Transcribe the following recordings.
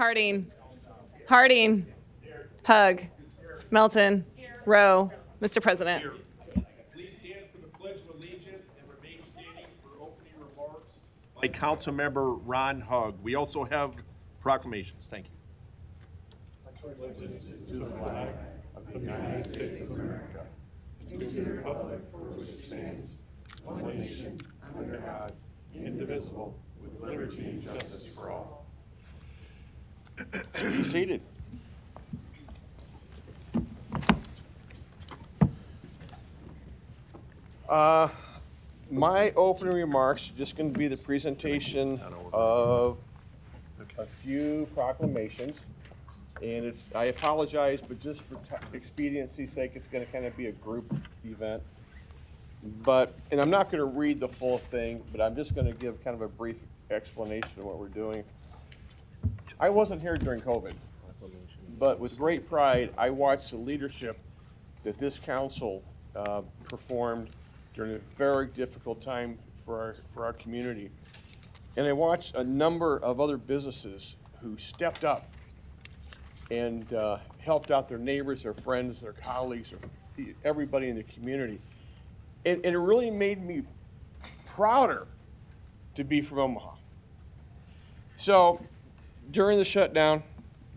Harding. Harding. Hug. Melton. Rowe. Mr. President. Please stand for the Pledge of Allegiance and remain standing for opening remarks by Councilmember Ron Hug. We also have proclamations. Thank you. Allegiance to the flag of the United States of America, and to the republic for which it stands, one nation, under God, indivisible, with liberty and justice for all. Be seated. My opening remarks are just going to be the presentation of a few proclamations. And I apologize, but just for expediency's sake, it's going to kind of be a group event. And I'm not going to read the full thing, but I'm just going to give kind of a brief explanation of what we're doing. I wasn't here during COVID, but with great pride, I watched the leadership that this council performed during a very difficult time for our community. And I watched a number of other businesses who stepped up and helped out their neighbors, their friends, their colleagues, everybody in the community. And it really made me prouder to be from Omaha. So during the shutdown,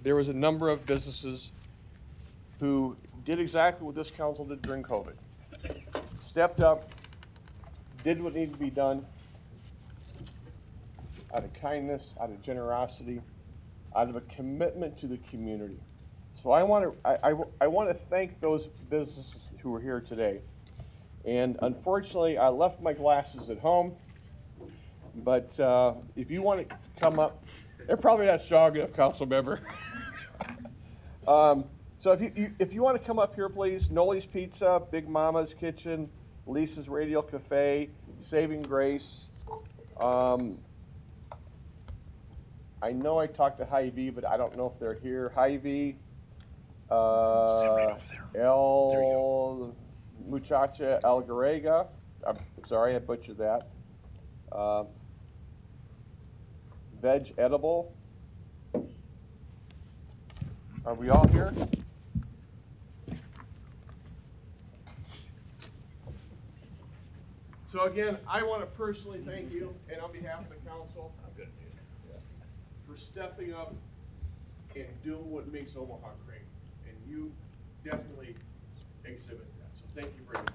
there was a number of businesses who did exactly what this council did during COVID. Stepped up, did what needed to be done out of kindness, out of generosity, out of a commitment to the community. So I want to thank those businesses who are here today. And unfortunately, I left my glasses at home. But if you want to come up, they're probably not strong enough, council member. So if you want to come up here, please. Noli's Pizza, Big Mama's Kitchen, Lisa's Radio Cafe, Saving Grace. I know I talked to Hy-Vee, but I don't know if they're here. Hy-Vee, El Muchacha El Garega. I'm sorry, I butchered that. Veg Edible. Are we all here? So again, I want to personally thank you, and on behalf of the council, for stepping up and doing what makes Omaha great. And you definitely exhibit that. So thank you very much.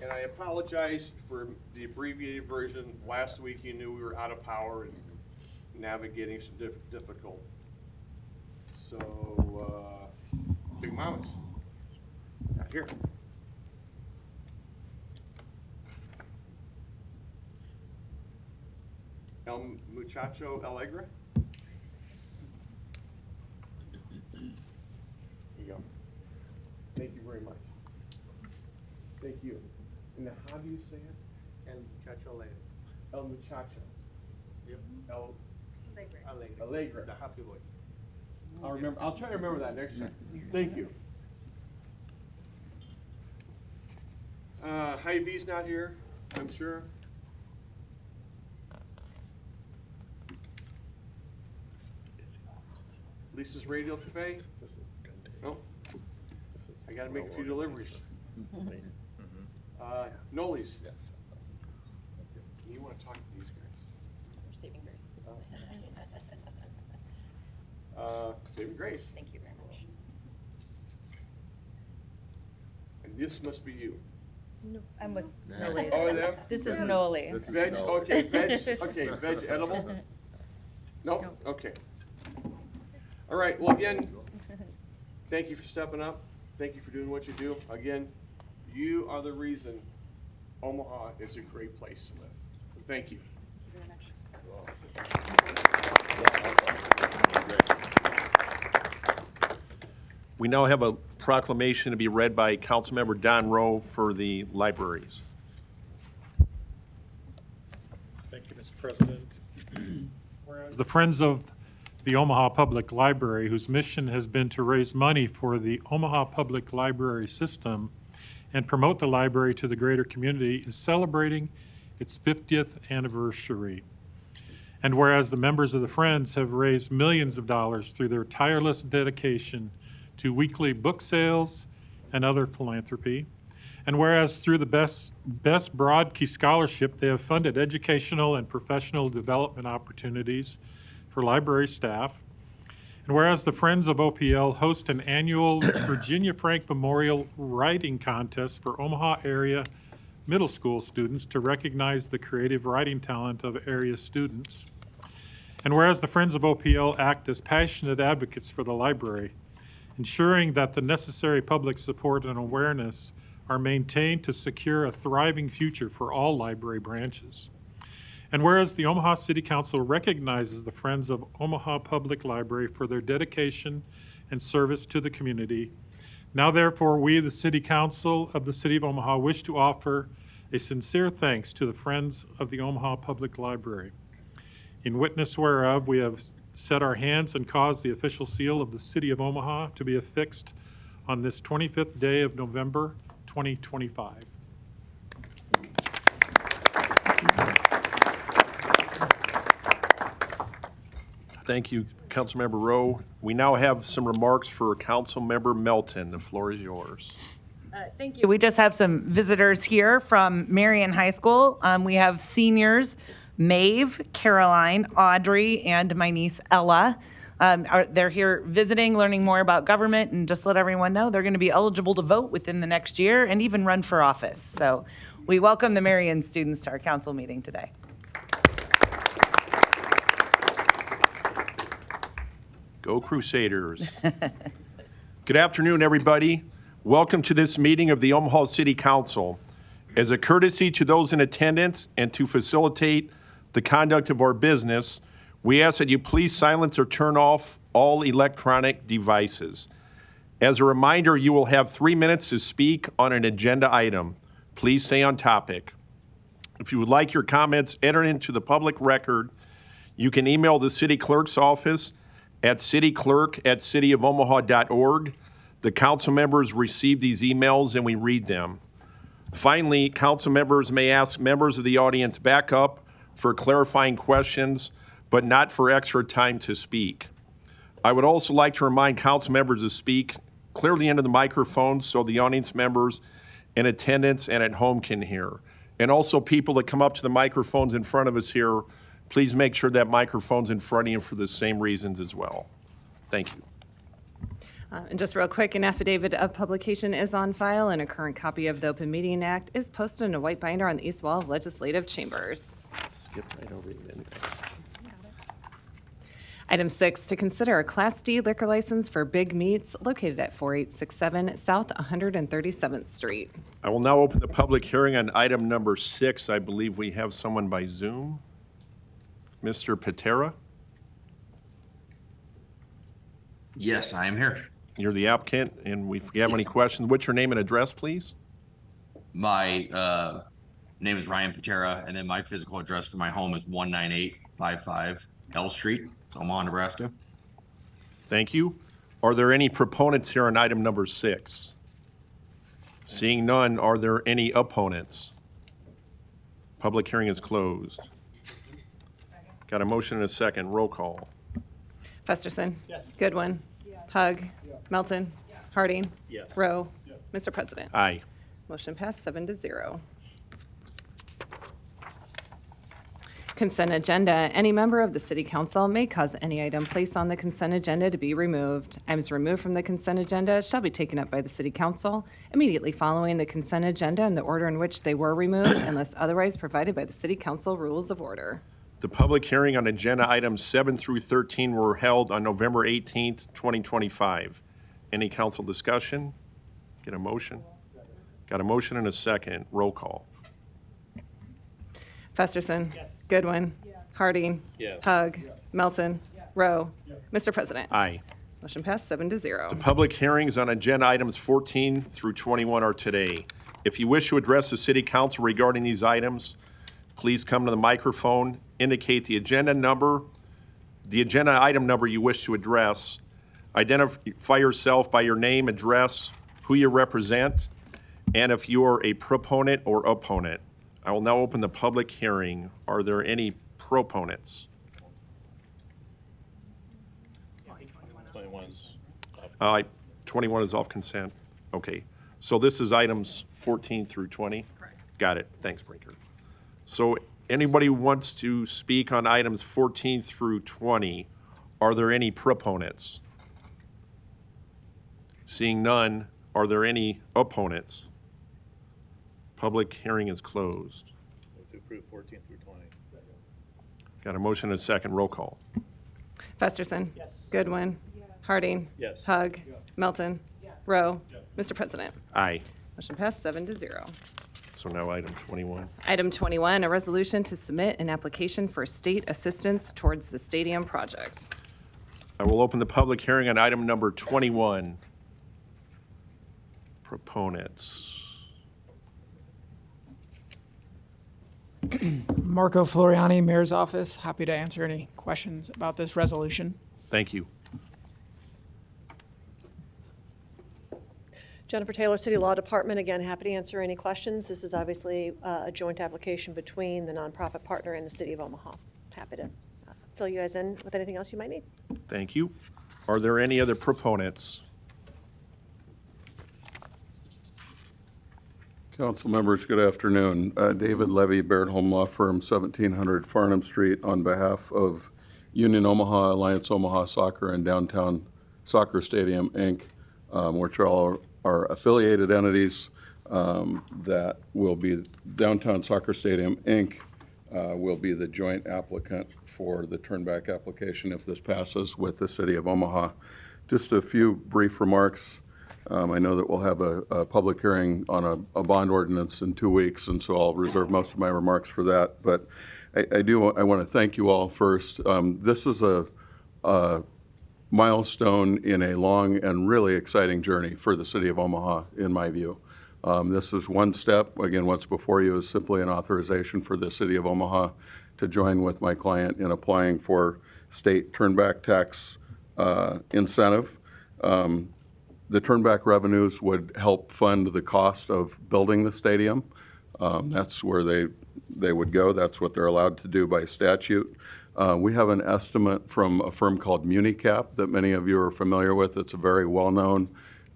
And I apologize for the abbreviated version. Last week you knew we were out of power and navigating some difficult. So, Big Mamas, not here. El Muchacho Alegre. There you go. Thank you very much. Thank you. And now, how do you say it? El Muchacho Alegre. El Muchacho. Yep. El Alegre. Alegre. The happy boy. I'll try to remember that next time. Thank you. Hy-Vee's not here, I'm sure. Lisa's Radio Cafe? No? I gotta make a few deliveries. Noli's. Yes, that's awesome. You wanna talk to these guys? We're saving grace. Saving Grace. Thank you very much. And this must be you. No, I'm with Yeah. Noli's. Oh, them? This is Noli. This is Veg, no. okay, veg edible? Nope, okay. All right, well, again, thank you for stepping up. Thank you for doing what you do. Again, you are the reason Omaha is a great place to live. So thank you. Very much. We now have a proclamation to be read by Councilmember Don Rowe for the libraries. Thank you, Mr. President. Whereas the Friends of the Omaha Public Library, whose mission has been to raise money for the Omaha Public Library system and promote the library to the greater community, is celebrating its 50th anniversary. And whereas the members of the Friends have raised millions of dollars through their tireless dedication to weekly book sales and other philanthropy, and whereas through the Best Broad Scholarship, they have funded educational and professional development opportunities for library staff, and whereas the Friends of OPL host an annual Virginia Frank Memorial Writing Contest for Omaha area middle school students to recognize the creative writing talent of area students, and whereas the Friends of OPL act as passionate advocates for the library, ensuring that the necessary public support and awareness are maintained to secure a thriving future for all library branches. And whereas the Omaha City Council recognizes the Friends of Omaha Public Library for their dedication and service to the community, now therefore we, the City Council of the City of Omaha, wish to offer a sincere thanks to the Friends of the Omaha Public Library. In witness whereof, we have set our hands and caused the official seal of the City of Omaha to be affixed on this 25th day of November, 2025. Thank you, Councilmember Rowe. We now have some remarks for Councilmember Melton. The floor is yours. Thank you. We just have some visitors here from Marion High School. We have seniors, Maeve, Caroline, Audrey, and my niece Ella. They're here visiting, learning more about government, and just let everyone know they're going to be eligible to vote within the next year and even run for office. So we welcome the Marion students to our council meeting today. Go Crusaders. Good afternoon, everybody. Welcome to this meeting of the Omaha City Council. As a courtesy to those in attendance and to facilitate the conduct of our business, we ask that you please silence or turn off all electronic devices. As a reminder, you will have 3 minutes to speak on an agenda item. Please stay on topic. If you would like your comments entered into the public record, you can email the city clerk's office at cityclerk@cityofomaha.org. The council members receive these emails and we read them. Finally, council members may ask members of the audience back up for clarifying questions, but not for extra time to speak. I would also like to remind council members to speak clearly into the microphone so the audience members in attendance and at home can hear. And also people that come up to the microphones in front of us here, please make sure that microphone's in front of you for the same reasons as well. Thank you. And just real quick, an affidavit of publication is on file, and a current copy of the Open Meeting Act is posted in a white binder on the east wall of legislative chambers. Skip right over it then. Item 6, to consider a Class D liquor license for Big Meats located at 4867 South 137th Street. I will now open the public hearing on item number 6. I believe we have someone by Zoom. Mr. Patera, Yes, I am here. you're the applicant, and if you have any questions, what's your name and address, please? My name is Ryan Patera, and then my physical address for my home is 19855 L Street. It's Omaha, Nebraska. Thank you. Are there any proponents here on item number 6? Seeing none, are there any opponents? Public hearing is closed. Got a motion and a second. Roll call. Festerson. Yes. Goodwin. Hug. Melton. Harding. Yes. Rowe. Mr. President. Aye. Motion passed 7-0. Consent agenda. Any member of the City Council may cause any item placed on the consent agenda to be removed. Items removed from the consent agenda shall be taken up by the City Council immediately following the consent agenda in the order in which they were removed unless otherwise provided by the City Council Rules of Order. The public hearing on agenda items 7 through 13 were held on November 18th, 2025. Any council discussion? Get a motion? Got a motion and a second. Roll call. Festerson. Yes. Goodwin. Harding. Yes. Hug. Melton. Rowe. Mr. President. Aye. Motion passed 7-0. The public hearings on agenda items 14 through 21 are today. If you wish to address the City Council regarding these items, please come to the microphone, indicate the agenda item number you wish to address, identify yourself by your name, address, who you represent, and if you are a proponent or opponent. I will now open the public hearing. Are there any proponents? 21 is off consent. Okay. So this is items 14 through 20? Correct. Got it. Thanks, Brinker. So anybody who wants to speak on items 14 through 20, are there any proponents? Seeing none, are there any opponents? Public hearing is closed. Move to approve 14 through 20. Got a motion and a second. Roll call. Festerson. Goodwin. Harding. Yes. Hug. Melton. Rowe. Mr. President. Aye. Motion passed 7-0. So now item 21. Item 21, a resolution to submit an application for state assistance towards the stadium project. I will open the public hearing on item number 21. Proponents. Marco Floriani, Mayor's Office. Happy to answer any questions about this resolution. Thank you. Jennifer Taylor, City Law Department. Again, happy to answer any questions. This is obviously a joint application between the nonprofit partner and the City of Omaha. Happy to fill you guys in with anything else you might need. Thank you. Are there any other proponents? Council members, good afternoon. David Levy, Baird Home Law Firm, 1700 Farnham Street, on behalf of Union Omaha, Alliance Omaha Soccer, and Downtown Soccer Stadium, Inc., which are all our affiliated entities that will be Downtown Soccer Stadium, Inc., will be the joint applicant for the turnback application if this passes with the City of Omaha. Just a few brief remarks. I know that we'll have a public hearing on a bond ordinance in 2 weeks, and so I'll reserve most of my remarks for that. But I want to thank you all first. This is a milestone in a long and really exciting journey for the City of Omaha, in my view. This is one step. Again, what's before you is simply an authorization for the City of Omaha to join with my client in applying for state turnback tax incentive. The turnback revenues would help fund the cost of building the stadium. That's where they would go. That's what they're allowed to do by statute. We have an estimate from a firm called Municap that many of you are familiar with. It's a very well-known,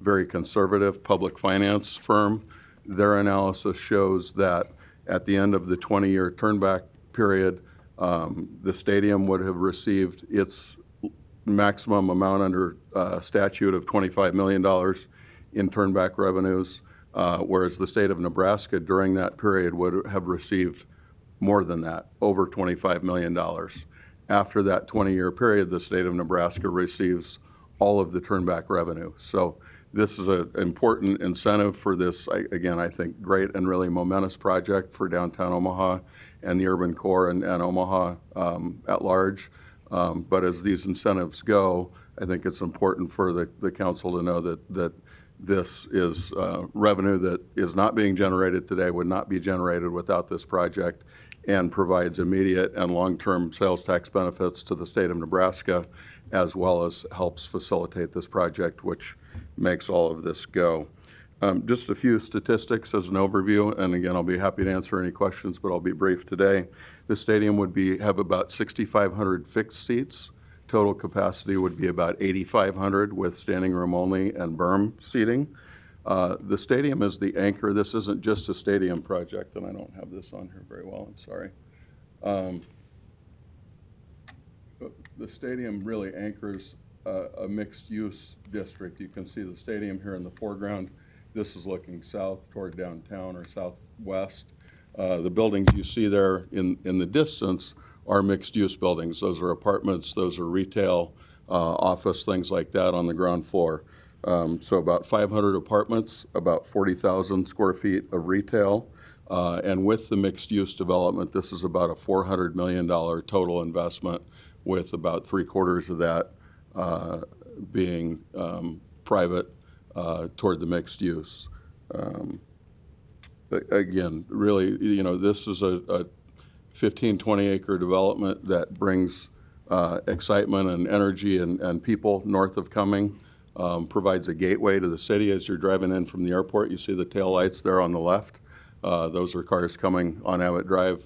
very conservative public finance firm. Their analysis shows that at the end of the 20-year turnback period, the stadium would have received its maximum amount under statute of $25 million in turnback revenues, whereas the state of Nebraska during that period would have received more than that, over $25 million. After that 20-year period, the state of Nebraska receives all of the turnback revenue. So this is an important incentive for this, again, I think, great and really momentous project for downtown Omaha and the urban core and Omaha at large. But as these incentives go, I think it's important for the council to know that this is revenue that is not being generated today, would not be generated without this project, and provides immediate and long-term sales tax benefits to the state of Nebraska, as well as helps facilitate this project, which makes all of this go. Just a few statistics as an overview, and again, I'll be happy to answer any questions, but I'll be brief today. The stadium would have about 6,500 fixed seats. Total capacity would be about 8,500 with standing room only and berm seating. The stadium is the anchor. This isn't just a stadium project, and I don't have this on here very well, I'm sorry. The stadium really anchors a mixed-use district. You can see the stadium here in the foreground. This is looking south toward downtown or southwest. The buildings you see there in the distance are mixed-use buildings. Those are apartments, those are retail, office, things like that on the ground floor. So about 500 apartments, about 40,000 square feet of retail. And with the mixed-use development, this is about a $400 million total investment, with about 3/4 of that being private toward the mixed use. Again, really, this is a 15, 20 acre development that brings excitement and energy and people north of Cumming, provides a gateway to the city. As you're driving in from the airport, you see the taillights there on the left. Those are cars coming on Abbott Drive.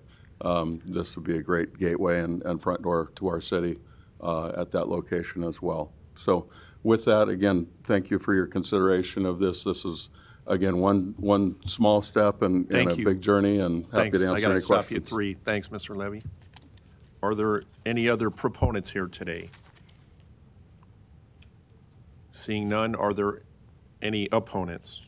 This would be a great gateway and front door to our city at that location as well. So with that, again, thank you for your consideration of this. This is, again, one small step and a Thank you. big journey, and happy Thanks. to I answer gotta any stop you at questions. 3. Thanks, Mr. Levy. Are there any other proponents here today? Seeing none, are there any opponents?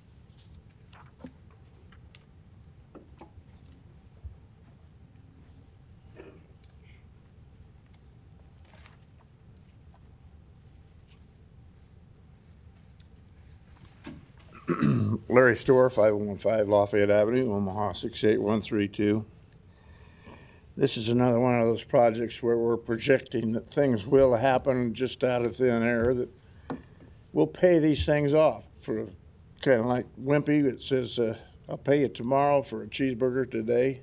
Larry Storr, 515 Lafayette Avenue, Omaha 68132. This is another one of those projects where we're projecting that things will happen just out of thin air, that we'll pay these things off. For kind of like Wimpy, it says, I'll pay you tomorrow for a cheeseburger today.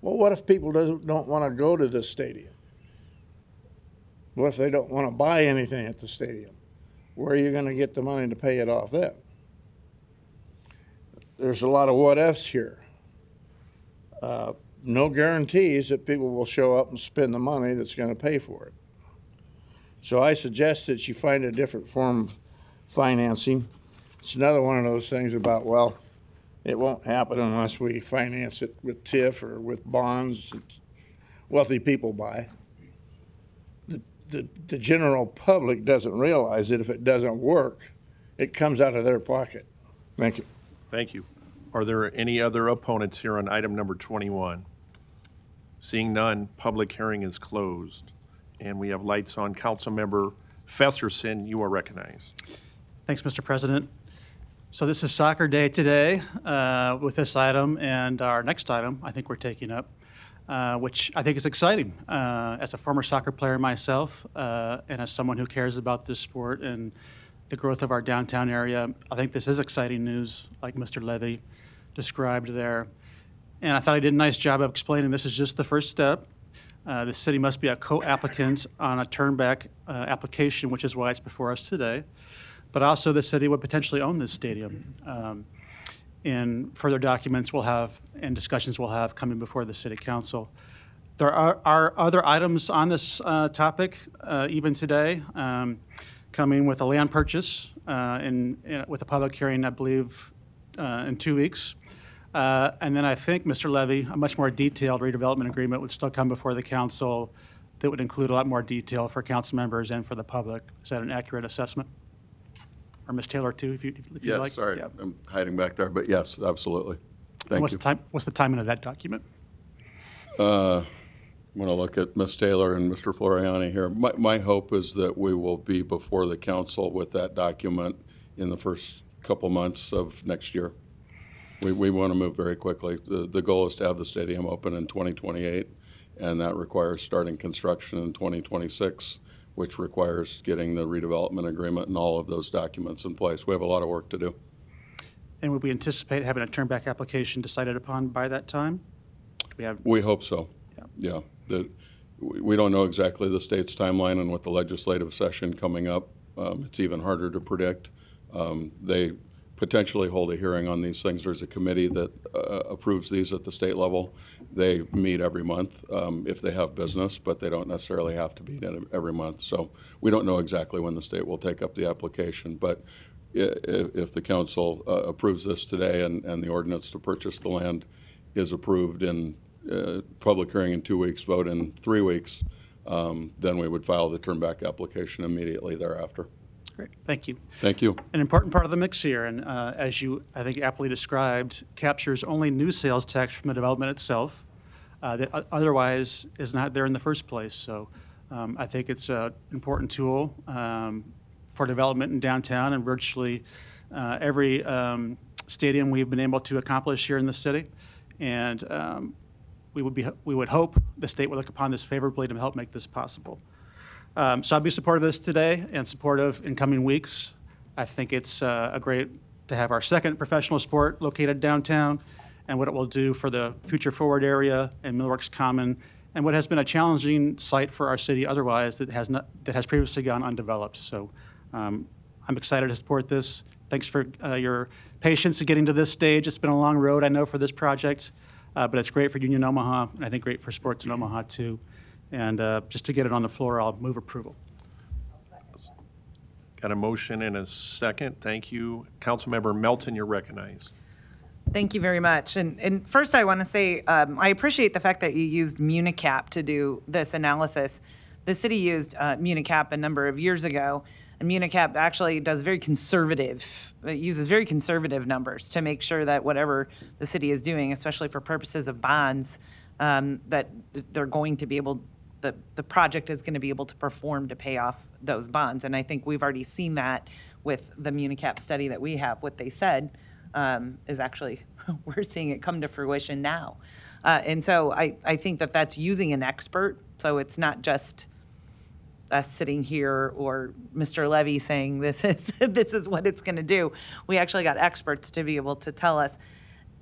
Well, what if people don't want to go to the stadium? What if they don't want to buy anything at the stadium? Where are you going to get the money to pay it off then? There's a lot of what ifs here. No guarantees that people will show up and spend the money that's going to pay for it. So I suggest that you find a different form of financing. It's another one of those things about, well, it won't happen unless we finance it with TIF or with bonds that wealthy people buy. The general public doesn't realize that if it doesn't work, it comes out of their pocket. Thank you. Thank you. Are there any other opponents here on item number 21? Seeing none, public hearing is closed. And we have lights on. Councilmember Fesserson, you are recognized. Thanks, Mr. President. So this is soccer day today with this item and our next item I think we're taking up, which I think is exciting. As a former soccer player myself and as someone who cares about this sport and the growth of our downtown area, I think this is exciting news, like Mr. Levy described there. And I thought I did a nice job of explaining this is just the first step. The city must be a co-applicant on a turnback application, which is why it's before us today. But also the city would potentially own this stadium. In further documents we'll have and discussions we'll have coming before the city council. There are other items on this topic even today, coming with a land purchase with a public hearing, I believe, in 2 weeks. And then I think, Mr. Levy, a much more detailed redevelopment agreement would still come before the council that would include a lot more detail for council members and for the public. Is that an accurate assessment? Or Ms. Taylor, too, if you'd Yes, like? sorry, Yeah. I'm hiding back there, but yes, absolutely. Thank you. What's the timing of that document? I'm going to look at Ms. Taylor and Mr. Floriani here. My hope is that we will be before the council with that document in the first couple months of next year. We want to move very quickly. The goal is to have the stadium open in 2028, and that requires starting construction in 2026, which requires getting the redevelopment agreement and all of those documents in place. We have a lot of work to do. And would we anticipate having a turnback application decided upon by that time? We hope so. Yeah. We don't know exactly the state's timeline and with the legislative session coming up, it's even harder to predict. They potentially hold a hearing on these things. There's a committee that approves these at the state level. They meet every month if they have business, but they don't necessarily have to meet every month. So we don't know exactly when the state will take up the application. But if the council approves this today and the ordinance to purchase the land is approved in public hearing in 2 weeks, vote in 3 weeks, then we would file the turnback application immediately thereafter. Great, thank you. Thank you. An important part of the mix here, and as you, I think, aptly described, captures only new sales tax from the development itself that otherwise is not there in the first place. So I think it's an important tool for development in downtown and virtually every stadium we've been able to accomplish here in the city. And we would hope the state would look upon this favorably to help make this possible. So I'd be supportive of this today and supportive in coming weeks. I think it's a great to have our second professional sport located downtown and what it will do for the Future Forward area and Millworks Common and what has been a challenging site for our city otherwise that has previously gone undeveloped. So I'm excited to support this. Thanks for your patience in getting to this stage. It's been a long road, I know, for this project, but it's great for Union Omaha, and I think great for sports in Omaha, too. And just to get it on the floor, I'll move approval. Got a motion and a second. Thank you. Councilmember Melton, you're recognized. Thank you very much. And first, I want to say I appreciate the fact that you used Municap to do this analysis. The city used Municap a number of years ago, and Municap actually does very conservative, it uses very conservative numbers to make sure that whatever the city is doing, especially for purposes of bonds, that they're going to be able, the project is going to be able to perform to pay off those bonds. And I think we've already seen that with the Municap study that we have. What they said is actually, we're seeing it come to fruition now. And so I think that that's using an expert. So it's not just us sitting here or Mr. Levy saying this is what it's going to do. We actually got experts to be able to tell us.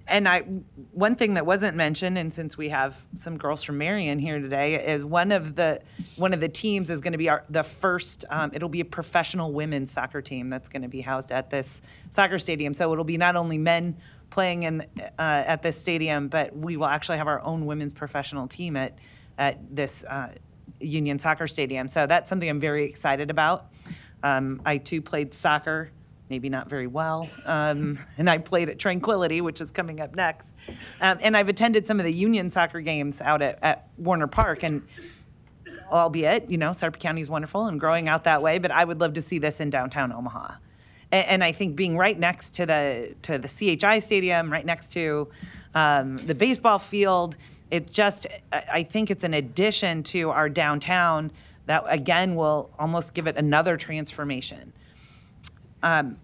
And one thing that wasn't mentioned, and since we have some girls from Marion here today, is one of the teams is going to be the first. It'll be a professional women's soccer team that's going to be housed at this soccer stadium. So it'll be not only men playing at this stadium, but we will actually have our own women's professional team at this Union Soccer Stadium. So that's something I'm very excited about. I too played soccer, maybe not very well, and I played at Tranquility, which is coming up next. And I've attended some of the Union soccer games out at Warner Park, and albeit, Sarpy County is wonderful and growing out that way, but I would love to see this in downtown Omaha. And I think being right next to the CHI Stadium, right next to the baseball field, I think it's an addition to our downtown that, again, will almost give it another transformation. I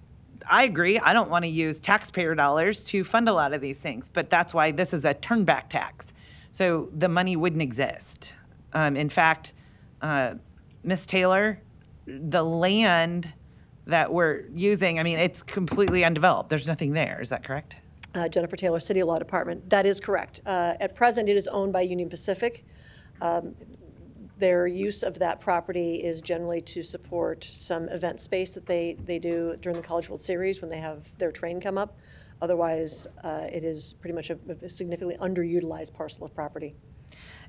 agree. I don't want to use taxpayer dollars to fund a lot of these things, but that's why this is a turnback tax. So the money wouldn't exist. In fact, Ms. Taylor, the land that we're using, it's completely undeveloped. There's nothing there. Is that correct? Jennifer Taylor, City Law Department. That is correct. At present, it is owned by Union Pacific. Their use of that property is generally to support some event space that they do during the College World Series when they have their train come up. Otherwise, it is pretty much a significantly underutilized parcel of property.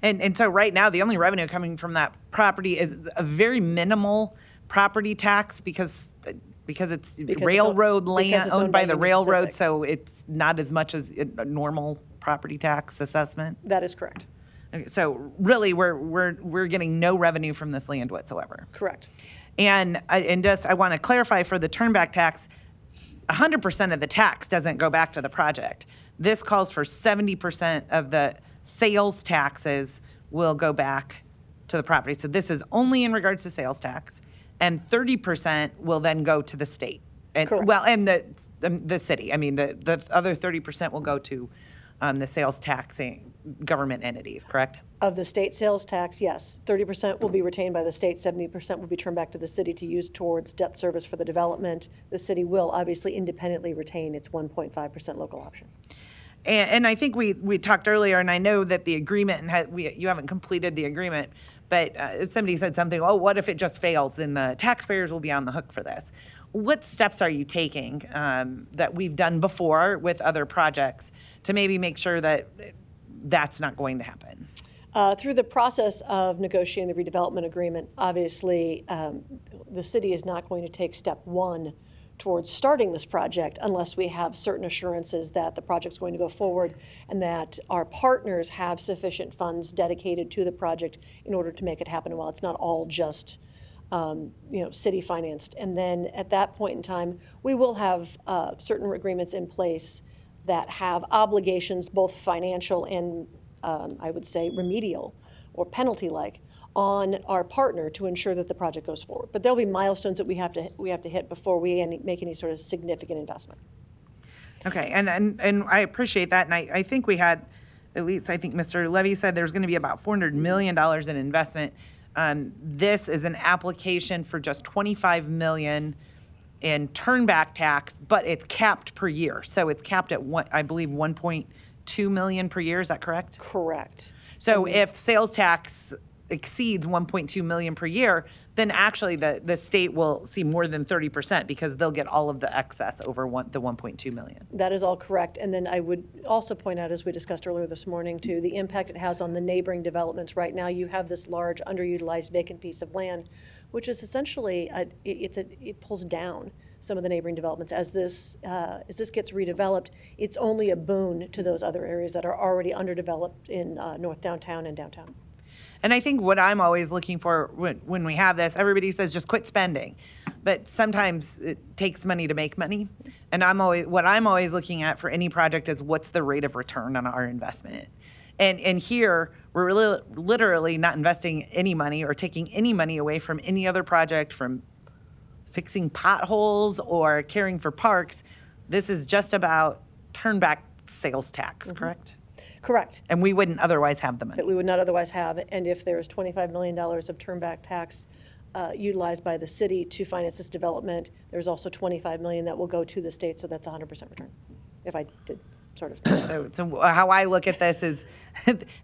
And so right now, the only revenue coming from that property is a very minimal property tax because it's railroad land owned by the railroad, so it's not as much as a normal property tax assessment. That is correct. Okay, so really, we're getting no revenue from this land whatsoever. Correct. And I want to clarify for the turnback tax, 100% of the tax doesn't go back to the project. This calls for 70% of the sales taxes will go back to the property. So this is only in regards to sales tax. And 30% will then go to the state, and the city. The other 30% will go to the sales taxing government entities. Correct? Of the state sales tax, yes, 30% will be retained by the state. 70% will be turned back to the city to use towards debt service for the development. The city will obviously independently retain its 1.5% local option. And I think we talked earlier, and I know that the agreement you haven't completed the agreement. But somebody said something, what if it just fails? Then the taxpayers will be on the hook for this. What steps are you taking that we've done before with other projects to maybe make sure that that's not going to happen? Through the process of negotiating the redevelopment agreement, obviously, the city is not going to take step one towards starting this project unless we have certain assurances that the project's going to go forward and that our partners have sufficient funds dedicated to the project in order to make it happen. While it's not all just city financed. And then at that point in time, we will have certain agreements in place that have obligations, both financial and I would say remedial or penalty-like, on our partner to ensure that the project goes forward. But there'll be milestones that we have to hit before we make any sort of significant investment. Okay, and I appreciate that, and I think we had, at least I think Mr. Levy said there's going to be about $400 million in investment. This is an application for just $25 million in turnback tax, but it's capped per year. So it's capped at I believe 1.2 million per year. Is that correct? Correct. So if sales tax exceeds 1.2 million per year, then actually the state will see more than 30% because they'll get all of the excess over the 1.2 million. That is all correct. And then I would also point out, as we discussed earlier this morning, too, the impact it has on the neighboring developments. Right now, you have this large underutilized vacant piece of land, which is essentially, it pulls down some of the neighboring developments. As this gets redeveloped, it's only a boon to those other areas that are already underdeveloped in North Downtown and downtown. And I think what I'm always looking for when we have this, everybody says just quit spending. But sometimes it takes money to make money. And what I'm always looking at for any project is what's the rate of return on our investment. And here, we're really literally not investing any money or taking any money away from any other project, from fixing potholes or caring for parks. This is just about turn back sales tax, correct? Correct. And we wouldn't otherwise have the money. That we would not otherwise have. And if there's $25 million of turnback tax utilized by the city to finance this development, there's also $25 million that will go to the state, so that's 100% return, if I did sort of. So how I look at this is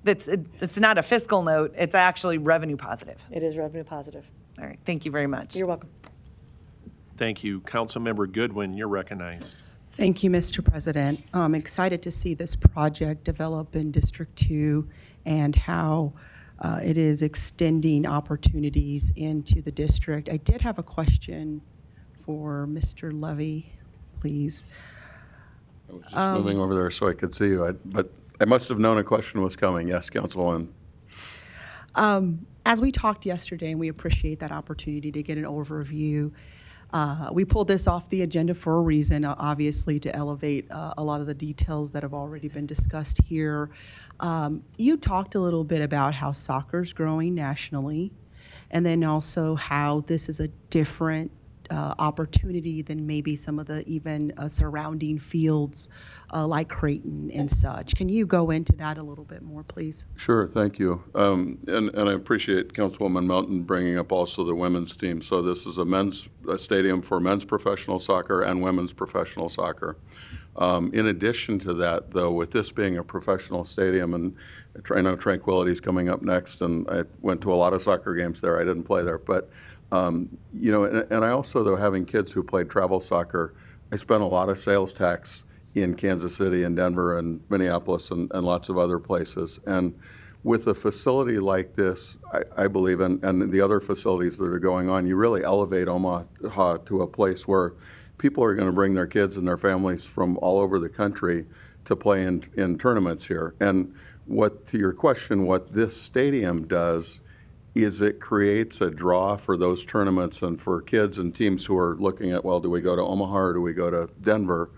it's not a fiscal note, it's actually revenue positive. It is revenue positive. All right, thank you very much. You're welcome. Thank you. Councilmember Goodwin, you're recognized. Thank you, Mr. President. I'm excited to see this project develop in District 2 and how it is extending opportunities into the district. I did have a question for Mr. Levy, please. I was just moving over there so I could see you, but I must have known a question was coming. Yes, Councilwoman. As we talked yesterday, and we appreciate that opportunity to get an overview, we pulled this off the agenda for a reason, obviously to elevate a lot of the details that have already been discussed here. You talked a little bit about how soccer's growing nationally, and then also how this is a different opportunity than maybe some of the even surrounding fields like Creighton and such. Can you go into that a little bit more, please? Sure, thank you. And I appreciate Councilwoman Melton bringing up also the women's team. So this is a stadium for men's professional soccer and women's professional soccer. In addition to that, though, with this being a professional stadium, and I know Tranquility is coming up next, and I went to a lot of soccer games there. I didn't play there, but and I also, though, having kids who played travel soccer, I spent a lot of sales tax in Kansas City and Denver and Minneapolis and lots of other places. And with a facility like this, I believe, and the other facilities that are going on, you really elevate Omaha to a place where people are going to bring their kids and their families from all over the country to play in tournaments here. And to your question, what this stadium does is it creates a draw for those tournaments and for kids and teams who are looking at, well, do we go to Omaha or do we go to Denver?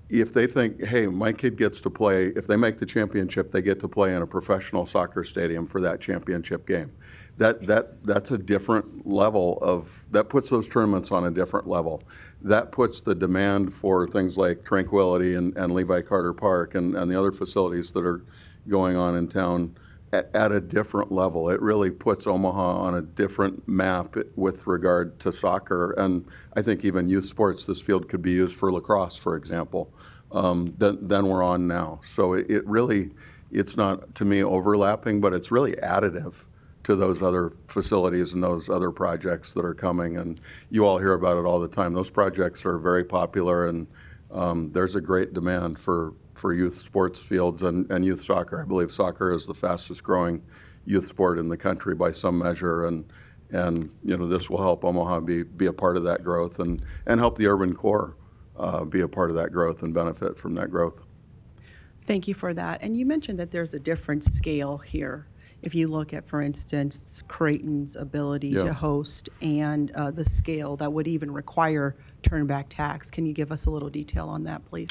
If they think, hey, my kid gets to play, if they make the championship, they get to play in a professional soccer stadium for that championship game. That's a different level that puts those tournaments on a different level. That puts the demand for things like Tranquility and Levi Carter Park and the other facilities that are going on in town at a different level. It really puts Omaha on a different map with regard to soccer, and I think even youth sports. This field could be used for lacrosse, for example, than we're on now. So it's not, to me, overlapping, but it's really additive to those other facilities and those other projects that are coming, and you all hear about it all the time. Those projects are very popular, and there's a great demand for youth sports fields and youth soccer. I believe soccer is the fastest growing youth sport in the country by some measure, and this will help Omaha be a part of that growth and help the urban core be a part of that growth and benefit from that growth. Thank you for that. And you mentioned that there's a different scale here. If you look at, for instance, Creighton's ability to host and the scale that would even require turnback tax. Can you give us a little detail on that, please?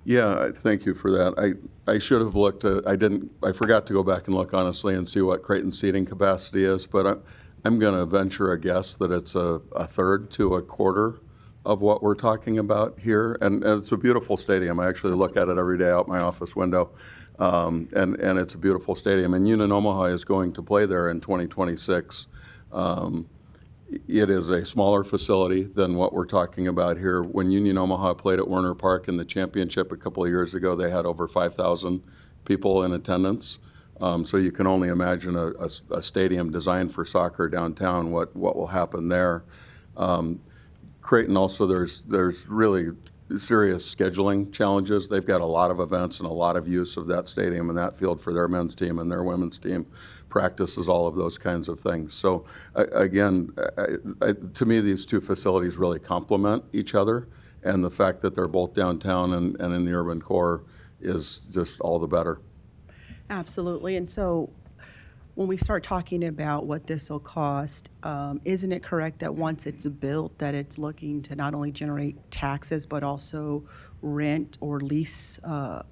Yeah, thank you for that. I should have looked at, I forgot to go back and look honestly and see what Creighton's seating capacity is, but I'm going to venture a guess that it's a third to a quarter of what we're talking about here. And it's a beautiful stadium. I actually look at it every day out my office window. And it's a beautiful stadium. And Union Omaha is going to play there in 2026. It is a smaller facility than what we're talking about here. When Union Omaha played at Werner Park in the championship a couple of years ago, they had over 5,000 people in attendance. So you can only imagine a stadium designed for soccer downtown, what will happen there. Creighton also, there's really serious scheduling challenges. They've got a lot of events and a lot of use of that stadium and that field for their men's team and their women's team, practices, all of those kinds of things. So again, to me, these two facilities really complement each other, and the fact that they're both downtown and in the urban core is just all the better. Absolutely. And so when we start talking about what this will cost, isn't it correct that once it's built, that it's looking to not only generate taxes, but also rent or lease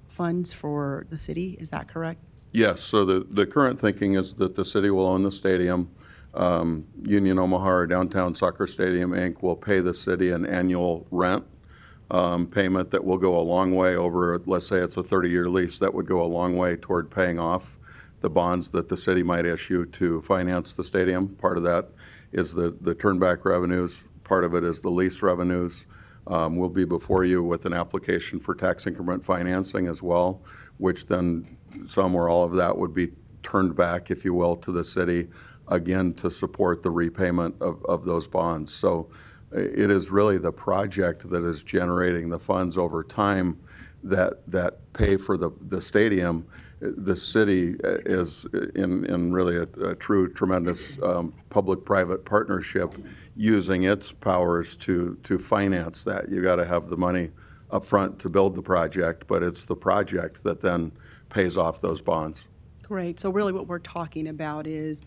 funds for the city? Is that correct? Yes, so the current thinking is that the city will own the stadium. Union Omaha or Downtown Soccer Stadium, Inc. will pay the city an annual rent payment that will go a long way over, let's say it's a 30-year lease, that would go a long way toward paying off the bonds that the city might issue to finance the stadium. Part of that is the turnback revenues. Part of it is the lease revenues. We'll be before you with an application for tax increment financing as well, which then some or all of that would be turned back, if you will, to the city, again, to support the repayment of those bonds. So it is really the project that is generating the funds over time that pay for the stadium. The city is in really a true, tremendous public-private partnership, using its powers to finance that. You got to have the money up front to build the project, but it's the project that then pays off those bonds. Great. So really what we're talking about is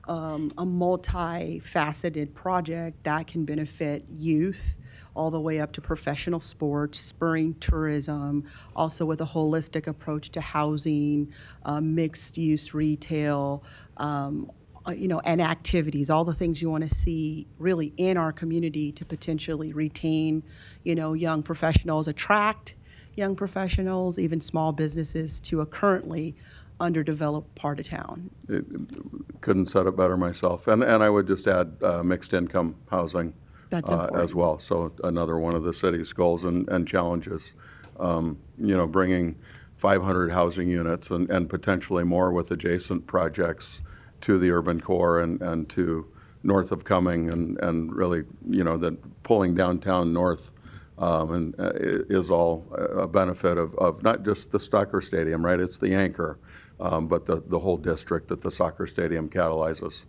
a multifaceted project that can benefit youth all the way up to professional sports, spurring tourism, also with a holistic approach to housing, mixed-use retail, and activities, all the things you want to see really in our community to potentially retain, young professionals, attract young professionals, even small businesses to a currently underdeveloped part of town. Couldn't said it better myself. And I would just add mixed income housing as well. So another one of the city's goals and challenges, bringing 500 housing units and potentially more with adjacent projects to the urban core and to north of Cumming and really, that pulling downtown north is all a benefit of not just the soccer stadium, right? It's the anchor, but the whole district that the soccer stadium catalyzes.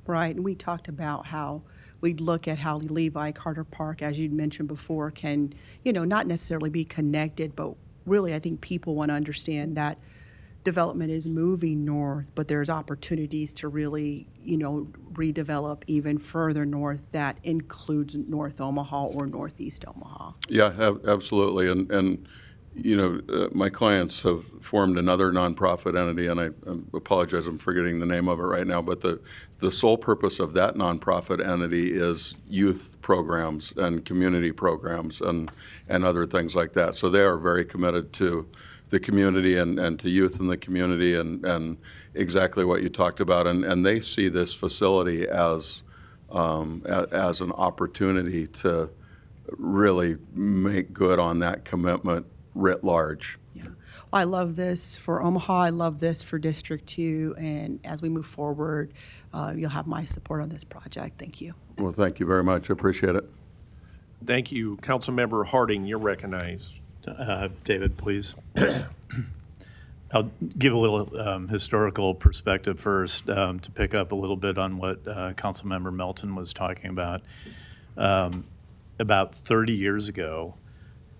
Right, and we talked about how we'd look at how Levi Carter Park, as you'd mentioned before, can, not necessarily be connected, but really I think people want to understand that development is moving north, but there's opportunities to really, redevelop even further north that includes North Omaha or Northeast Omaha. Yeah, absolutely. And my clients have formed another nonprofit entity, and I apologize, I'm forgetting the name of it right now, but the sole purpose of that nonprofit entity is youth programs and community programs and other things like that. So they are very committed to the community and to youth in the community and exactly what you talked about. And they see this facility as an opportunity to really make good on that commitment writ large. Yeah. Well, I love this for Omaha. I love this for District 2. And as we move forward, you'll have my support on this project. Thank you. Well, thank you very much. I appreciate it. Thank you. Councilmember Harding, you're recognized. David, please. I'll give a little historical perspective first to pick up a little bit on what Councilmember Melton was talking about. About 30 years ago,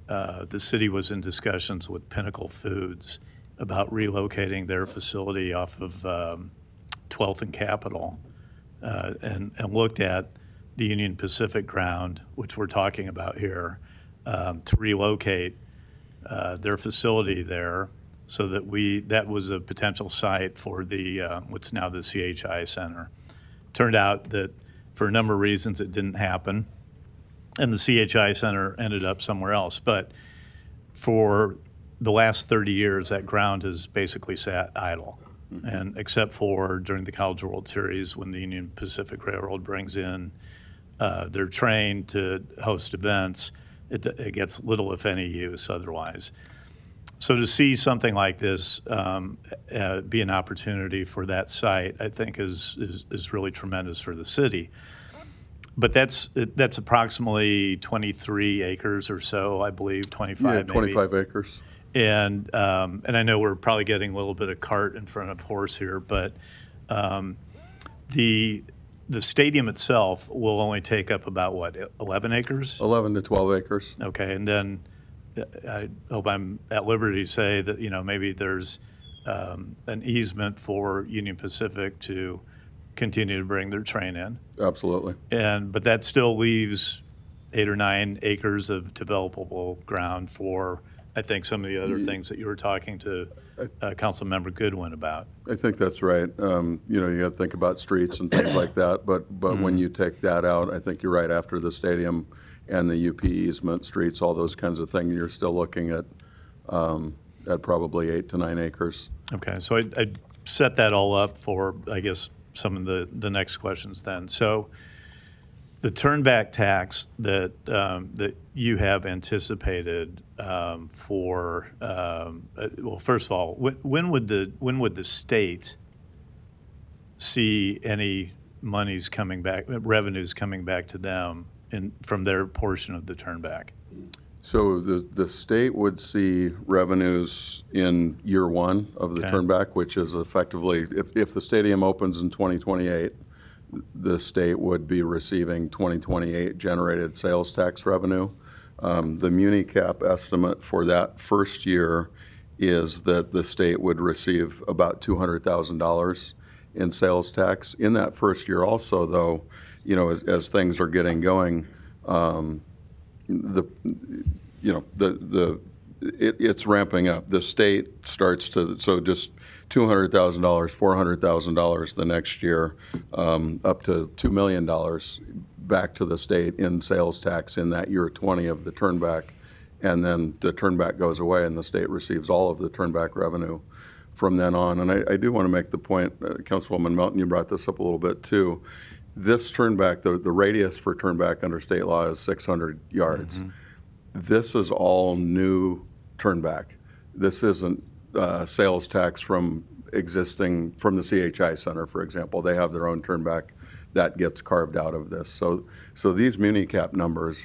the city was in discussions with Pinnacle Foods about relocating their facility off of 12th and Capitol and looked at the Union Pacific ground, which we're talking about here, to relocate their facility there so that was a potential site for the what's now the CHI Center. Turned out that for a number of reasons it didn't happen, and the CHI Center ended up somewhere else. But for the last 30 years, that ground has basically sat idle. Mm-hmm. And except for during the College World Series, when the Union Pacific Railroad brings in their train to host events, it gets little, if any, use otherwise. So to see something like this be an opportunity for that site, I think is really tremendous for the city. But that's approximately 23 acres or so, I believe, 25 Yeah, maybe. 25 acres. And I know we're probably getting a little bit of cart in front of horse here, but the stadium itself will only take up about what, 11 acres? 11 to 12 acres. Okay, and then I hope I'm at liberty to say that, maybe there's an easement for Union Pacific to continue to bring their train in. Absolutely. But that still leaves 8 or 9 acres of developable ground for, I think, some of the other things that you were talking to Councilmember Goodwin about. I think that's right. You got to think about streets and things like that. But when you take that out, I think you're right. After the stadium and the UP easement, streets, all those kinds of things, you're still looking at probably 8 to 9 acres. Okay, so I set that all up for, I guess, some of the next questions then. So the turnback tax that you have anticipated for, well, first of all, when would the state see any monies coming back, revenues coming back to them from their portion of the turnback? So the state would see revenues in year one of the turnback, which is effectively, if the stadium opens in 2028, the state would be receiving 2028 generated sales tax revenue. The MuniCap estimate for that first year is that the state would receive about $200,000 in sales tax. In that first year also, though, as things are getting going, it's ramping up. The state starts to, so just $200,000, $400,000 the next year, up to $2 million back to the state in sales tax in that year 20 of the turnback. And then the turnback goes away and the state receives all of the turnback revenue from then on. And I do want to make the point, Councilwoman Melton, you brought this up a little bit too. This turnback, the radius for turnback under state law is 600 yards. Mm-hmm. This is all new turnback. This isn't sales tax from the CHI Center, for example. They have their own turnback that gets carved out of this. So these MuniCap numbers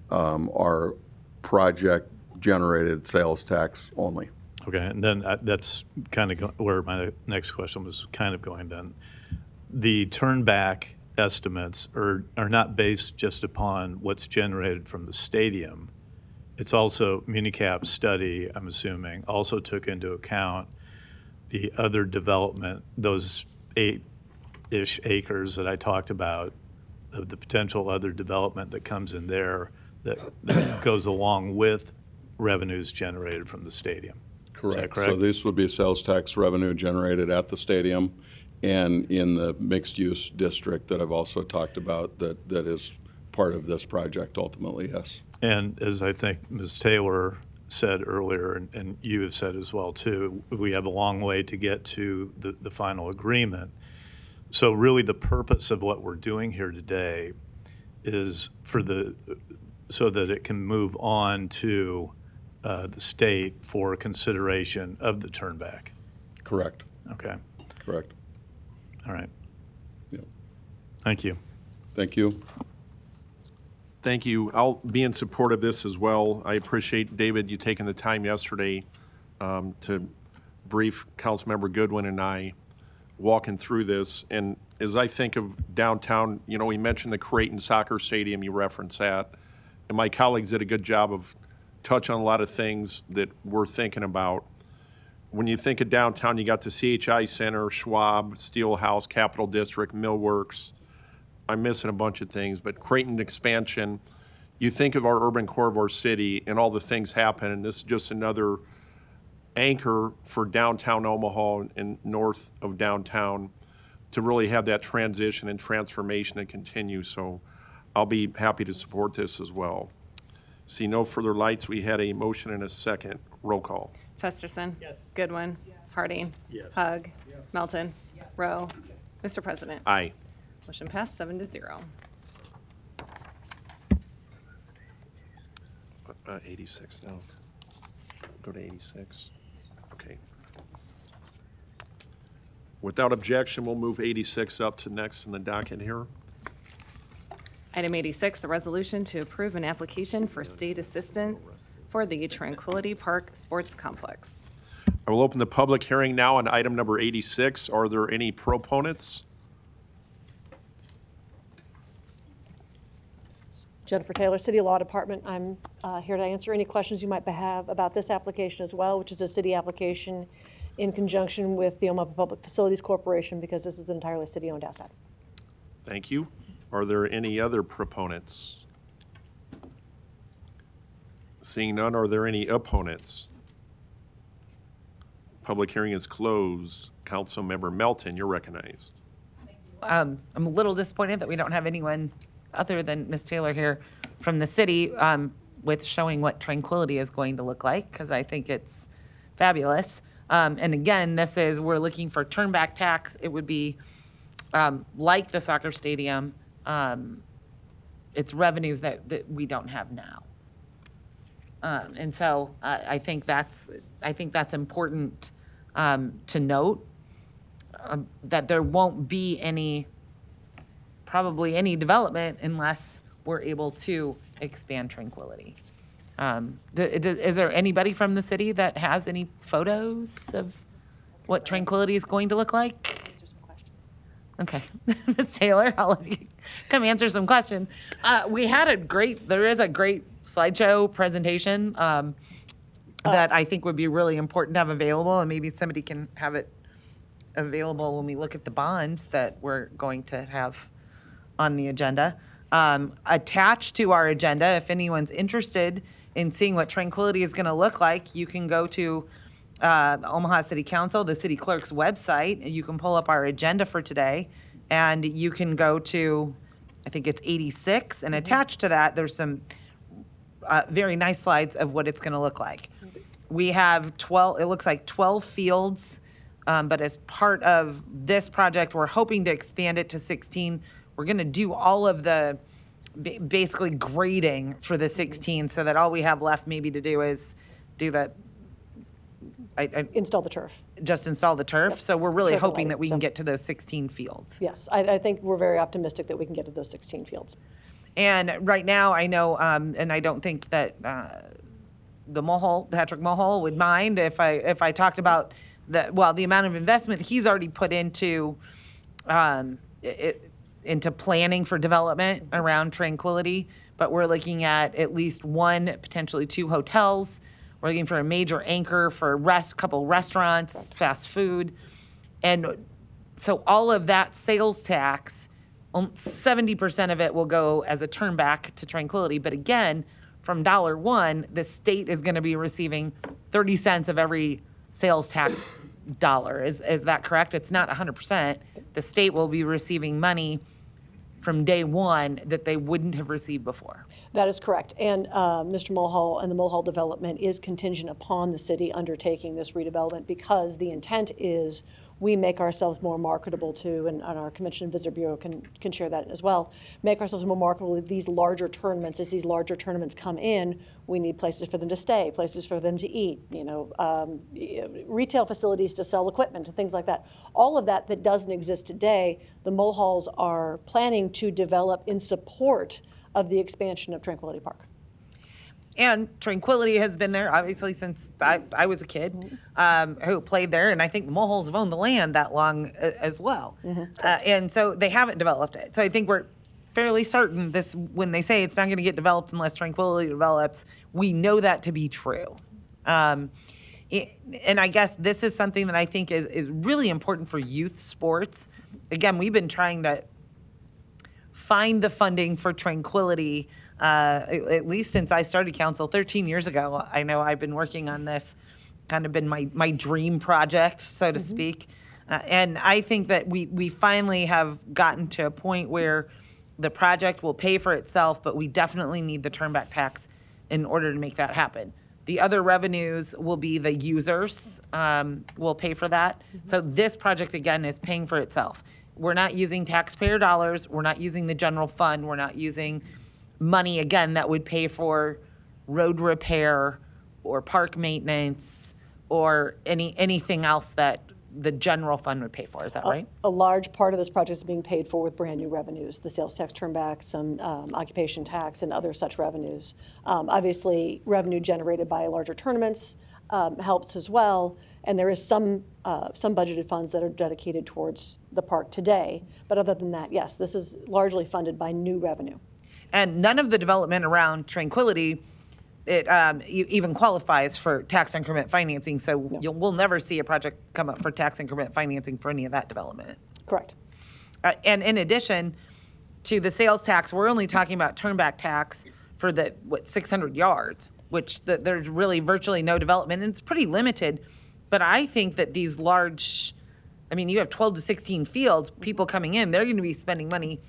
are project-generated sales tax only. Okay, and then that's kind of where my next question was kind of going then. The turnback estimates are not based just upon what's generated from the stadium. It's also, MuniCap's study, I'm assuming, also took into account the other development, those 8-ish acres that I talked about, of the potential other development that comes in there that goes along with revenues generated from the stadium. Correct. Is that correct? So this would be sales tax revenue generated at the stadium and in the mixed-use district that I've also talked about that is part of this project ultimately, yes. And as I think Ms. Taylor said earlier, and you have said as well too, we have a long way to get to the final agreement. So really the purpose of what we're doing here today is so that it can move on to the state for consideration of the turnback. Correct. Okay. Correct. All right. Yep. Thank you. Thank you. Thank you. I'll be in support of this as well. I appreciate, David, you taking the time yesterday to brief Councilmember Goodwin and I walking through this. And as I think of downtown, we mentioned the Creighton Soccer Stadium, you referenced that. And my colleagues did a good job of touching on a lot of things that we're thinking about. When you think of downtown, you got the CHI Center, Schwab, Steelhouse, Capitol District, Millworks. I'm missing a bunch of things, but Creighton expansion, you think of our urban core of our city and all the things happen, and this is just another anchor for downtown Omaha and north of downtown to really have that transition and transformation and continue. So I'll be happy to support this as well. See no further lights. We had a motion and a second. Roll call. Festerson. Yes. Goodwin. Harding. Yes. Hug. Melton. Rowe. Mr. President. Aye. Motion passed 7-0. 86 now. Go to 86. Okay. Without objection, we'll move 86 up to next in the docket here. Item 86, a resolution to approve an application for state assistance for the Tranquility Park Sports Complex. I will open the public hearing now on item number 86. Are there any proponents? Jennifer Taylor, City Law Department. I'm here to answer any questions you might have about this application as well, which is a city application in conjunction with the Omaha Public Facilities Corporation, because this is an entirely city-owned asset. Thank you. Are there any other proponents? Seeing none, are there any opponents? Public hearing is closed. Councilmember Melton, you're recognized. I'm a little disappointed that we don't have anyone other than Ms. Taylor here from the city with showing what Tranquility is going to look like, because I think it's fabulous. And again, we're looking for turnback tax. It would be like the soccer stadium. It's revenues that we don't have now. And so I think that's important to note, that there won't be probably any development unless we're able to expand Tranquility. Is there anybody from the city that has any photos of what Tranquility is going to look like? Okay, Ms. Taylor, I'll let you come answer some questions. There is a great slideshow presentation that I think would be really important to have available, and maybe somebody can have it available when we look at the bonds that we're going to have on the agenda. Attached to our agenda, if anyone's interested in seeing what Tranquility is going to look like, you can go to the Omaha City Council, the city clerk's website, and you can pull up our agenda for today, and you can go to, I think it's 86, and attached to that, there's some very nice slides of what it's going to look like. We have 12, it looks like 12 fields, but as part of this project, we're hoping to expand it to 16. We're going to do all of the basically grading for the 16, so that all we have left maybe to do is do the install the turf. Just install the turf. Yep. So we're really Turf and hoping that we lighting, can get to those 16 fields. Yes, I think we're very optimistic that we can get to those 16 fields. And right now, I know, and I don't think that Patrick Mulhall would mind if I talked about the amount of investment he's already put into into planning for development around Tranquility. But we're looking at least one, potentially two hotels. We're looking for a major anchor for couple restaurants, fast food. And so all of that sales tax, 70% of it will go as a turnback to Tranquility. But again, from $1, the state is going to be receiving 30 cents of every sales tax dollar. Is that correct? It's not 100%. The state will be receiving money from day one that they wouldn't have received before. That is correct. And Mr. Mulhall and the Mulhall development is contingent upon the city undertaking this redevelopment, because the intent is we make ourselves more marketable to, and our Convention and Visitor Bureau can share that as well, make ourselves more marketable with these larger tournaments. As these larger tournaments come in, we need places for them to stay, places for them to eat, retail facilities to sell equipment and things like that. All of that doesn't exist today, the Mulhalls are planning to develop in support of the expansion of Tranquility Park. And Tranquility has been there, obviously, since I was a kid who played there. And I think the Mulhalls have owned the land that long as well. And so they haven't developed it. So I think we're fairly certain when they say it's not going to get developed unless Tranquility develops, we know that to be true. And I guess this is something that I think is really important for youth sports. Again, we've been trying to find the funding for Tranquility at least since I started council 13 years ago. I know I've been working on this, kind of been my dream project, so to speak. And I think that we finally have gotten to a point where the project will pay for itself, but we definitely need the turnback tax in order to make that happen. The other revenues will be the users will pay for that. So this project, again, is paying for itself. We're not using taxpayer dollars. We're not using the general fund. We're not using money, again, that would pay for road repair or park maintenance or anything else that the general fund would pay for. Is that right? A large part of this project is being paid for with brand new revenues, the sales tax turnback, some occupation tax, and other such revenues. Obviously, revenue generated by larger tournaments helps as well, and there is some budgeted funds that are dedicated towards the park today. But other than that, yes, this is largely funded by new revenue. And none of the development around Tranquility, it even qualifies for tax increment financing. So we'll never see a project come up for tax increment financing for any of that development. Correct. And in addition to the sales tax, we're only talking about turnback tax for the 600 yards, which there's really virtually no development, and it's pretty limited. But I think that these large, I mean, you have 12 to 16 fields, people coming in, they're going to be spending money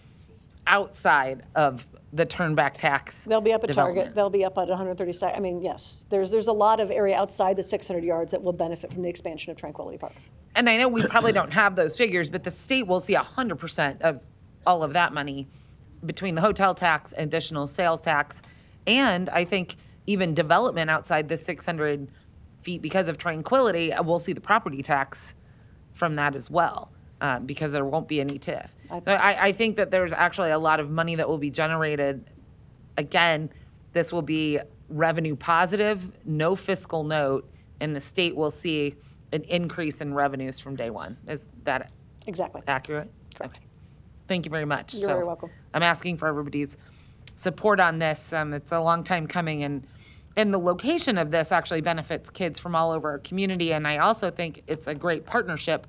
outside of the turnback tax. They'll be up at Target. They'll be up at 132nd. I mean, yes, there's a lot of area outside the 600 yards that will benefit from the expansion of Tranquility Park. And I know we probably don't have those figures, but the state will see 100% of all of that money between the hotel tax, additional sales tax, and I think even development outside the 600 feet because of Tranquility, we'll see the property tax from that as well. Because there won't be any TIF. So I think that there's actually a lot of money that will be generated. Again, this will be revenue positive, no fiscal note, and the state will see an increase in revenues from day one. Is that exactly accurate? Correct. Okay. Thank you very much. You're very welcome. I'm asking for everybody's support on this. It's a long time coming, and the location of this actually benefits kids from all over our community. And I also think it's a great partnership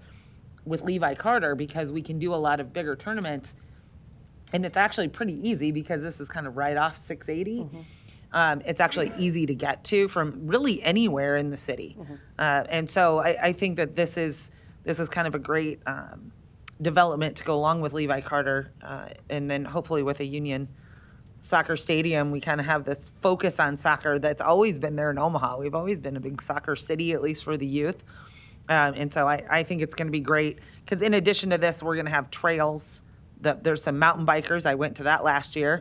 with Levi Carter because we can do a lot of bigger tournaments, and it's actually pretty easy because this is kind of right off 680. It's actually easy to get to from really anywhere in the city, and so I think that this is kind of a great development to go along with Levi Carter, and then hopefully with a Union soccer stadium, we kind of have this focus on soccer that's always been there in Omaha. We've always been a big soccer city, at least for the youth. And so I think it's going to be great because in addition to this, we're going to have trails. There's some mountain bikers. I went to that last year,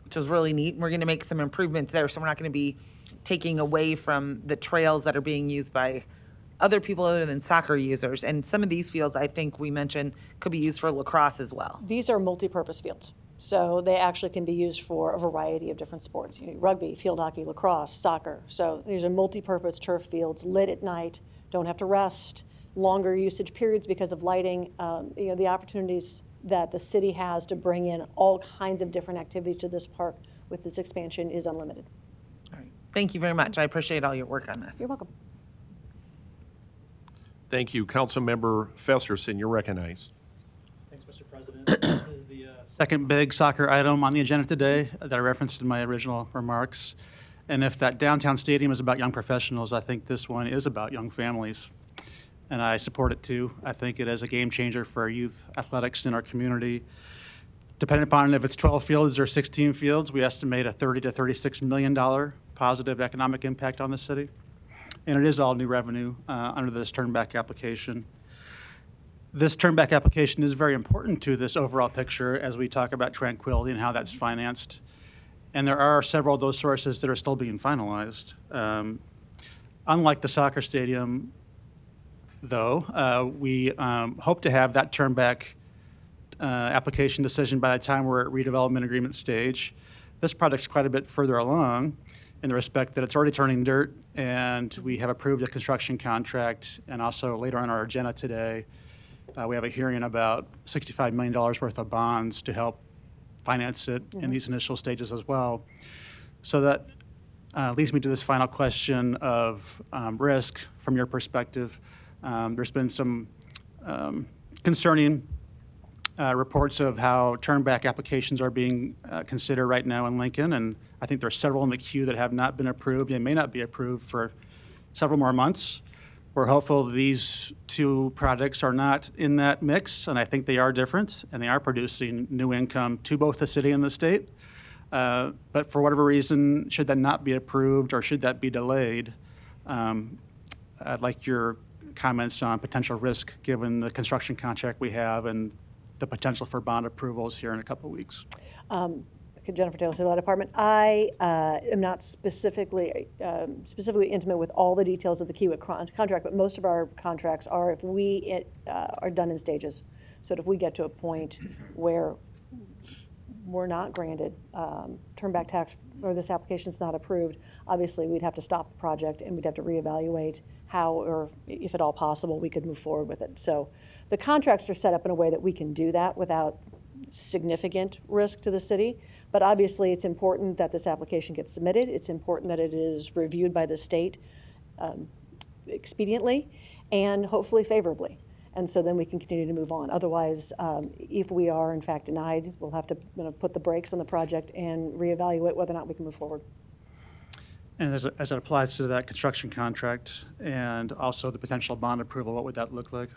which was really neat. And we're going to make some improvements there. So we're not going to be taking away from the trails that are being used by other people other than soccer users. And some of these fields, I think we mentioned, could be used for lacrosse as well. These are multi-purpose fields. So they actually can be used for a variety of different sports. Rugby, field hockey, lacrosse, soccer. So these are multi-purpose turf fields lit at night. Don't have to rest, longer usage periods because of lighting. The opportunities that the city has to bring in all kinds of different activities to this park with this expansion is unlimited. All right. Thank you very much. I appreciate all your work on this. You're welcome. Thank you. Councilmember Festerson, you're recognized. Thanks, Mr. President. This is the second big soccer item on the agenda today that I referenced in my original remarks. And if that downtown stadium is about young professionals, I think this one is about young families. And I support it too. I think it is a game changer for youth athletics in our community. Depending upon if it's 12 fields or 16 fields, we estimate a $30 to $36 million positive economic impact on the city. And it is all new revenue under this turnback application. This turnback application is very important to this overall picture as we talk about Tranquility and how that's financed. And there are several of those sources that are still being finalized. Unlike the soccer stadium, though, we hope to have that turnback application decision by the time we're at redevelopment agreement stage. This project's quite a bit further along in the respect that it's already turning dirt, and we have approved a construction contract. And also later on our agenda today, we have a hearing about $65 million worth of bonds to help finance it in these initial stages as well. So that leads me to this final question of risk from your perspective. There's been some concerning reports of how turnback applications are being considered right now in Lincoln, and I think there are several in the queue that have not been approved and may not be approved for several more months. We're hopeful these two projects are not in that mix, and I think they are different, and they are producing new income to both the city and the state. But for whatever reason, should that not be approved or should that be delayed, I'd like your comments on potential risk given the construction contract we have and the potential for bond approvals here in a couple of weeks. Jennifer Taylor, City Law Department. I am not specifically intimate with all the details of the Kiewit contract, but most of our contracts are if we are done in stages. So if we get to a point where we're not granted turnback tax or this application is not approved, obviously we'd have to stop the project and we'd have to reevaluate how, or if at all possible, we could move forward with it. So the contracts are set up in a way that we can do that without significant risk to the city. But obviously it's important that this application gets submitted. It's important that it is reviewed by the state expediently and hopefully favorably. And so then we can continue to move on. Otherwise, if we are in fact denied, we'll have to put the brakes on the project and reevaluate whether or not we can move forward. And as it applies to that construction contract and also the potential bond approval, what would that look like?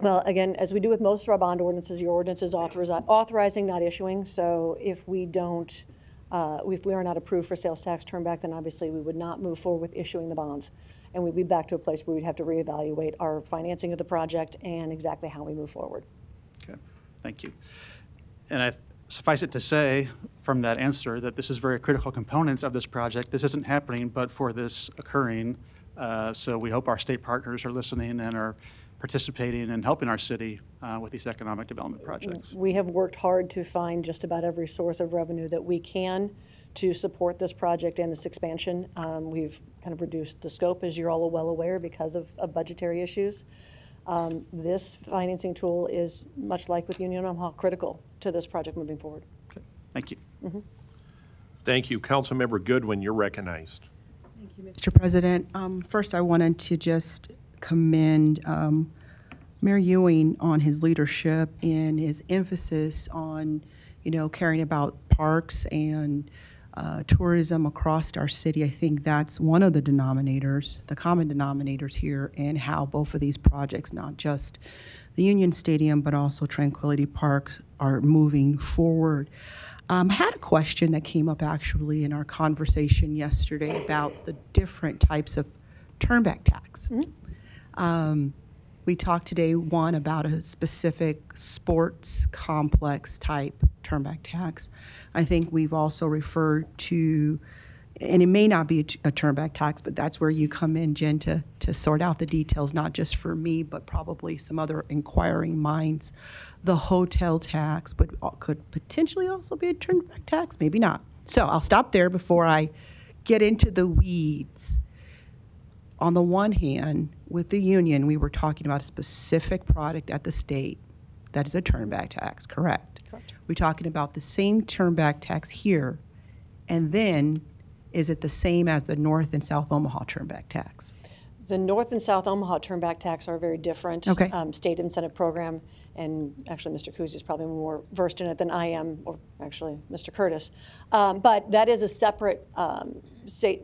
Well, again, as we do with most of our bond ordinances, your ordinance is authorizing, not issuing. So if we don't, if we are not approved for sales tax turnback, then obviously we would not move forward with issuing the bonds. And we'd be back to a place where we'd have to reevaluate our financing of the project and exactly how we move forward. Okay, thank you. And I suffice it to say from that answer that this is very critical components of this project. This isn't happening but for this occurring. So we hope our state partners are listening and are participating and helping our city with these economic development projects. We have worked hard to find just about every source of revenue that we can to support this project and this expansion. We've kind of reduced the scope, as you're all well aware, because of budgetary issues. This financing tool is, much like with Union Omaha, critical to this project moving forward. Okay. Thank you. Mm-hmm. Thank you. Councilmember Goodwin, you're recognized. Thank you, Mr. President. First, I wanted to just commend Mayor Ewing on his leadership and his emphasis on, caring about parks and tourism across our city. I think that's one of the denominators, the common denominators here, and how both of these projects, not just the Union Stadium, but also Tranquility Parks, are moving forward. I had a question that came up actually in our conversation yesterday about the different types of turnback tax. Mm-hmm. We talked today, one, about a specific sports complex type turnback tax. I think we've also referred to, and it may not be a turnback tax, but that's where you come in, Jen, to sort out the details, not just for me, but probably some other inquiring minds. The hotel tax, but could potentially also be a turnback tax, maybe not. So I'll stop there before I get into the weeds. On the one hand, with the union, we were talking about a specific product at the state that is a turnback tax, correct? Correct. We're talking about the same turnback tax here, and then is it the same as the North and South Omaha turnback tax? The North and South Omaha turnback tax are very different. Okay. State incentive program, and actually Mr. Cousy is probably more versed in it than I am, or actually Mr. Curtis. But that is a separate state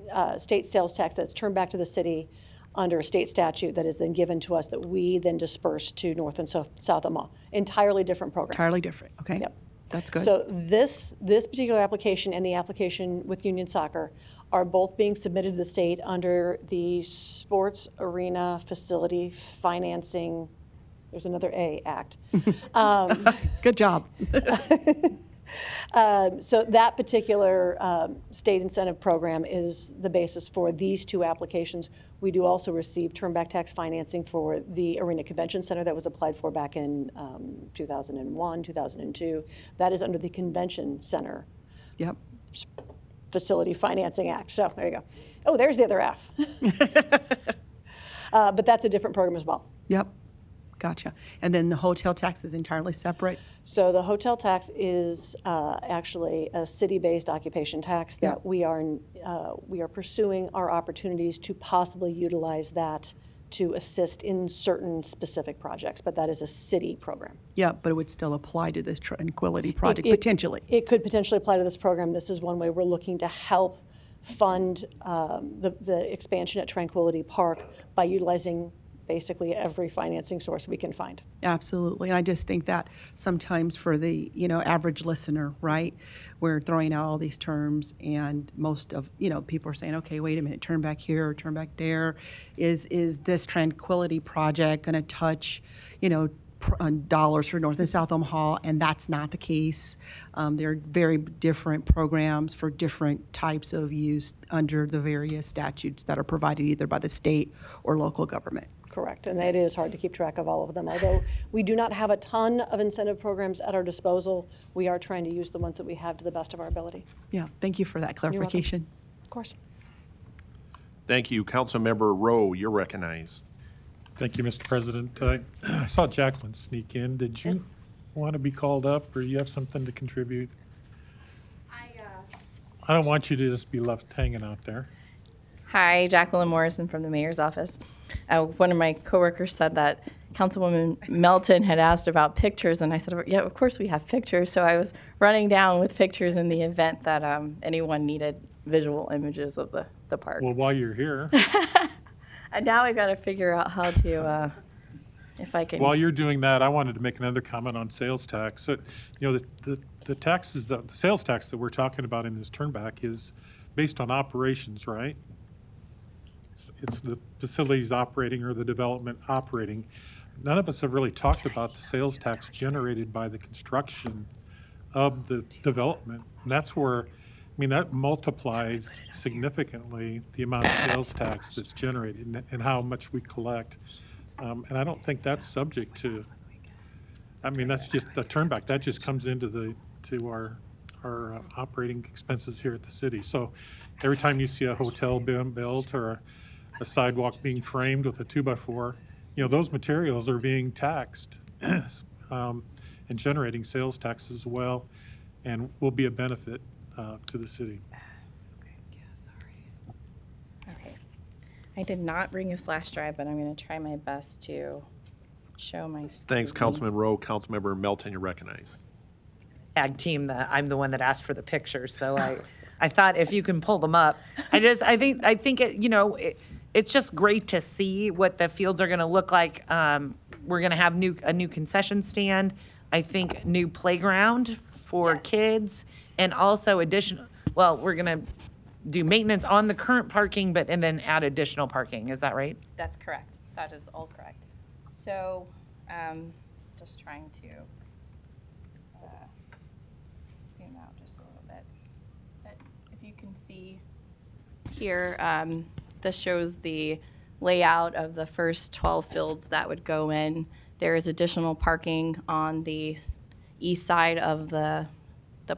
sales tax that's turned back to the city under a state statute that is then given to us that we then disperse to North and South Omaha. Entirely different program. Entirely different, okay. Yep. That's good. So this particular application and the application with Union Soccer are both being submitted to the state under the Sports Arena Facility Financing, there's another A, Act. Good job. So that particular state incentive program is the basis for these two applications. We do also receive turnback tax financing for the Arena Convention Center that was applied for back in 2001, 2002. That is under the Convention Center Yep. Facility Financing Act. So there you go. Oh, there's the other F. But that's a different program as well. Yep. Gotcha. And then the hotel tax is entirely separate? So the hotel tax is actually a city-based occupation tax that we are pursuing our opportunities to possibly utilize that to assist in certain specific projects, but that is a city program. Yeah, but it would still apply to this Tranquility project, potentially. It could potentially apply to this program. This is one way we're looking to help fund the expansion at Tranquility Park by utilizing basically every financing source we can find. Absolutely. And I just think that sometimes for the, average listener, right, we're throwing out all these terms and most of, people are saying, okay, wait a minute, turn back here or turn back there. Is this Tranquility project going to touch, dollars for North and South Omaha, and that's not the case. There are very different programs for different types of use under the various statutes that are provided either by the state or local government. Correct, and it is hard to keep track of all of them. Although we do not have a ton of incentive programs at our disposal, we are trying to use the ones that we have to the best of our ability. Yeah, thank you for that welcome. clarification. Of course. Thank you. Councilmember Rowe, you're recognized. Thank you, Mr. President. I saw Jacqueline sneak in. Did you want to be called up, or you have something to contribute? I don't want you to just be left hanging out there. Hi, Jacqueline Morrison from the mayor's office. One of my coworkers said that Councilwoman Melton had asked about pictures, and I said, yeah, of course we have pictures. So I was running down with pictures in the event that anyone needed visual images of the park. Well, while you're here, And now I've got to figure out how to, if I can. while you're doing that, I wanted to make another comment on sales tax. So, the taxes, the sales tax that we're talking about in this turnback is based on operations, right? It's the facilities operating or the development operating. None of us have really talked about the sales tax generated by the construction of the development. And that's where, that multiplies significantly the amount of sales tax that's generated and how much we collect. And I don't think that's subject to, that's just the turnback. That just comes into our operating expenses here at the city. So every time you see a hotel being built or a sidewalk being framed with a 2x4, those materials are being taxed and generating sales tax as well, and will be a benefit to the city. Okay. I did not bring a flash drive, but I'm going to try my best to show my screen. Thanks, Councilman Rowe. Councilmember Melton, you're recognized. Tag team, I'm the one that asked for the pictures, so I thought if you can pull them up. I think it, it's just great to see what the fields are going to look like. We're going to have a new concession stand, I think new playground for kids, and also we're going to do maintenance on the current parking, and then add additional parking. Is that right? That's correct. That is all correct. So, just trying to zoom out just a little bit. But if you can see here, this shows the layout of the first 12 fields that would go in. There is additional parking on the east side of the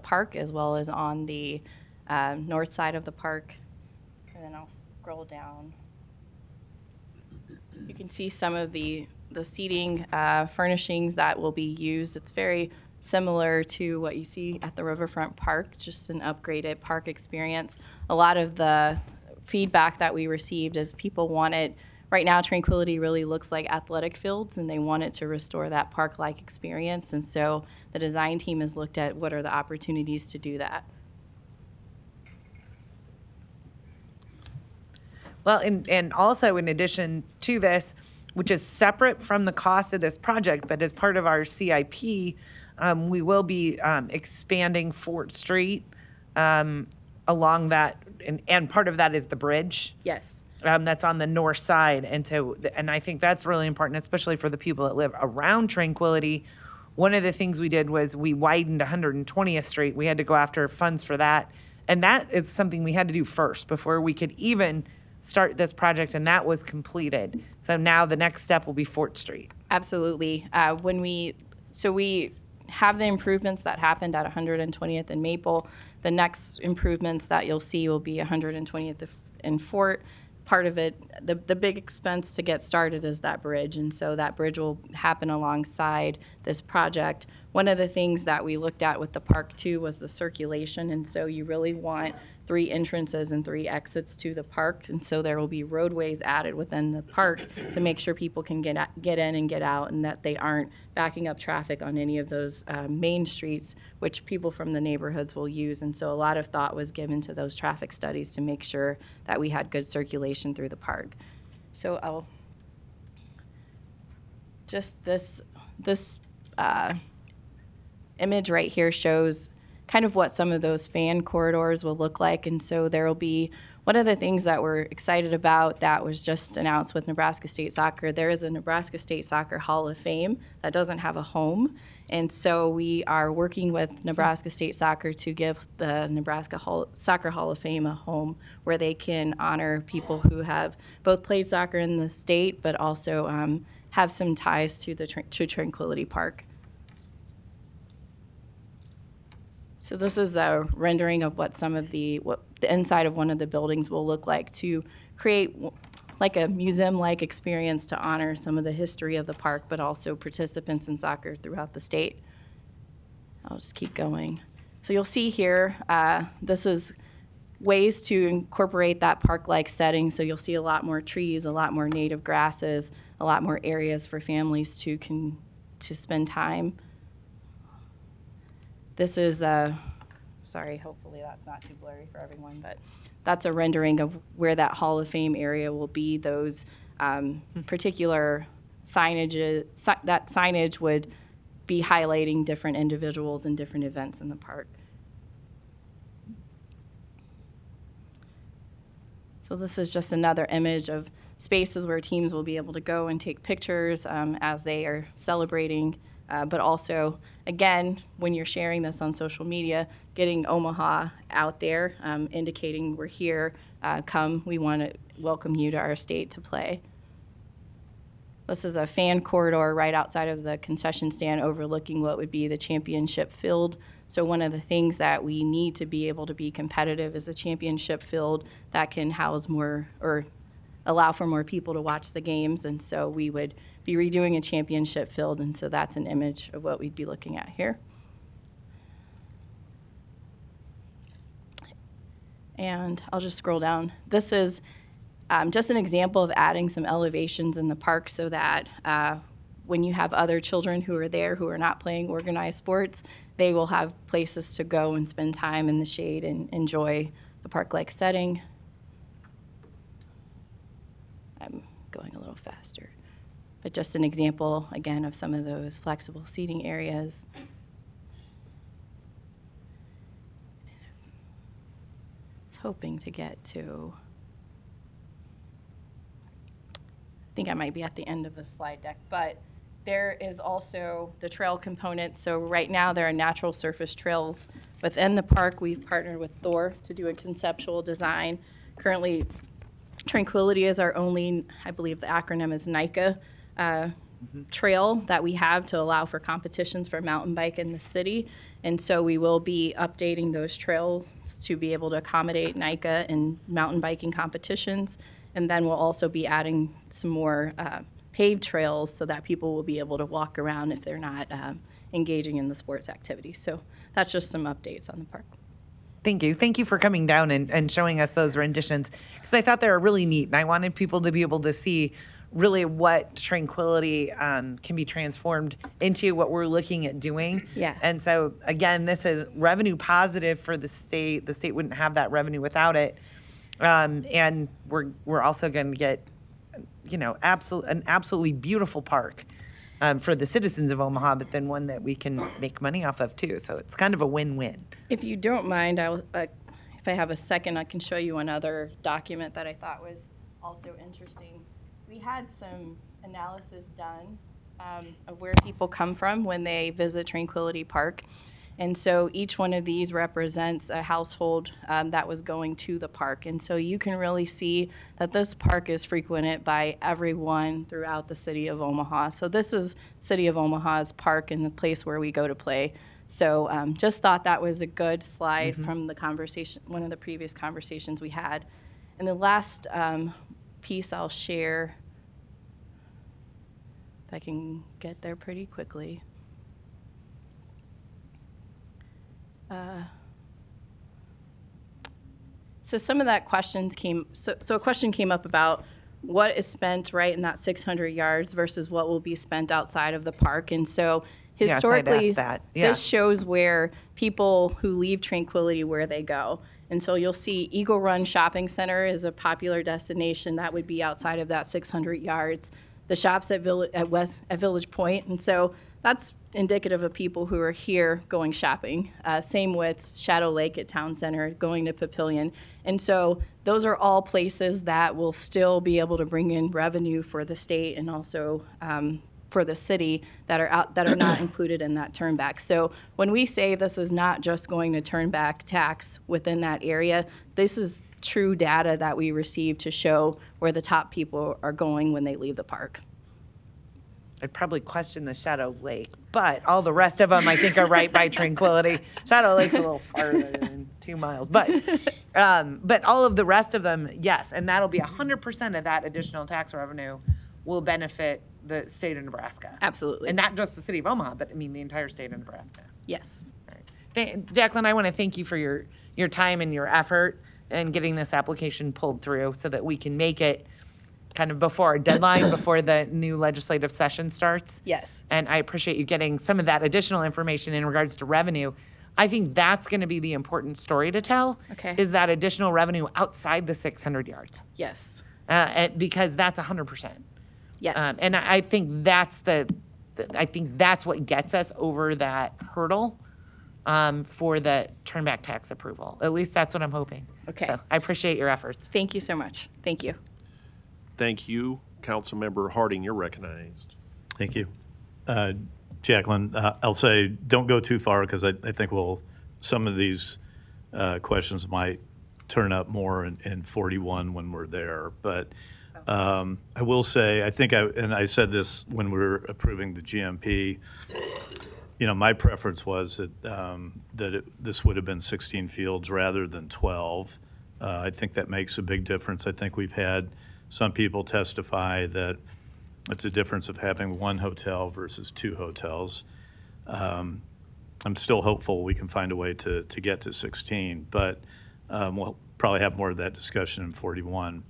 park, as well as on the north side of the park. And then I'll scroll down. You can see some of the seating furnishings that will be used. It's very similar to what you see at the Riverfront Park, just an upgraded park experience. A lot of the feedback that we received is people want it. Right now, Tranquility really looks like athletic fields, and they wanted to restore that park-like experience. And so the design team has looked at what are the opportunities to do that. Well, and also in addition to this, which is separate from the cost of this project, but as part of our CIP, we will be expanding Fort Street along that, and part of that is the bridge. Yes. That's on the north side. And I think that's really important, especially for the people that live around Tranquility. One of the things we did was we widened 120th Street. We had to go after funds for that. And that is something we had to do first before we could even start this project, and that was completed. So now the next step will be Fort Street. Absolutely. We have the improvements that happened at 120th and Maple. The next improvements that you'll see will be 120th and Fort. Part of it, the big expense to get started is that bridge, and so that bridge will happen alongside this project. One of the things that we looked at with the park too was the circulation, and so you really want 3 entrances and 3 exits to the park, and so there will be roadways added within the park to make sure people can get in and get out, and that they aren't backing up traffic on any of those main streets, which people from the neighborhoods will use. And so a lot of thought was given to those traffic studies to make sure that we had good circulation through the park. So this image right here shows kind of what some of those fan corridors will look like. And so there will be one of the things that we're excited about that was just announced with Nebraska State Soccer, there is a Nebraska State Soccer Hall of Fame that doesn't have a home. And so we are working with Nebraska State Soccer to give the Nebraska Soccer Hall of Fame a home where they can honor people who have both played soccer in the state, but also have some ties to the to Tranquility Park. So this is a rendering of what what the inside of one of the buildings will look like to create like a museum-like experience to honor some of the history of the park, but also participants in soccer throughout the state. I'll just keep going. So you'll see here, this is ways to incorporate that park-like setting. So you'll see a lot more trees, a lot more native grasses, a lot more areas for families to spend time. This is, sorry, hopefully that's not too blurry for everyone, but that's a rendering of where that Hall of Fame area will be. Those particular signage, that signage would be highlighting different individuals and different events in the park. So this is just another image of spaces where teams will be able to go and take pictures as they are celebrating. But also, again, when you're sharing this on social media, getting Omaha out there, indicating we're here, come, we want to welcome you to our state to play. This is a fan corridor right outside of the concession stand overlooking what would be the championship field. So one of the things that we need to be able to be competitive is a championship field that can house more or allow for more people to watch the games. And so we would be redoing a championship field, and so that's an image of what we'd be looking at here. And I'll just scroll down. This is just an example of adding some elevations in the park so that when you have other children who are there who are not playing organized sports, they will have places to go and spend time in the shade and enjoy the park-like setting. I'm going a little faster. But just an example, again, of some of those flexible seating areas. I was hoping to get to, I think I might be at the end of the slide deck, but there is also the trail component. So right now there are natural surface trails within the park. We've partnered with Thor to do a conceptual design. Currently, Tranquility is our only, I believe the acronym is NICA, trail that we have to allow for competitions for mountain bike in the city. And so we will be updating those trails to be able to accommodate NICA and mountain biking competitions. And then we'll also be adding some more paved trails so that people will be able to walk around if they're not engaging in the sports activities. So that's just some updates on the park. Thank you. Thank you for coming down and showing us those renditions, because I thought they were really neat, and I wanted people to be able to see really what Tranquility can be transformed into, what we're looking at doing. Yeah. And so, again, this is revenue positive for the state. The state wouldn't have that revenue without it. And we're also going to get, an absolutely beautiful park for the citizens of Omaha, but then one that we can make money off of too. So it's kind of a win-win. If you don't mind, if I have a second, I can show you another document that I thought was also interesting. We had some analysis done of where people come from when they visit Tranquility Park. And so each one of these represents a household that was going to the park. And so you can really see that this park is frequented by everyone throughout the city of Omaha. So this is City of Omaha's park and the place where we go to play. So just thought that was a good slide from the conversation, one of the previous conversations we had. And the last piece I'll share, if I can get there pretty quickly. So some of that questions came, so a question came up about what is spent right in that 600 yards versus what will be spent outside of the park. And so historically, yes, I'd asked that. Yeah. This shows where people who leave Tranquility, where they go. And so you'll see Eagle Run Shopping Center is a popular destination that would be outside of that 600 yards. The shops at Village Point. And so that's indicative of people who are here going shopping. Same with Shadow Lake at Town Center, going to Papillion. And so those are all places that will still be able to bring in revenue for the state and also for the city that are not included in that turn back. So when we say this is not just going to turn back tax within that area, this is true data that we receive to show where the top people are going when they leave the park. I'd probably question the Shadow Lake, but all the rest of them I think are right by Tranquility. Shadow Lake's a little farther than 2 miles, but all of the rest of them, yes, and that'll be 100% of that additional tax revenue will benefit the state of Nebraska. Absolutely. And not just the city of Omaha, but I mean the entire state of Nebraska. Yes. Jacqueline, I want to thank you for your time and your effort in getting this application pulled through so that we can make it kind of before our deadline, before the new legislative session starts. Yes. And I appreciate you getting some of that additional information in regards to revenue. I think that's going to be the important story to tell. Okay. Is that additional revenue outside the 600 yards? Yes. Because that's 100%. Yes. And I think that's I think that's what gets us over that hurdle for the turn back tax approval. At least that's what I'm hoping. Okay. So I appreciate your efforts. Thank you so much. Thank you. Thank you. Councilmember Harding, you're recognized. Thank you. Jacqueline, I'll say don't go too far because I think some of these questions might turn up more in 41 when we're there. But I will say, I said this when we were approving the GMP, my preference was that this would have been 16 fields rather than 12. I think that makes a big difference. I think we've had some people testify that it's a difference of having one hotel versus 2 hotels. I'm still hopeful we can find a way to get to 16, but we'll probably have more of that discussion in 41.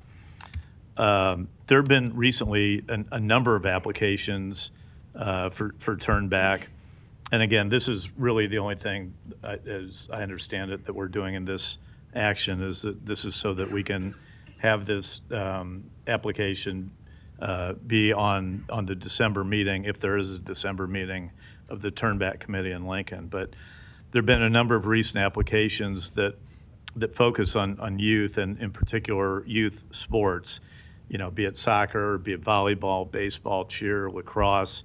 There have been recently a number of applications for turn back. And again, this is really the only thing, as I understand it, that we're doing in this action is that this is so that we can have this application be on the December meeting, if there is a December meeting of the Turnback Committee in Lincoln. But there have been a number of recent applications that focus on youth and in particular youth sports, be it soccer, be it volleyball, baseball, cheer, lacrosse,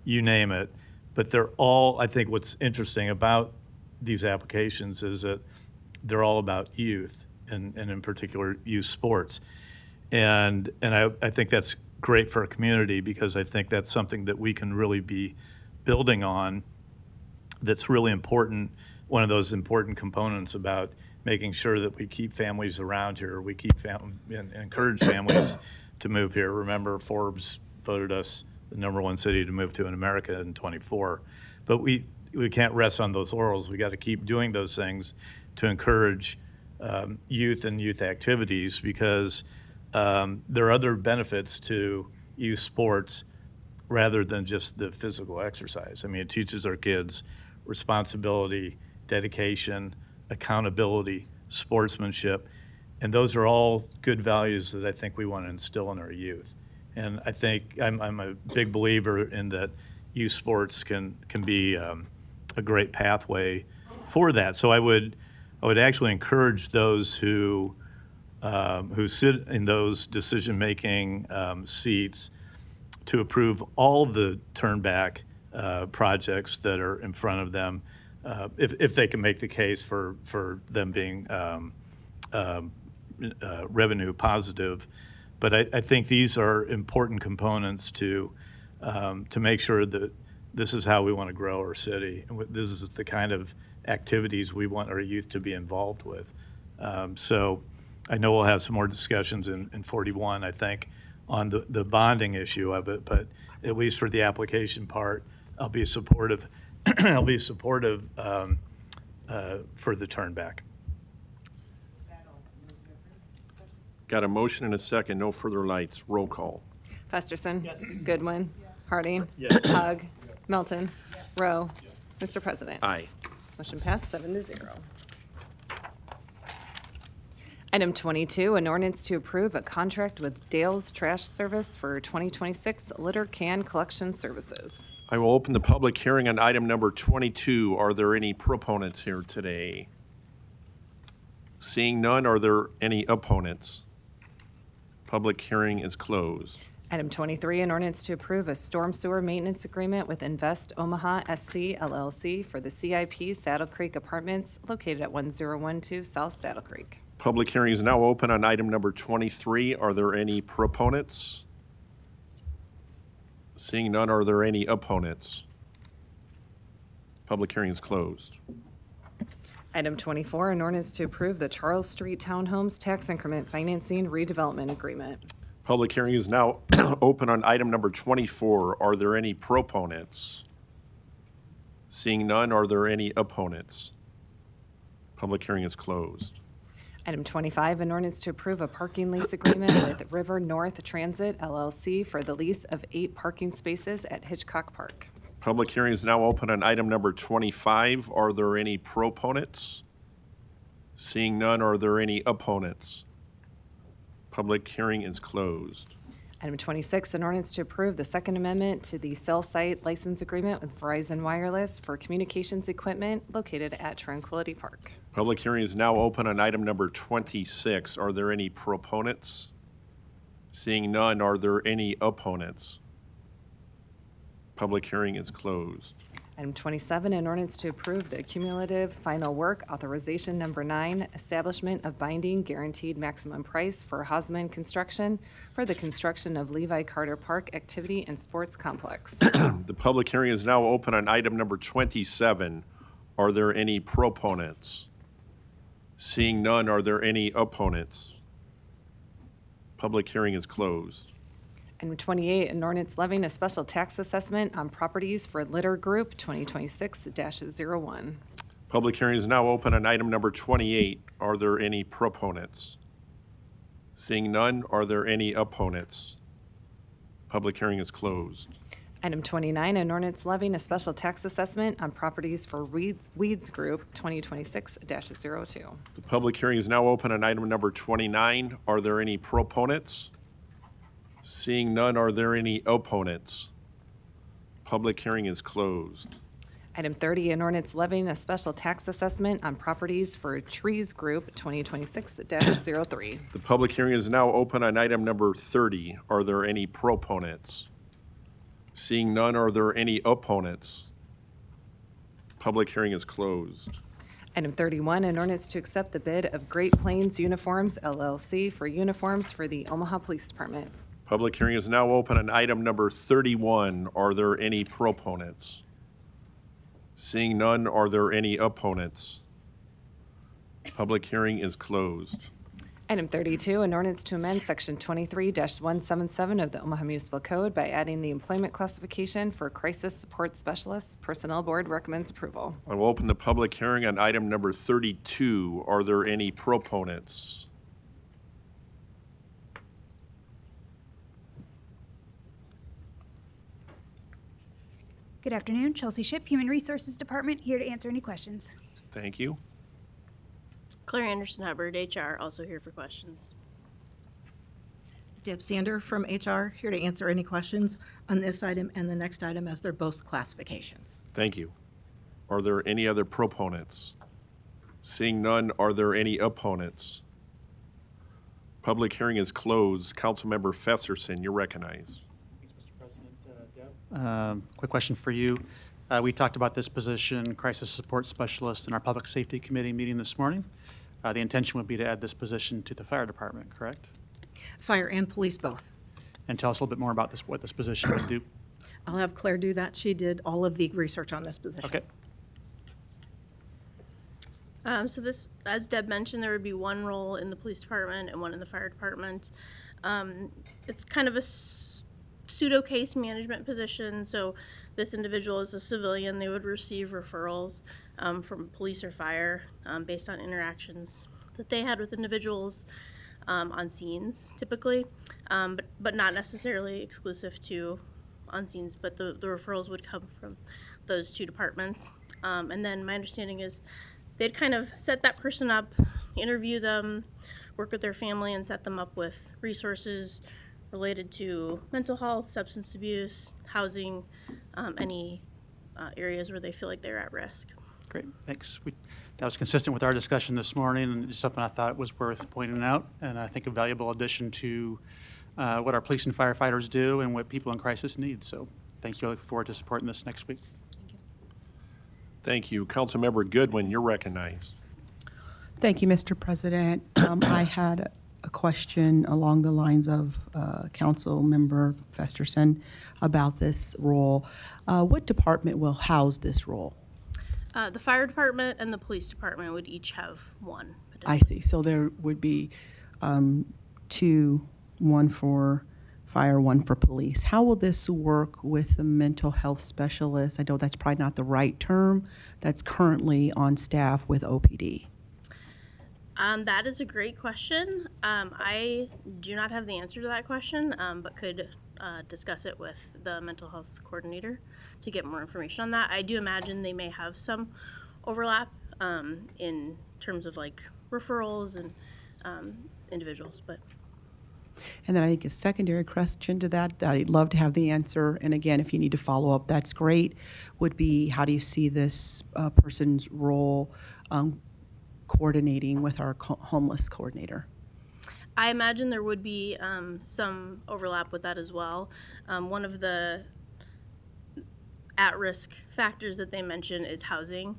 you name it. But they're all, I think what's interesting about these applications is that they're all about youth. And in particular, youth sports. And I think that's great for a community because I think that's something that we can really be building on that's really important, one of those important components about making sure that we keep families around here, we keep and encourage families to move here. Remember, Forbes voted us the #1 city to move to in America in 24. But we can't rest on those laurels. We got to keep doing those things to encourage youth and youth activities because there are other benefits to youth sports rather than just the physical exercise. I mean, it teaches our kids responsibility, dedication, accountability, sportsmanship, and those are all good values that I think we want to instill in our youth. And I think I'm a big believer in that youth sports can be a great pathway for that. So I would actually encourage those who sit in those decision-making seats to approve all the turn-back projects that are in front of them, if they can make the case for them being revenue positive. But I think these are important components to make sure that this is how we want to grow our city. And this is the kind of activities we want our youth to be involved with. So I know we'll have some more discussions in 41, I think, on the bonding issue of it, but at least for the application part, I'll be supportive. I'll be supportive for the turn back. Got a motion and a second. No further lights. Roll call. Festerson. Yes. Goodwin. Harding. Yes. Hug. Melton. Rowe. Mr. President. Aye. Motion passed 7-0. Item 22, an ordinance to approve a contract with Dale's Trash Service for 2026 litter can collection services. I will open the public hearing on item number 22. Are there any proponents here today? Seeing none, are there any opponents? Public hearing is closed. Item 23, an ordinance to approve a storm sewer maintenance agreement with Invest Omaha SC LLC for the CIP Saddle Creek Apartments located at 1012 South Saddle Creek. Public hearing is now open on item number 23. Are there any proponents? Seeing none, are there any opponents? Public hearing is closed. Item 24, an ordinance to approve the Charles Street Townhomes Tax Increment Financing Redevelopment Agreement. Public hearing is now open on item number 24. Are there any proponents? Seeing none, are there any opponents? Public hearing is closed. Item 25, an ordinance to approve a parking lease agreement with River North Transit LLC for the lease of 8 parking spaces at Hitchcock Park. Public hearing is now open on item number 25. Are there any proponents? Seeing none, are there any opponents? Public hearing is closed. Item 26, an ordinance to approve the Second Amendment to the cell site license agreement with Verizon Wireless for communications equipment located at Tranquility Park. Public hearing is now open on item number 26. Are there any proponents? Seeing none, are there any opponents? Public hearing is closed. Item 27, an ordinance to approve the cumulative final work authorization number 9, establishment of binding guaranteed maximum price for Hosman Construction for the construction of Levi Carter Park Activity and Sports Complex. The public hearing is now open on item number 27. Are there any proponents? Seeing none, are there any opponents? Public hearing is closed. Item 28, an ordinance levying a special tax assessment on properties for Litter Group 2026-01. Public hearing is now open on item number 28. Are there any proponents? Seeing none, are there any opponents? Public hearing is closed. Item 29, an ordinance levying a special tax assessment on properties for Weeds Group 2026-02. The public hearing is now open on item number 29. Are there any proponents? Seeing none, are there any opponents? Public hearing is closed. Item 30, an ordinance levying a special tax assessment on properties for Trees Group 2026-03. The public hearing is now open on item number 30. Are there any proponents? Seeing none, are there any opponents? Public hearing is closed. Item 31, an ordinance to accept the bid of Great Plains Uniforms LLC for uniforms for the Omaha Police Department. Public hearing is now open on item number 31. Are there any proponents? Seeing none, are there any opponents? Public hearing is closed. Item 32, an ordinance to amend Section 23-177 of the Omaha Municipal Code by adding the employment classification for Crisis Support Specialists. Personnel Board recommends approval. I will open the public hearing on item number 32. Are there any proponents? Good afternoon, Chelsea Shipp, Human Resources Department, here to answer any questions. Thank you. Claire Anderson Hubbard, HR, also here for questions. Deb Sander from HR, here to answer any questions on this item and the next item as they're both classifications. Thank you. Are there any other proponents? Seeing none, are there any opponents? Public hearing is closed. Councilmember Fesserson, you're recognized. Quick question for you. We talked about this position, crisis support specialist, in our public safety committee meeting this morning. The intention would be to add this position to the fire department, correct? Fire and police both. And tell us a little bit more about what this position would do. I'll have Claire do that. She did all of the research on this position. Okay. So this, as Deb mentioned, there would be one role in the police department and one in the fire department. It's kind of a pseudo case management position. So this individual is a civilian. They would receive referrals from police or fire based on interactions that they had with individuals on scenes typically, but not necessarily exclusive to on scenes, but the referrals would come from those two departments. And then my understanding is they'd kind of set that person up, interview them, work with their family and set them up with resources, related to mental health, substance abuse, housing, any areas where they feel like they're at risk. Great, thanks. That was consistent with our discussion this morning, and it's something I thought was worth pointing out, and I think a valuable addition to what our police and firefighters do and what people in crisis need. So thank you. I look forward to supporting this next week. Thank you. Councilmember Goodwin, you're recognized. Thank you, Mr. President. I had a question along the lines of Council Member Festerson about this role. What department will house this role? The fire department and the police department would each have one. I see. So there would be two, one for fire, one for police. How will this work with the mental health specialist? I know that's probably not the right term. That's currently on staff with OPD. That is a great question. I do not have the answer to that question, but could discuss it with the mental health coordinator to get more information on that. I do imagine they may have some overlap in terms of like referrals and individuals, but. And then I think a secondary question to that I'd love to have the answer, and again, if you need to follow up, that's great, would be how do you see this person's role coordinating with our homeless coordinator? I imagine there would be some overlap with that as well. One of the at-risk factors that they mention is housing.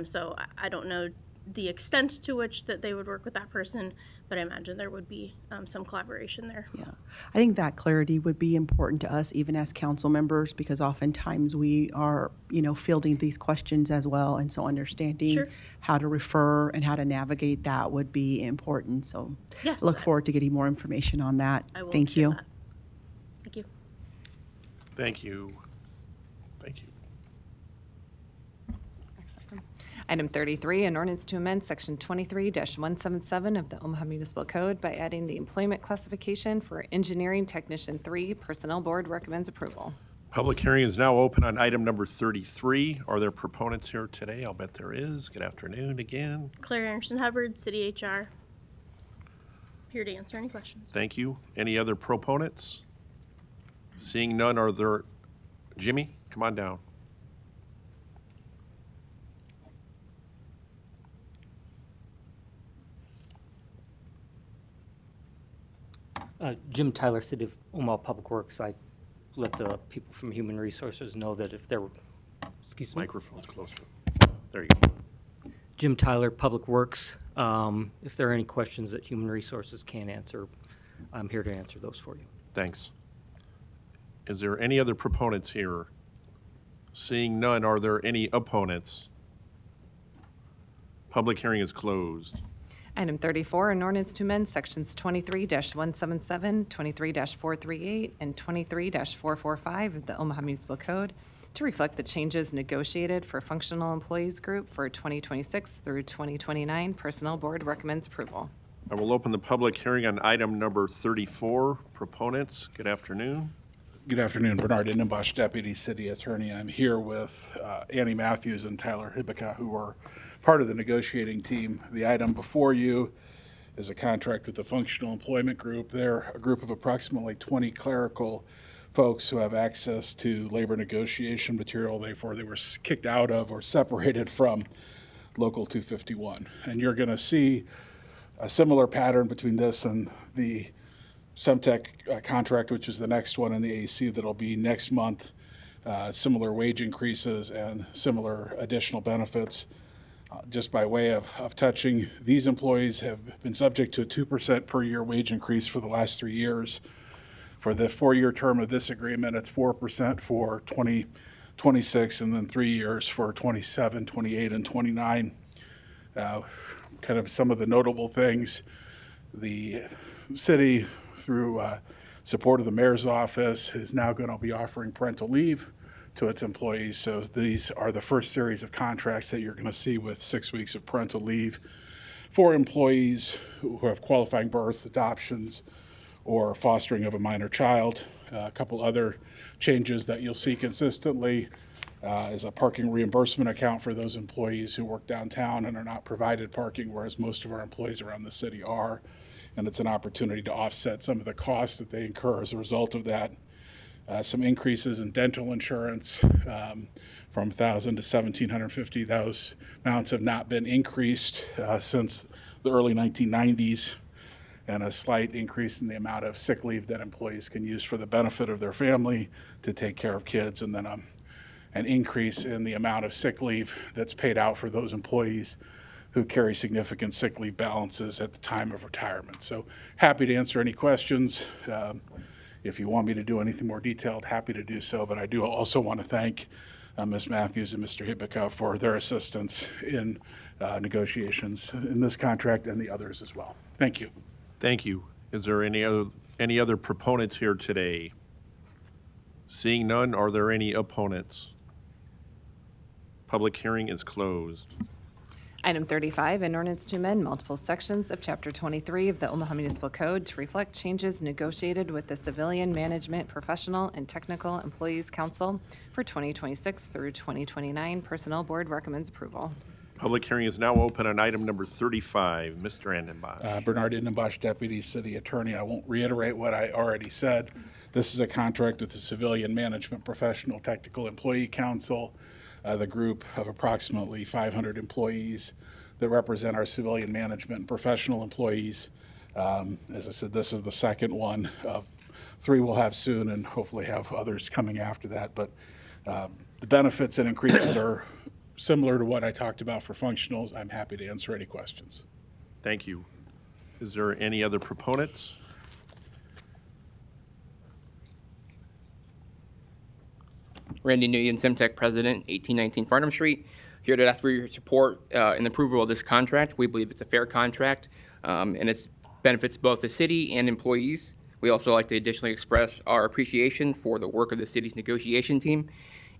So I don't know the extent to which that they would work with that person, but I imagine there would be some collaboration there. Yeah, I think that clarity would be important to us even as council members, because oftentimes we are, fielding these questions as well, and so understanding how to refer and how to navigate that would be important. So yes, I look forward to getting more information on that. I will Thank share you. that. Thank you. Thank you. Thank you. Item 33, an ordinance to amend Section 23-177 of the Omaha Municipal Code by adding the employment classification for Engineering Technician 3. Personnel Board recommends approval. Public hearing is now open on item number 33. Are there proponents here today? I'll bet there is. Good afternoon again. Claire Anderson Hubbard, City HR. Here to answer any questions. Thank you. Any other proponents? Seeing none, are there? Jimmy, come on down. Jim Tyler, City of Omaha Public Works. I let the people from Human Resources know that if there were, excuse me. Microphone's closer. There you go. Jim Tyler, Public Works. If there are any questions that Human Resources can't answer, I'm here to answer those for you. Thanks. Is there any other proponents here? Seeing none, are there any opponents? Public hearing is closed. Item 34, an ordinance to amend Sections 23-177, 23-438, and 23-445 of the Omaha Municipal Code to reflect the changes negotiated for Functional Employees Group for 2026 through 2029. Personnel Board recommends approval. I will open the public hearing on item number 34. Proponents, good afternoon. Good afternoon, Bernard Innenbosch, Deputy City Attorney. I'm here with Annie Matthews and Tyler Hibika, who are part of the negotiating team. The item before you is a contract with the Functional Employment Group. They're a group of approximately 20 clerical folks who have access to labor negotiation material. Therefore, they were kicked out of or separated from Local 251. And you're going to see a similar pattern between this and the Semtech contract, which is the next one in the AC that'll be next month. Similar wage increases and similar additional benefits. Just by way of touching, these employees have been subject to a 2% per year wage increase for the last 3 years. For the 4-year term of this agreement, it's 4% for 2026 and then 3 years for 27, 28, and 29. Kind of some of the notable things, the city, through support of the mayor's office, is now going to be offering parental leave to its employees. So these are the first series of contracts that you're going to see with 6 weeks of parental leave for employees who have qualifying births, adoptions, or fostering of a minor child. A couple other changes that you'll see consistently is a parking reimbursement account for those employees who work downtown and are not provided parking, whereas most of our employees around the city are. and it's an opportunity to offset some of the costs that they incur as a result of that. Some increases in dental insurance from $1,000 to $1,750. Those amounts have not been increased since the early 1990s, and a slight increase in the amount of sick leave that employees can use for the benefit of their family to take care of kids, and then an increase in the amount of sick leave that's paid out for those employees who carry significant sick leave balances at the time of retirement. So happy to answer any questions. If you want me to do anything more detailed, happy to do so, but I do also want to thank Ms. Matthews and Mr. Hibika for their assistance in negotiations in this contract and the others as well. Thank you. Thank you. Is there any other proponents here today? Seeing none, are there any opponents? Public hearing is closed. Item 35, an ordinance to amend multiple sections of Chapter 23 of the Omaha Municipal Code to reflect changes negotiated with the Civilian Management Professional and Technical Employees Council for 2026 through 2029. Personnel Board recommends approval. Public hearing is now open on item number 35. Mr. Andenbosch. Bernard Andenbosch, Deputy City Attorney. I won't reiterate what I already said. This is a contract with the Civilian Management Professional Technical Employee Council, the group of approximately 500 employees that represent our civilian management and professional employees. As I said, this is the second one of 3 we'll have soon, and hopefully have others coming after that. But the benefits and increases are similar to what I talked about for functionals. I'm happy to answer any questions. Thank you. Is there any other proponents? Randy Nguyen, Semtech President, 1819 Farnham Street. Here to ask for your support and approval of this contract. We believe it's a fair contract, and it benefits both the city and employees. We also like to additionally express our appreciation for the work of the city's negotiation team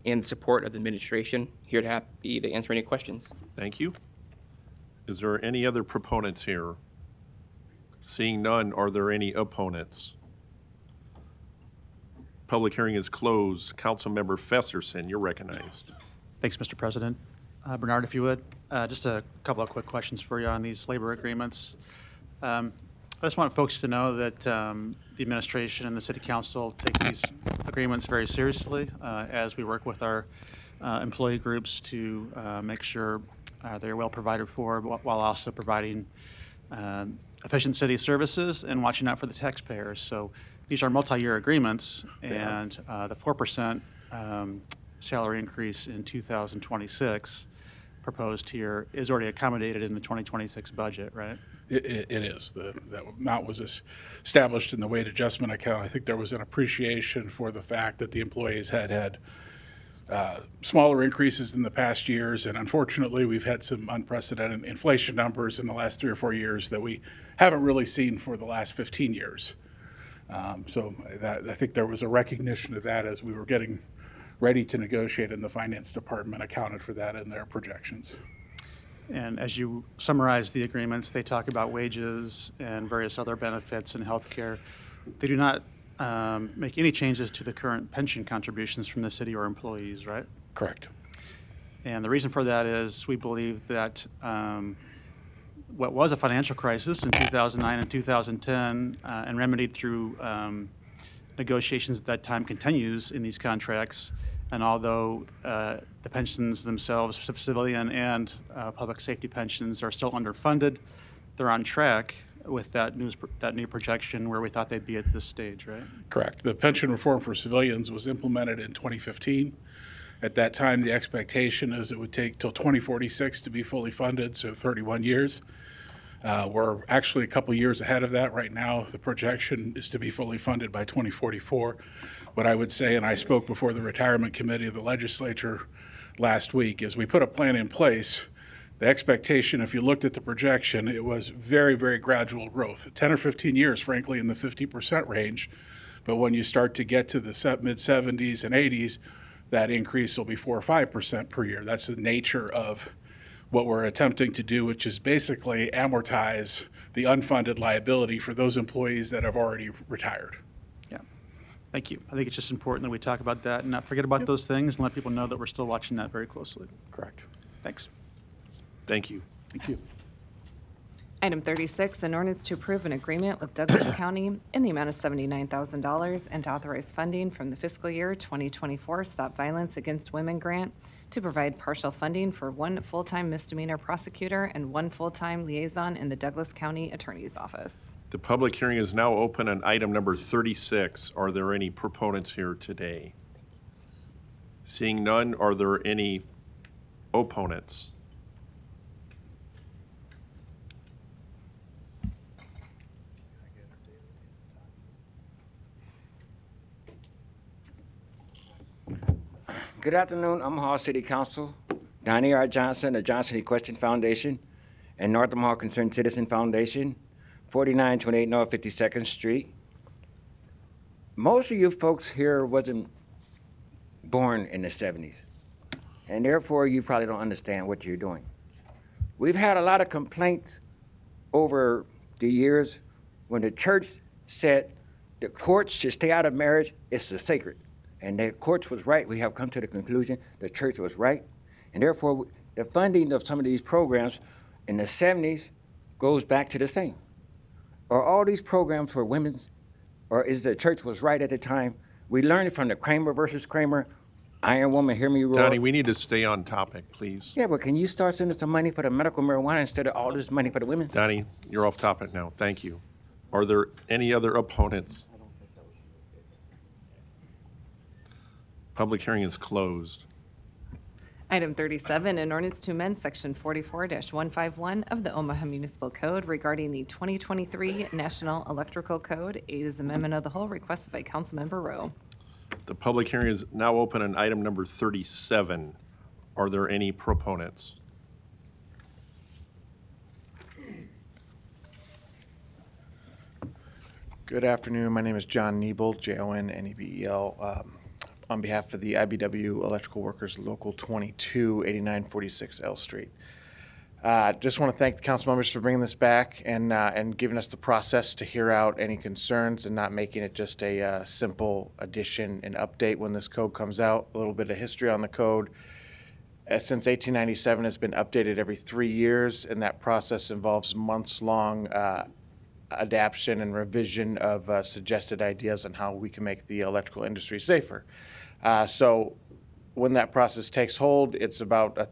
and the support of the administration. Here to happy to answer any questions. Thank you. Is there any other proponents here? Seeing none, are there any opponents? Public hearing is closed. Councilmember Fesserson, you're recognized. Thanks, Mr. President. Bernard, if you would, just a couple of quick questions for you on these labor agreements. I just want folks to know that the administration and the city council take these agreements very seriously as we work with our employee groups to make sure they're well provided for while also providing efficient city services and watching out for the taxpayers. So these are multi-year agreements, and the 4% salary increase in 2026 proposed here is already accommodated in the 2026 budget, right? It is. That amount was established in the wage adjustment account. I think there was an appreciation for the fact that the employees had smaller increases in the past years, and unfortunately we've had some unprecedented inflation numbers in the last 3 or 4 years that we haven't really seen for the last 15 years. So I think there was a recognition of that as we were getting ready to negotiate, and the finance department accounted for that in their projections. And as you summarize the agreements, they talk about wages and various other benefits and health care. They do not make any changes to the current pension contributions from the city or employees, right? Correct. And the reason for that is we believe that what was a financial crisis in 2009 and 2010 and remedied through negotiations at that time continues in these contracts. And although the pensions themselves, civilian and public safety pensions, are still underfunded, they're on track with that new projection where we thought they'd be at this stage, right? Correct. The pension reform for civilians was implemented in 2015. At that time, the expectation is it would take till 2046 to be fully funded, so 31 years. We're actually a couple years ahead of that right now. The projection is to be fully funded by 2044. What I would say, and I spoke before the retirement committee of the legislature last week, is we put a plan in place. The expectation, if you looked at the projection, it was very, very gradual growth. 10 or 15 years, frankly, in the 50% range. But when you start to get to the mid-70s and 80s, that increase will be 4 or 5% per year. That's the nature of what we're attempting to do, which is basically amortize the unfunded liability for those employees that have already retired. Yeah. Thank you. I think it's just important that we talk about that and not forget about those things and let people know that we're still watching that very closely. Correct. Thanks. Thank you. Thank you. Item 36, an ordinance to approve an agreement with Douglas County in the amount of $79,000 and to authorize funding from the fiscal year 2024 Stop Violence Against Women grant to provide partial funding for one full-time misdemeanor prosecutor and one full-time liaison in the Douglas County Attorney's Office. The public hearing is now open on item number 36. Are there any proponents here today? Seeing none, are there any opponents? Good afternoon, Omaha City Council. Donnie R. Johnson, the Johnson Equestrian Foundation, and North Omaha Concerned Citizen Foundation, 4928 North 52nd Street. Most of you folks here wasn't born in the 70s, and therefore you probably don't understand what you're doing. We've had a lot of complaints over the years when the church said the courts should stay out of marriage, it's sacred. And the courts was right. We have come to the conclusion the church was right. And therefore, the funding of some of these programs in the 70s goes back to the same. Are all these programs for women's, or is the church was right at the time? We learned it from the Kramer versus Kramer, Iron Woman, Hear Me Roar. Donnie, we need to stay on topic, please. Yeah, but can you start sending some money for the medical marijuana instead of all this money for the women? Donnie, you're off topic now. Thank you. Are there any other opponents? Public hearing is closed. Item 37, an ordinance to amend Section 44-151 of the Omaha Municipal Code regarding the 2023 National Electrical Code. A is amendment of the whole requested by Councilmember Rowe. The public hearing is now open on item number 37. Are there any proponents? Good afternoon. My name is John Niebel, J-O-N-N-E-B-E-L, on behalf of the IBW Electrical Workers Local 22, 8946 L Street. Just want to thank the council members for bringing this back and giving us the process to hear out any concerns and not making it just a simple addition and update when this code comes out. A little bit of history on the code. Since 1897, it's been updated every 3 years, and that process involves months-long adaptation and revision of suggested ideas on how we can make the electrical industry safer. So when that process takes hold, it's about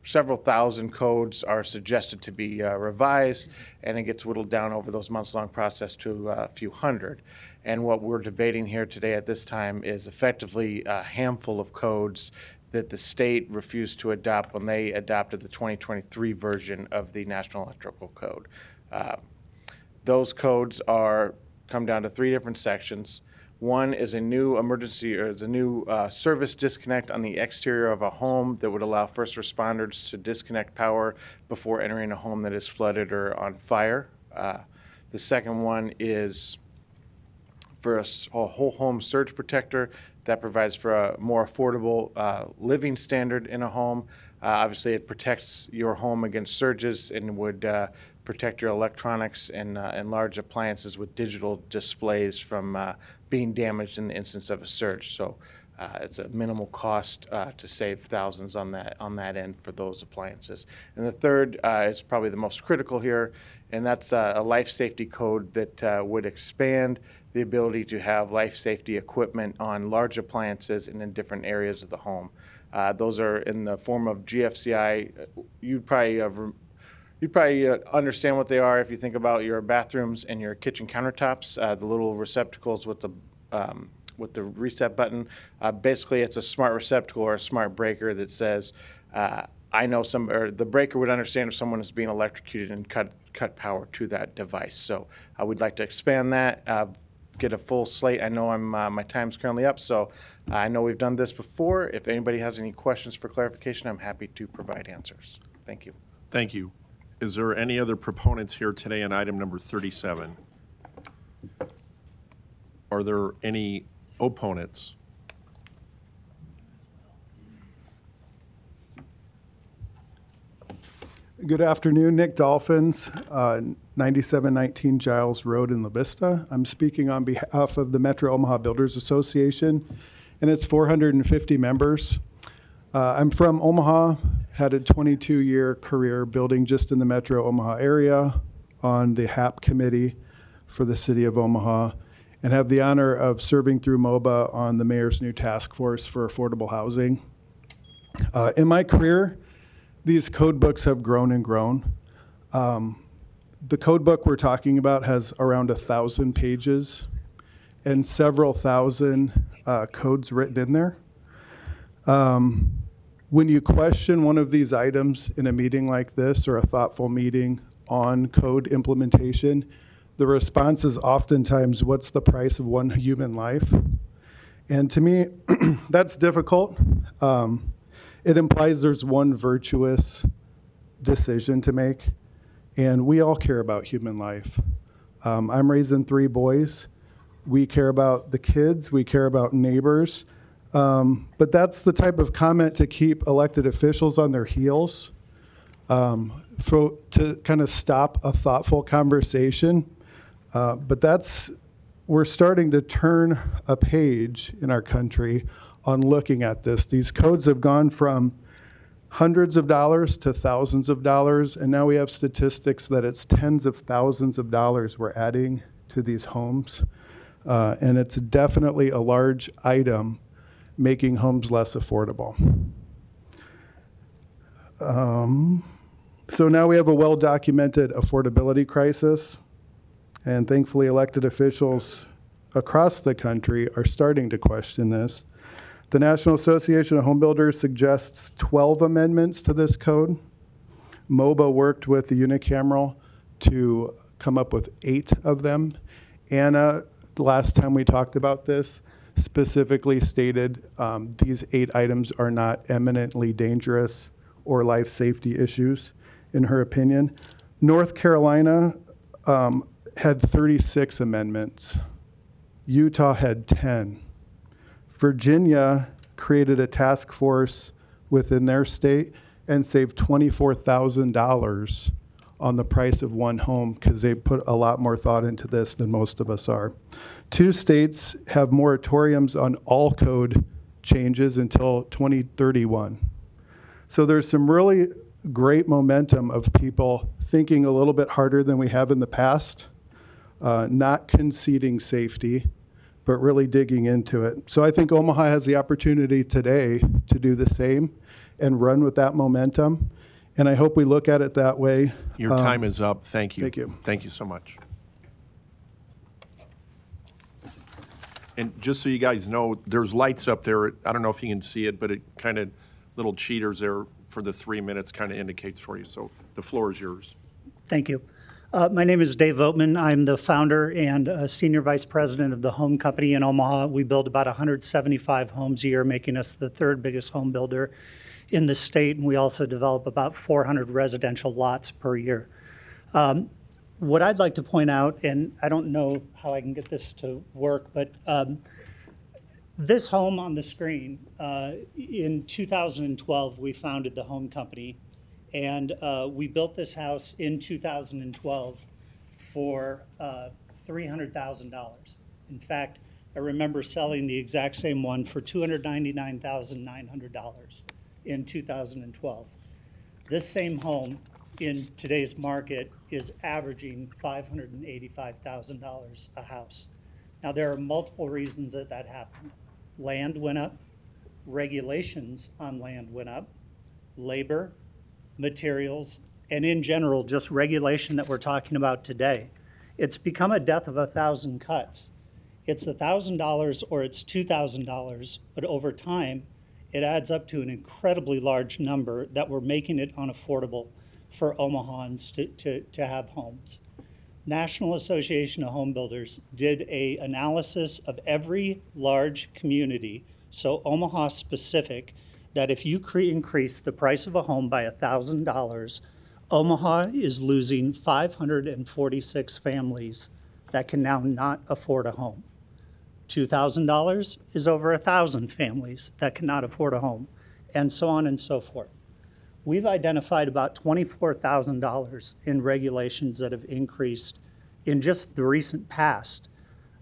several thousand codes are suggested to be revised, and it gets whittled down over those months-long process to a few hundred. And what we're debating here today at this time is effectively a handful of codes that the state refused to adopt when they adopted the 2023 version of the National Electrical Code. Those codes come down to 3 different sections. One is a new service disconnect on the exterior of a home that would allow first responders to disconnect power before entering a home that is flooded or on fire. The second one is for a whole home surge protector that provides for a more affordable living standard in a home. Obviously, it protects your home against surges and would protect your electronics and large appliances with digital displays from being damaged in the instance of a surge. So it's a minimal cost to save thousands on that end for those appliances. And the third is probably the most critical here, and that's a life safety code that would expand the ability to have life safety equipment on large appliances and in different areas of the home. Those are in the form of GFCI. You'd probably understand what they are if you think about your bathrooms and your kitchen countertops, the little receptacles with the reset button. Basically, it's a smart receptacle or a smart breaker that says, the breaker would understand if someone is being electrocuted and cut power to that device. So I would like to expand that, get a full slate. I know my time's currently up, so I know we've done this before. If anybody has any questions for clarification, I'm happy to provide answers. Thank you. Thank you. Is there any other proponents here today on item number 37? Are there any opponents? Good afternoon, Nick Dolphins, 9719 Giles Road in La Vista. I'm speaking on behalf of the Metro Omaha Builders Association and its 450 members. I'm from Omaha, had a 22-year career building just in the Metro Omaha area. on the HAP committee for the city of Omaha and have the honor of serving through MOBA on the mayor's new task force for affordable housing. In my career, these code books have grown and grown. The code book we're talking about has around 1,000 pages and several thousand codes written in there. When you question one of these items in a meeting like this or a thoughtful meeting on code implementation, the response is oftentimes, what's the price of one human life? And to me, that's difficult. It implies there's one virtuous decision to make, and we all care about human life. I'm raising 3 boys. We care about the kids, we care about neighbors, but that's the type of comment to keep elected officials on their heels, to kind of stop a thoughtful conversation. But we're starting to turn a page in our country on looking at this. These codes have gone from hundreds of dollars to thousands of dollars, and now we have statistics that it's tens of thousands of dollars we're adding to these homes. And it's definitely a large item making homes less affordable. So now we have a well-documented affordability crisis, and thankfully elected officials across the country are starting to question this. The National Association of Home Builders suggests 12 amendments to this code. MOBA worked with the unicameral to come up with 8 of them. Anna, the last time we talked about this, specifically stated these 8 items are not eminently dangerous or life safety issues, in her opinion. North Carolina had 36 amendments. Utah had 10. Virginia created a task force within their state and saved $24,000 on the price of one home because they put a lot more thought into this than most of us are. 2 states have moratoriums on all code changes until 2031. So there's some really great momentum of people thinking a little bit harder than we have in the past, not conceding safety, but really digging into it. So I think Omaha has the opportunity today to do the same and run with that momentum. And I hope we look at it that way. Your time is up. Thank you. Thank you. Thank you so much. And just so you guys know, there's lights up there. I don't know if you can see it, but it kind of, little cheaters there for the 3 minutes kind of indicates for you. So the floor is yours. Thank you. My name is Dave Votman. I'm the founder and senior vice president of the home company in Omaha. We build about 175 homes a year, making us the 3rd biggest home builder in the state. And we also develop about 400 residential lots per year. What I'd like to point out, and I don't know how I can get this to work, but this home on the screen, in 2012, we founded the home company. And we built this house in 2012 for $300,000. In fact, I remember selling the exact same one for $299,900 in 2012. This same home in today's market is averaging $585,000 a house. Now, there are multiple reasons that happened. Land went up, regulations on land went up, labor, materials, and in general, just regulation that we're talking about today. It's become a death of 1,000 cuts. It's $1,000 or it's $2,000, but over time, it adds up to an incredibly large number that we're making it unaffordable for Omahans to have homes. National Association of Home Builders did an analysis of every large community, so Omaha specific, that if you increase the price of a home by $1,000, Omaha is losing 546 families that can now not afford a home. $2,000 is over 1,000 families that cannot afford a home, and so on and so forth. We've identified about $24,000 in regulations that have increased in just the recent past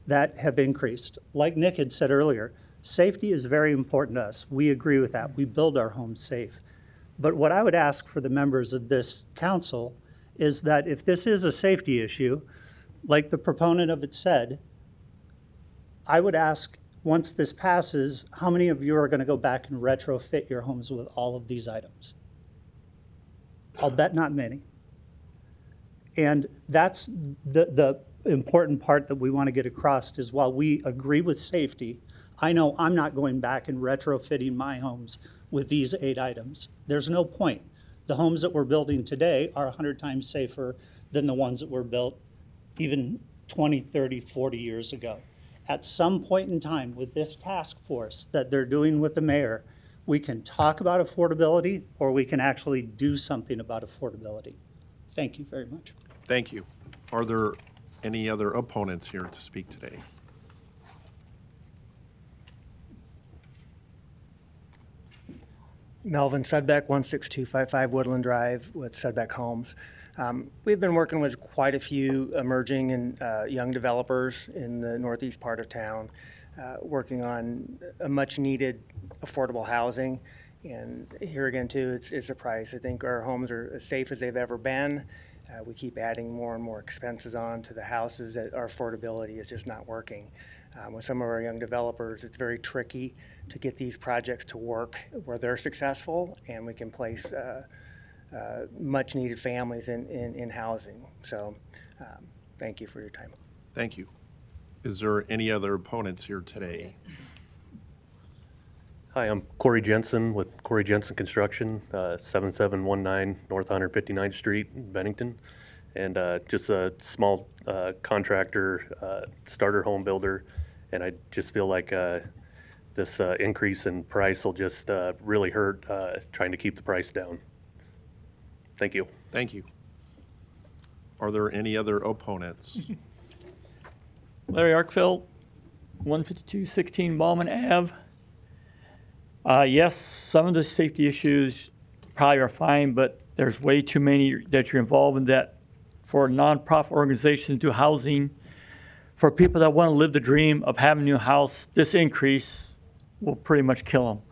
that have increased. Like Nick had said earlier, safety is very important to us. We agree with that. We build our homes safe. But what I would ask for the members of this council is that if this is a safety issue, like the proponent of it said, I would ask, once this passes, how many of you are going to go back and retrofit your homes with all of these items? I'll bet not many. And that's the important part that we want to get across is while we agree with safety, I know I'm not going back and retrofitting my homes with these 8 items. There's no point. The homes that we're building today are 100 times safer than the ones that were built even 20, 30, 40 years ago. At some point in time with this task force that they're doing with the mayor, we can talk about affordability or we can actually do something about affordability. Thank you very much. Thank you. Are there any other opponents here to speak today? Melvin Sudbeck, 16255 Woodland Drive with Sudbeck Homes. We've been working with quite a few emerging and young developers in the northeast part of town, working on a much needed affordable housing. And here again too, it's a price. I think our homes are as safe as they've ever been. We keep adding more and more expenses on to the houses that our affordability is just not working. With some of our young developers, it's very tricky to get these projects to work where they're successful and we can place much needed families in housing. So thank you for your time. Thank you. Is there any other opponents here today? Hi, I'm Corey Jensen with Corey Jensen Construction, 7719 North 159th Street, Bennington. And just a small contractor, starter home builder. And I just feel like this increase in price will just really hurt trying to keep the price down. Thank you. Thank you. Are there any other opponents? Larry Arkfeld, 15216 Ballman Ave. Yes, some of the safety issues probably are fine, but there's way too many that you're involved in that for a nonprofit organization to do housing. For people that want to live the dream of having a new house, this increase will pretty much kill them.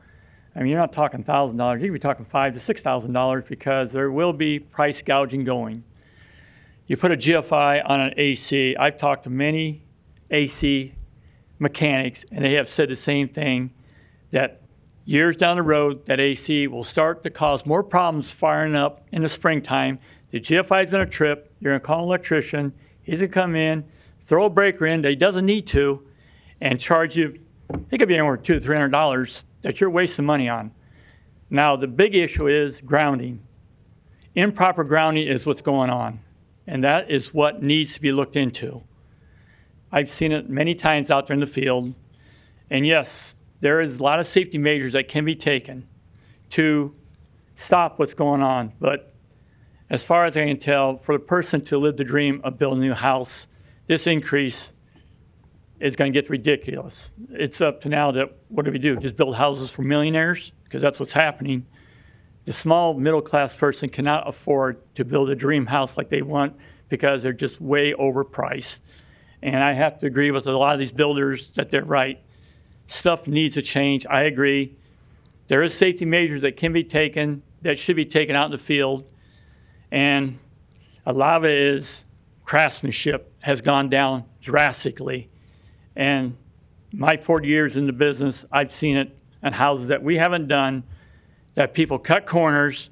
I mean, you're not talking $1,000, you could be talking $5,000 to $6,000 because there will be price gouging going. You put a GFI on an AC. I've talked to many AC mechanics, and they have said the same thing, that years down the road, that AC will start to cause more problems firing up in the springtime. The GFI is going to trip. You're going to call an electrician. He's going to come in, throw a breaker in that he doesn't need to, and charge you, it could be anywhere $200 to $300 that you're wasting money on. Now, the big issue is grounding. Improper grounding is what's going on, and that is what needs to be looked into. I've seen it many times out there in the field, and yes, there is a lot of safety measures that can be taken to stop what's going on. But as far as I can tell, for the person to live the dream of building a new house, this increase is going to get ridiculous. It's up to now that, what do we do? Just build houses for millionaires? Because that's what's happening. The small middle-class person cannot afford to build a dream house like they want because they're just way overpriced. And I have to agree with a lot of these builders that they're right. Stuff needs to change. I agree. There is safety measures that can be taken, that should be taken out in the field. And a lot of it is craftsmanship has gone down drastically. And my 40 years in the business, I've seen it in houses that we haven't done, that people cut corners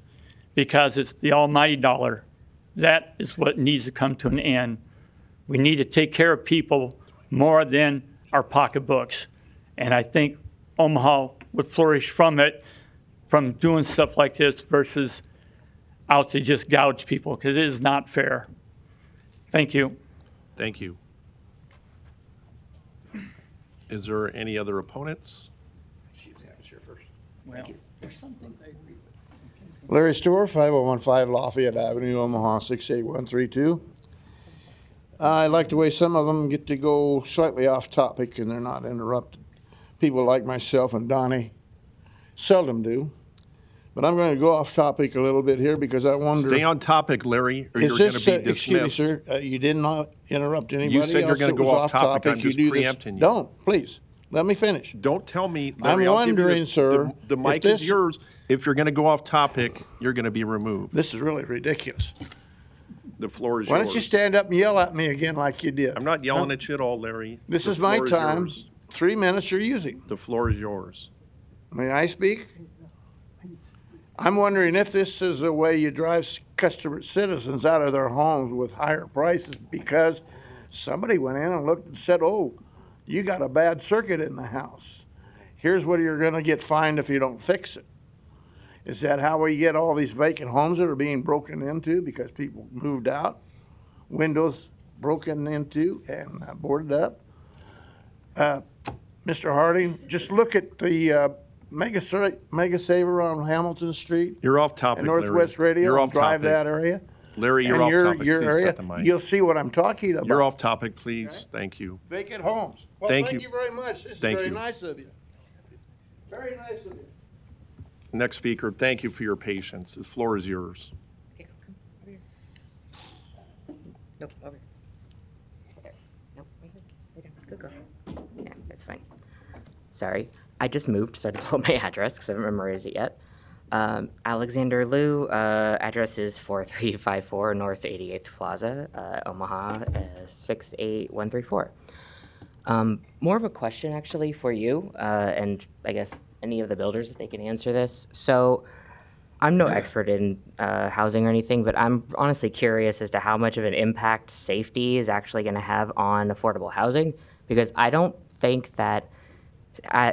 because it's the almighty dollar. That is what needs to come to an end. We need to take care of people more than our pocketbooks. And I think Omaha would flourish from it, from doing stuff like this versus out to just gouge people, because it is not fair. Thank you. Thank you. Is there any other opponents? Well, there's something I agree with. Larry Storr, 5015 Lafayette Avenue, Omaha 68132. I like the way some of them get to go slightly off topic and they're not interrupted. People like myself and Donnie seldom do. But I'm going to go off topic a little bit here because I wonder. Stay on topic, Larry, or you're going to be dismissed. Excuse me, sir. You did not interrupt anybody. You said you're going to go off topic. I'm just preempting you. Don't, please. Let me finish. Don't tell me, Larry. I'm wondering, sir. The mic is yours. If you're going to go off topic, you're going to be removed. This is really ridiculous. The floor is Why yours. don't you stand up and yell at me again like you did? I'm not yelling at you at all, Larry. This The is my floor time. yours. 3 minutes you're using. The floor is yours. May I speak? I'm wondering if this is a way you drive citizens out of their homes with higher prices because somebody went in and looked and said, oh, you got a bad circuit in the house. Here's what you're going to get fined if you don't fix it. Is that how we get all these vacant homes that are being broken into because people moved out? Windows broken into and boarded up? Mr. Harding, just look at the Mega Saver on Hamilton Street. You're off topic, and Northwest Larry. Radio. You're and off drive topic. that area. Larry, you're and off your, topic. Your Please area. cut the mic. You'll see what I'm talking about. You're off topic, please. Thank you. Vacant homes. Well, Thank thank you. you very much. This is Thank very you. nice of you. Very nice of you. Next speaker, thank you for your patience. The floor is yours. Nope, over there. Nope, right here. Right down. Good girl. Yeah, that's fine. Sorry, I just moved, so I had to pull up my address because I haven't memorized it yet. Alexander Liu, address is 4354 North 88th Plaza, Omaha, 68134. More of a question actually for you, and I guess any of the builders if they can answer this. So I'm no expert in housing or anything, but I'm honestly curious as to how much of an impact safety is actually going to have on affordable housing, because I don't think that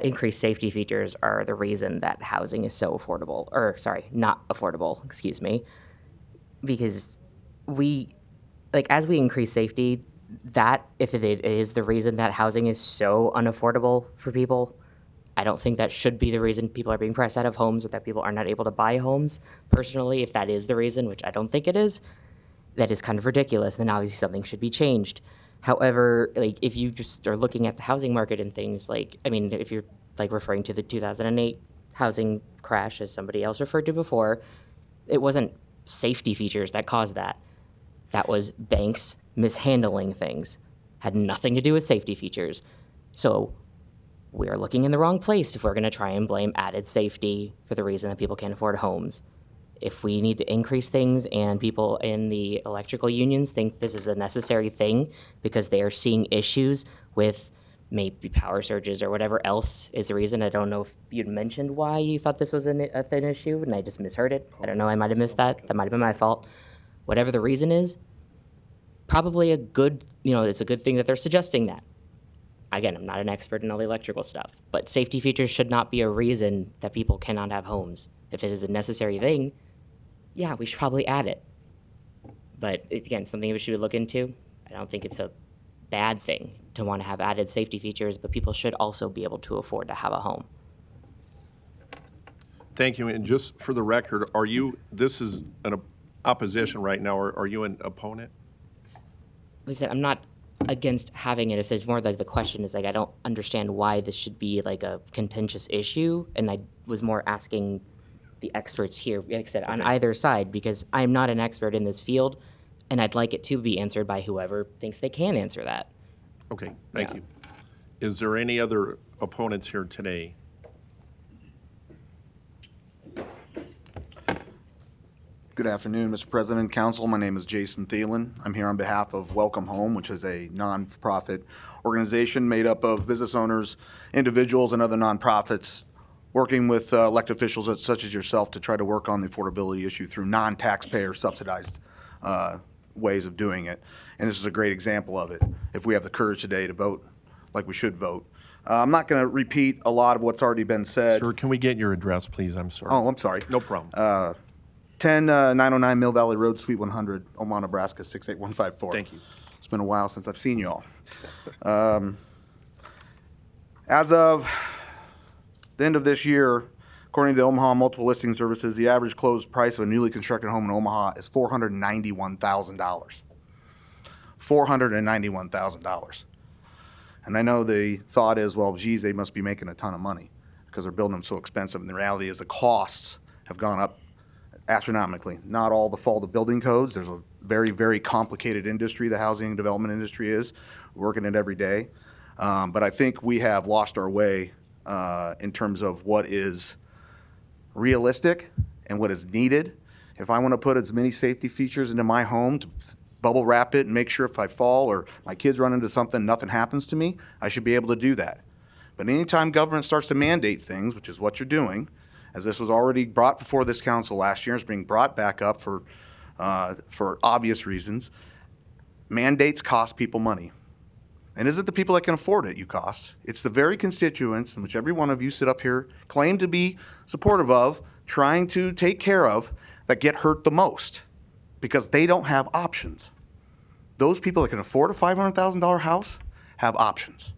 increased safety features are the reason that housing is so affordable, or sorry, not affordable, excuse me, because as we increase safety, that if it is the reason that housing is so unaffordable for people, I don't think that should be the reason people are being pressed out of homes or that people are not able to buy homes. Personally, if that is the reason, which I don't think it is, that is kind of ridiculous. Then obviously something should be changed. However, if you just are looking at the housing market and things if you're referring to the 2008 housing crash, as somebody else referred to before, it wasn't safety features that caused that. That was banks mishandling things. Had nothing to do with safety features. So we're looking in the wrong place if we're going to try and blame added safety for the reason that people can't afford homes. If we need to increase things and people in the electrical unions think this is a necessary thing because they are seeing issues with maybe power surges or whatever else is the reason. I don't know if you'd mentioned why you thought this was a thin issue and I just misheard it. I don't know, I might have missed that. That might have been my fault. Whatever the reason is, probably it's a good thing that they're suggesting that. Again, I'm not an expert in all the electrical stuff, but safety features should not be a reason that people cannot have homes. If it is a necessary thing, yeah, we should probably add it. But again, something we should look into. I don't think it's a bad thing to want to have added safety features, but people should also be able to afford to have a home. Thank you. And just for the record, this is an opposition right now, or are you an opponent? Like I said, I'm not against having it. It says more like the question is I don't understand why this should be a contentious issue, and I was more asking the experts here, like I said, on either side, because I'm not an expert in this field, and I'd like it to be answered by whoever thinks they can answer that. Okay, thank you. Is there any other opponents here today? Good afternoon, Mr. President, Council. My name is Jason Thielen. I'm here on behalf of Welcome Home, which is a nonprofit organization made up of business owners, individuals, and other nonprofits working with elected officials such as yourself to try to work on the affordability issue through non-taxpayer subsidized ways of doing it. And this is a great example of it. If we have the courage today to vote like we should vote. I'm not going to repeat a lot of what's already been said. Sir, can we get your address, please? I'm sorry. Oh, I'm sorry. No problem. 909 Mill Valley Road, Suite 100, Omaha, Nebraska, 68154. Thank you. It's been a while since I've seen you all. As of the end of this year, according to Omaha Multiple Listing Services, the average closed price of a newly constructed home in Omaha is $491,000. $491,000. And I know the thought is, well, geez, they must be making a ton of money because they're building them so expensive. And the reality is the costs have gone up astronomically. Not all the fault of building codes. There's a very, very complicated industry, the housing and development industry is. We're working it every day. But I think we have lost our way in terms of what is realistic and what is needed If I want to put as many safety features into my home to bubble wrap it and make sure if I fall or my kids run into something, nothing happens to me, I should be able to do that. But anytime government starts to mandate things, which is what you're doing, as this was already brought before this council last year, it's being brought back up for obvious reasons, mandates cost people money. And is it the people that can afford it you cost? It's the very constituents in which every one of you sit up here, claim to be supportive of, trying to take care of, that get hurt the most because they don't have options. Those people that can afford a $500,000 house have options.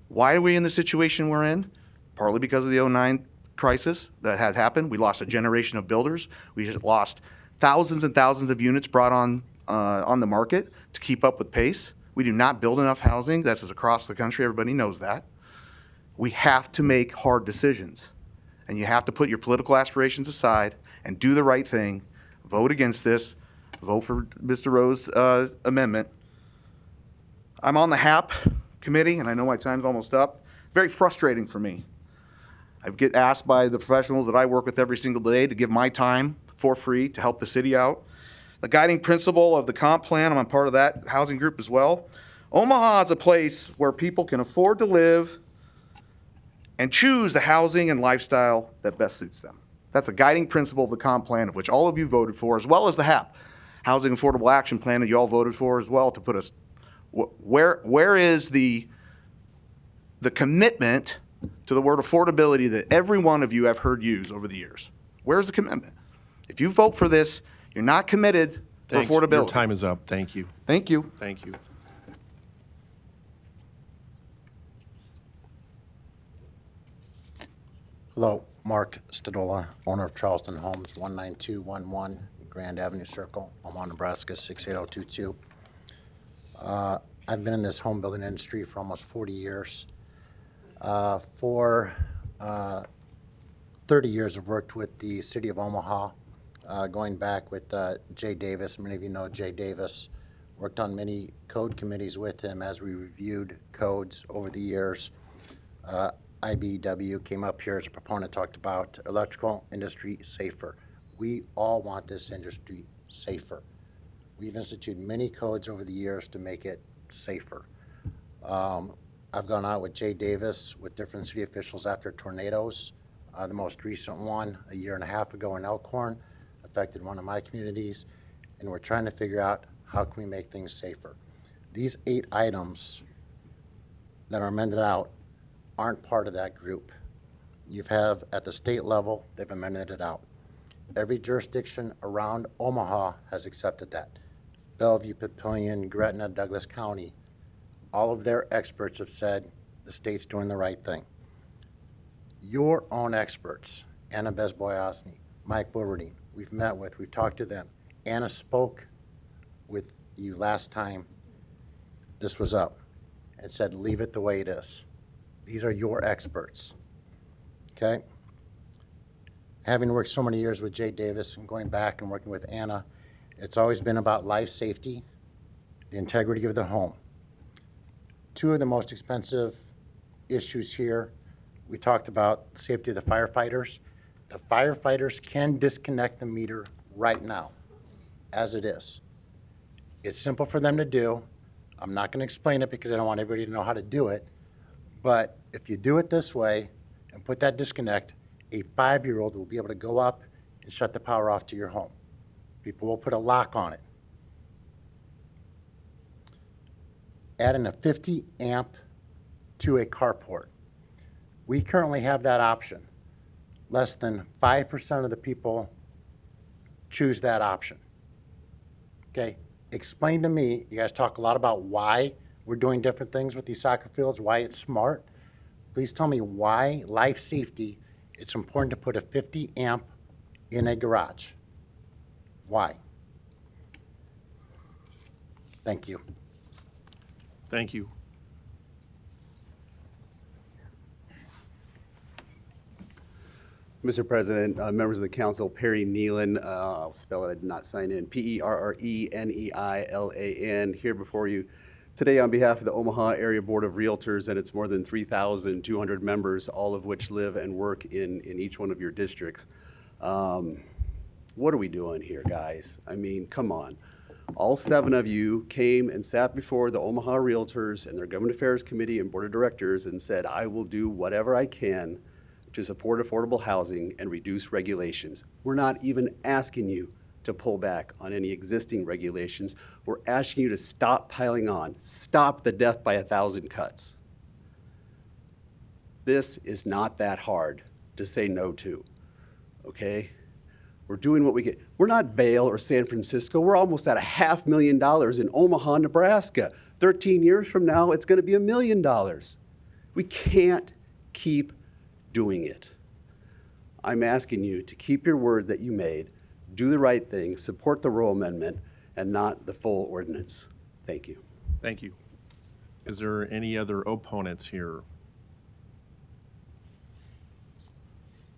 Why are we in the situation we're in? Partly because of the 2009 crisis that had happened. We lost a generation of builders. We lost thousands and thousands of units brought on the market to keep up with pace. We do not build enough housing. That's across the country. Everybody knows that. We have to make hard decisions. And you have to put your political aspirations aside and do the right thing. Vote against this. Vote for Mr. Rowe's amendment. I'm on the HAP committee, and I know my time's almost up. Very frustrating for me. I get asked by the professionals that I work with every single day to give my time for free to help the city out. The guiding principle of the comp plan, I'm a part of that housing group as well. Omaha is a place where people can afford to live and choose the housing and lifestyle that best suits them. That's a guiding principle of the comp plan, of which all of you voted for, as well as the HAP, Housing Affordable Action Plan, that you all voted for as well, to put us, where is the commitment to the word affordability that every one of you have heard use over the years? Where's the commitment? If you vote for this, you're not committed for affordability. Your time is up. Thank you. Thank you. Thank you. Hello, Mark Stadola, owner of Charleston Homes, 19211 Grand Avenue Circle, Omaha, Nebraska, 68022. I've been in this home building industry for almost 40 years. For 30 years, I've worked with the city of Omaha, going back with Jay Davis. Many of you know Jay Davis. Worked on many code committees with him as we reviewed codes over the years. IBEW came up here as a proponent, talked about electrical industry safer. We all want this industry safer. We've instituted many codes over the years to make it safer. I've gone out with Jay Davis with different city officials after tornadoes. The most recent one a year and a half ago in Elkhorn affected one of my communities, and we're trying to figure out how can we make things safer. These 8 items that are amended out aren't part of that group. You have at the state level, they've amended it out. Every jurisdiction around Omaha has accepted that. Bellevue, Papillion, Gretna, Douglas County, all of their experts have said the state's doing the right thing. Your own experts, Anna Bezboyosny, Mike Boverdine, we've met with, we've talked to them. Anna spoke with you last time this was up and said, leave it the way it is. These are your experts, okay? Having worked so many years with Jay Davis and going back and working with Anna, it's always been about life safety, the integrity of the home. 2 of the most expensive issues here, we talked about the safety of the firefighters. The firefighters can disconnect the meter right now, as it is. It's simple for them to do. I'm not going to explain it because I don't want everybody to know how to do it. But if you do it this way and put that disconnect, a 5-year-old will be able to go up and shut the power off to your home. People will put a lock on it. Adding a 50 amp to a carport. We currently have that option. Less than 5% of the people choose that option. Okay, explain to me, you guys talk a lot about why we're doing different things with these soccer fields, why it's smart. Please tell me why life safety, it's important to put a 50 amp in a garage. Why? Thank you. Thank you. Mr. President, members of the council, Perry Nealon, I'll spell it, I did not sign in, P-E-R-R-E-N-E-I-L-A-N, here before you today on behalf of the Omaha Area Board of Realtors and its more than 3,200 members, all of which live and work in each one of your districts. What are we doing here, guys? I mean, come on. All 7 of you came and sat before the Omaha Realtors and their Government Affairs Committee and Board of Directors and said, I will do whatever I can to support affordable housing and reduce regulations. We're not even asking you to pull back on any existing regulations. We're asking you to stop piling on, stop the death by 1,000 cuts. This is not that hard to say no to, okay? We're doing what we get. We're not Vail or San Francisco. We're almost at $500,000 in Omaha, Nebraska. 13 years from now, it's gonna be $1 million. We can't keep doing it. I'm asking you to keep your word that you made, do the right thing, support the Roe Amendment, and not the full ordinance. Thank you. Thank you. Is there any other opponents here?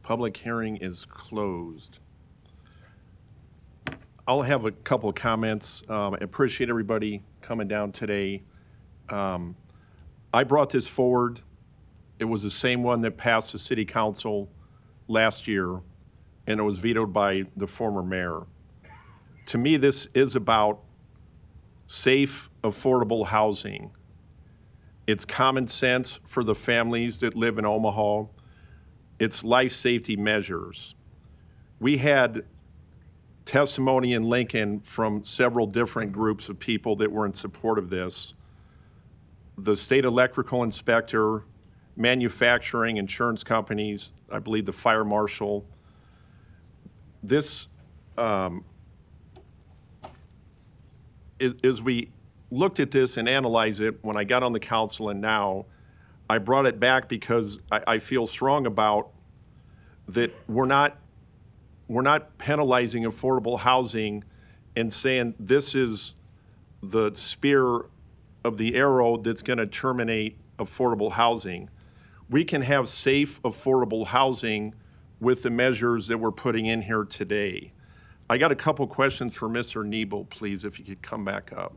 Public hearing is closed. I'll have a couple of comments. I appreciate everybody coming down today. I brought this forward. It was the same one that passed the city council last year, and it was vetoed by the former mayor. To me, this is about safe, affordable housing. It's common sense for the families that live in Omaha. It's life safety measures. We had testimony in Lincoln from several different groups of people that were in support of this. The state electrical inspector, manufacturing, insurance companies, I believe the fire marshal. This, as we looked at this and analyzed it when I got on the council and now, I brought it back because I feel strong about that we're not penalizing affordable housing and saying this is the spear of the arrow that's going to terminate affordable housing. We can have safe, affordable housing with the measures that we're putting in here today. I got a couple questions for Mr. Nebel, please, if you could come back up.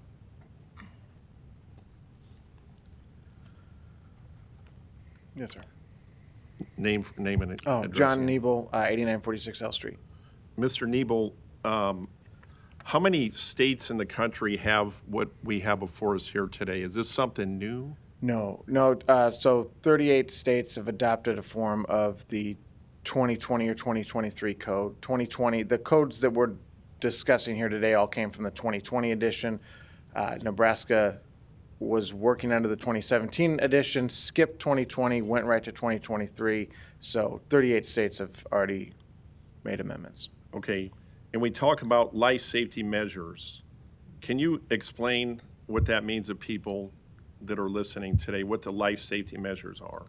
Yes, sir. Name and Oh, address John again. Nebel, 8946 L Street. Mr. Nebel, how many states in the country have what we have before us here today? Is this something new? No. So 38 states have adopted a form of the 2020 or 2023 code. 2020, the codes that we're discussing here today all came from the 2020 edition. Nebraska was working under the 2017 edition, skipped 2020, went right to 2023. So 38 states have already made amendments. Okay, and we talk about life safety measures. Can you explain what that means to people that are listening today, what the life safety measures are?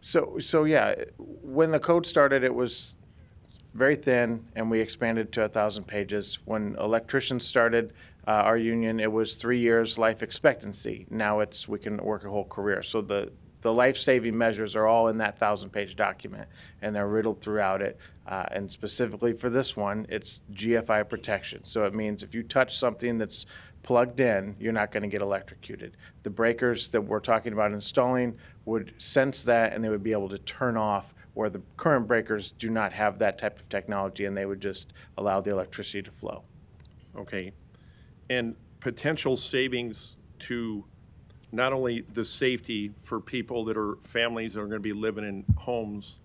So yeah, when the code started, it was very thin, and we expanded to 1,000 pages. When electricians started our union, it was 3 years life expectancy. Now we can work a whole career. So the life-saving measures are all in that 1,000-page document, and they're riddled throughout it. And specifically for this one, it's GFI protection. So it means if you touch something that's plugged in, you're not going to get electrocuted. The breakers that we're talking about installing would sense that, and they would be able to turn off, where the current breakers do not have that type of technology, and they would just allow the electricity to flow. Okay, and potential savings to not only the safety for people that are families that are going to be living in homes,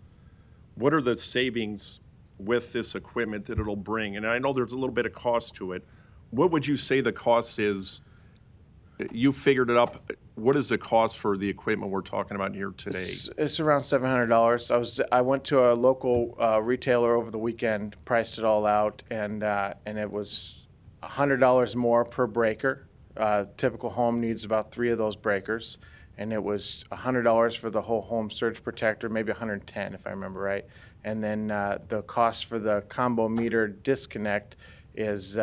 what are the savings with this equipment that it'll bring? And I know there's a little bit of cost to it. What would you say the cost is? You figured it up. What is the cost for the equipment we're talking about here today? It's around $700. I went to a local retailer over the weekend, priced it all out, and it was $100 more per breaker. Typical home needs about 3 of those breakers, and it was $100 for the whole home surge protector, maybe $110 if I remember right. And then the cost for the combo meter disconnect is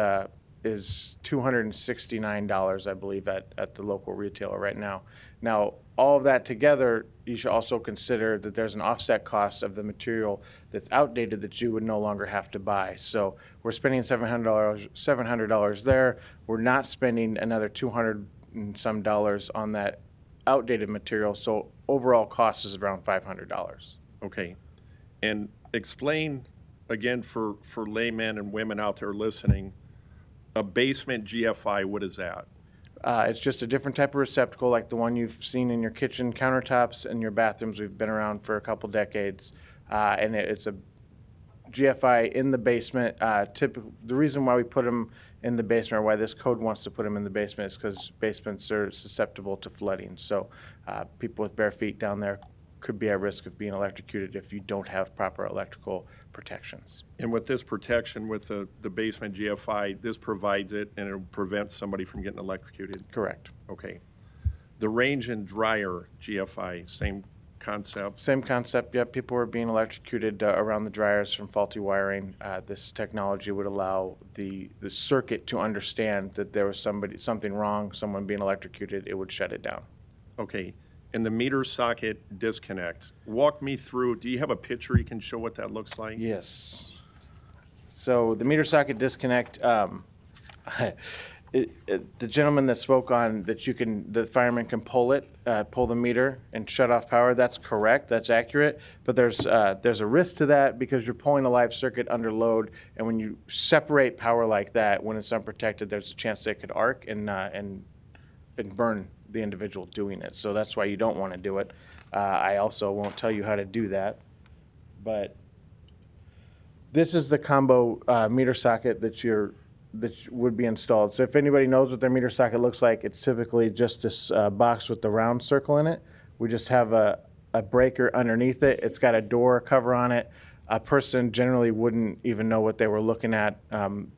$269, I believe, at the local retailer right now. Now, all of that together, you should also consider that there's an offset cost of the material that's outdated that you would no longer have to buy. So we're spending $700 there. We're not spending another $200 and some on that outdated material. So overall cost is around $500. Okay, and explain again, for laymen and women out there listening, a basement GFI, what is that? It's just a different type of receptacle like the one you've seen in your kitchen countertops and your bathrooms. We've been around for a couple decades. And it's a GFI in the basement. The reason why we put them in the basement, or why this code wants to put them in the basement, is because basements are susceptible to flooding. So people with bare feet down there could be at risk of being electrocuted if you don't have proper electrical protections. And with this protection, with the basement GFI, this provides it and it prevents somebody from getting electrocuted? Correct. Okay. The range and dryer GFI, same concept? Same concept, yep. People were being electrocuted around the dryers from faulty wiring. This technology would allow the circuit to understand that there was something wrong, someone being electrocuted, it would shut it down. Okay. And the meter socket disconnect, walk me through, do you have a picture you can show what that looks like? Yes. So the meter socket disconnect, the gentleman that spoke on that the fireman can pull the meter and shut off power, that's correct, that's accurate, but there's a risk to that because you're pulling a live circuit under load, and when you separate power like that, when it's unprotected, there's a chance that it could arc and burn the individual doing it. So that's why you don't want to do it. I also won't tell you how to do that, but this is the combo meter socket that would be installed. So if anybody knows what their meter socket looks like, it's typically just this box with the round circle in it. We just have a breaker underneath it. It's got a door cover on it. A person generally wouldn't even know what they were looking at.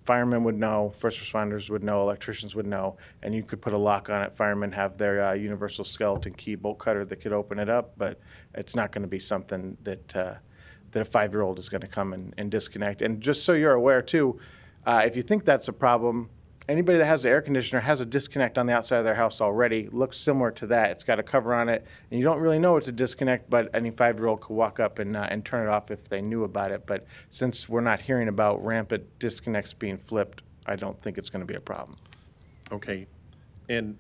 Firemen would know, first responders would know, electricians would know, and you could put a lock on it. Firemen have their universal skeleton key bolt cutter that could open it up, but it's not going to be something that a 5-year-old is going to come and disconnect. And just so you're aware too, if you think that's a problem, anybody that has the air conditioner has a disconnect on the outside of their house already. Looks similar to that. It's got a cover on it, and you don't really know it's a disconnect, but any 5-year-old could walk up and turn it off if they knew about it. But since we're not hearing about rampant disconnects being flipped, I don't think it's going to be a problem. Okay. And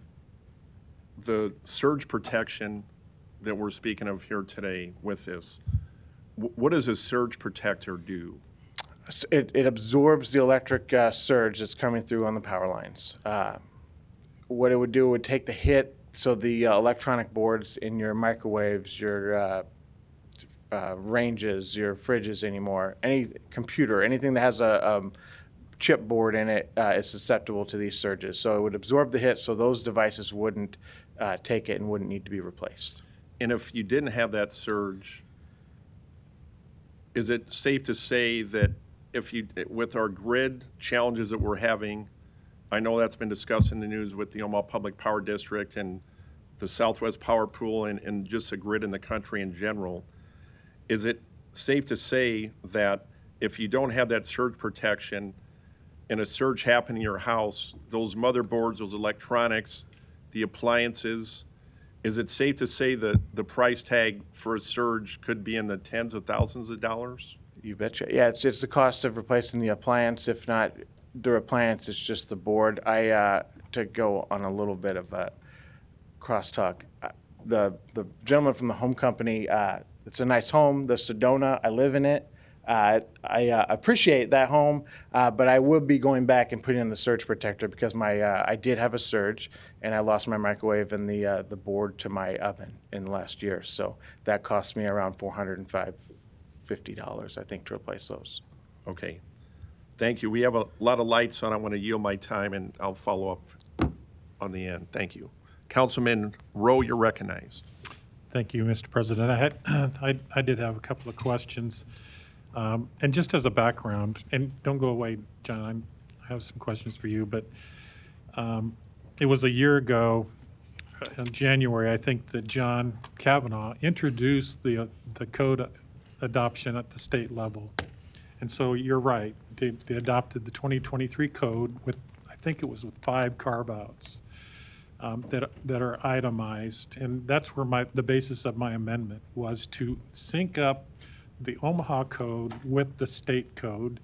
the surge protection that we're speaking of here today with this, what does a surge protector do? It absorbs the electric surge that's coming through on the power lines. What it would do, it would take the hit, so the electronic boards in your microwaves, your ranges, your fridges anymore, any computer, anything that has a chip board in it is susceptible to these surges. So it would absorb the hit so those devices wouldn't take it and wouldn't need to be replaced. And if you didn't have that surge, is it safe to say that with our grid challenges that we're having, I know that's been discussed in the news with the Omaha Public Power District and the Southwest Power Pool and just the grid in the country in general, is it safe to say that if you don't have that surge protection and a surge happen in your house, those motherboards, those electronics, the appliances, is it safe to say that the price tag for a surge could be in the tens of thousands of dollars? You betcha. Yeah, it's the cost of replacing the appliance. If not the appliance, it's just the board. To go on a little bit of a crosstalk, the gentleman from the home company, it's a nice home, the Sedona, I live in it. I appreciate that home, but I will be going back and putting in the surge protector because I did have a surge and I lost my microwave and the board to my oven in the last year. So that cost me around $450, I think, to replace those. Okay. Thank you. We have a lot of lights on. I want to yield my time and I'll follow up on the end. Thank you. Councilman Rowe, you're recognized. Thank you, Mr. President. I did have a couple of questions. And just as a background, and don't go away, John, I have some questions for you, but it was a year ago, in January, I think, that John Kavanaugh introduced the code adoption at the state level. And so you're right, they adopted the 2023 code with, I think it was with 5 carve-outs that are itemized. And that's where the basis of my amendment was to sync up the Omaha code with the state code,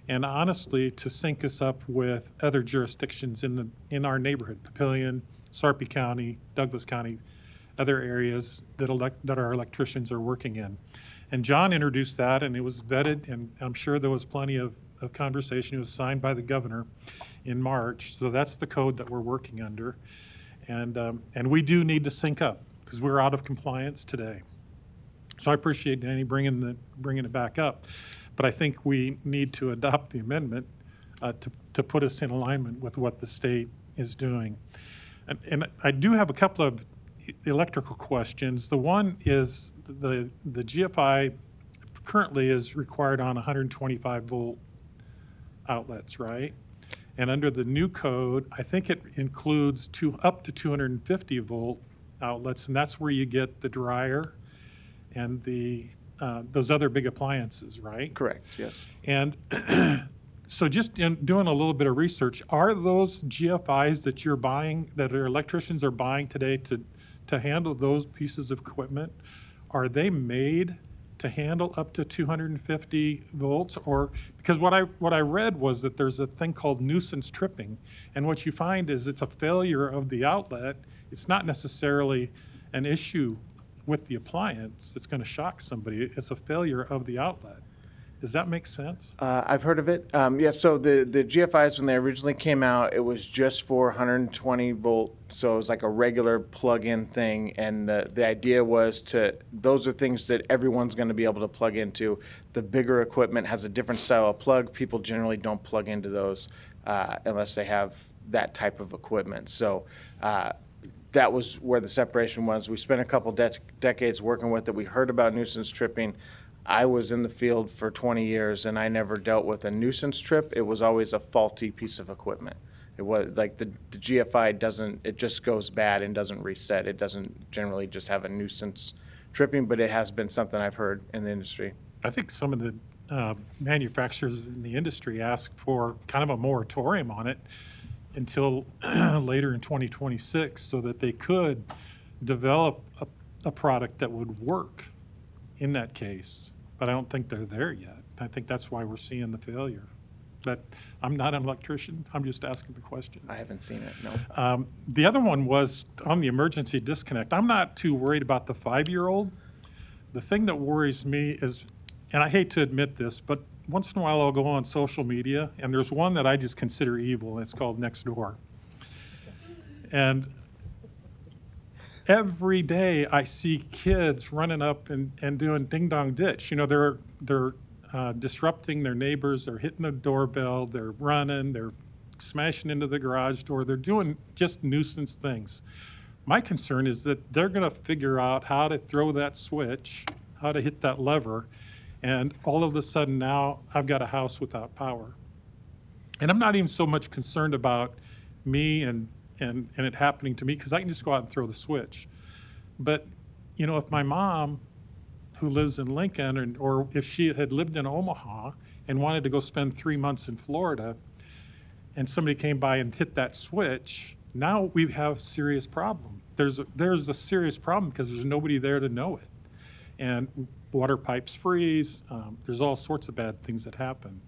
and honestly to sync us up with other jurisdictions in our neighborhood, Papillion, Sarpy County, Douglas County, other areas that our electricians are working in. And John introduced that, and it was vetted, and I'm sure there was plenty of conversation. It was signed by the governor in March, so that's the code that we're working under. And we do need to sync up because we're out of compliance today. So I appreciate Danny bringing it back up, but I think we need to adopt the amendment to put us in alignment with what the state is doing. And I do have a couple of electrical questions. The one is the GFI currently is required on 125 volt outlets, right? And under the new code, I think it includes up to 250 volt outlets, and that's where you get the dryer and those other big appliances, right? Correct, yes. And so just doing a little bit of research, are those GFIs that you're buying, that our electricians are buying today to handle those pieces of equipment, are they made to handle up to 250 volts? Or because what I read was that there's a thing called nuisance tripping, and what you find is it's a failure of the outlet. It's not necessarily an issue with the appliance that's going to shock somebody. It's a failure of the outlet. Does that make sense? I've heard of it. Yeah, so the GFIs, when they originally came out, it was just for 120 volt, so it was like a regular plug-in thing, and the idea was those are things that everyone's going to be able to plug into. The bigger equipment has a different style of plug. People generally don't plug into those unless they have that type of equipment. So that was where the separation was. We spent a couple decades working with it. We heard about nuisance tripping. I was in the field for 20 years, and I never dealt with a nuisance trip. It was always a faulty piece of equipment. It was like the GFI it just goes bad and doesn't reset. It doesn't generally just have a nuisance tripping, but it has been something I've heard in the industry. I think some of the manufacturers in the industry asked for kind of a moratorium on it until later in 2026 so that they could develop a product that would work in that case. But I don't think they're there yet. I think that's why we're seeing the failure. But I'm not an electrician. I'm just asking the question. I haven't seen it, no. The other one was on the emergency disconnect. I'm not too worried about the 5-year-old. The thing that worries me is, and I hate to admit this, but once in a while I'll go on social media, and there's one that I just consider evil, and it's called Nextdoor. And every day I see kids running up and doing ding dong ditch. You know, they're disrupting their neighbors, they're hitting the doorbell, they're running, they're smashing into the garage door, they're doing just nuisance things. My concern is that they're going to figure out how to throw that switch, how to hit that lever, and all of a sudden now I've got a house without power. And I'm not even so much concerned about me and it happening to me, because I can just go out and throw the switch. But, you know, if my mom, who lives in Lincoln, or if she had lived in Omaha and wanted to go spend 3 months in Florida, and somebody came by and hit that switch, now we have a serious problem. There's a serious problem because there's nobody there to know it. And water pipes freeze. There's all sorts of bad things that happen.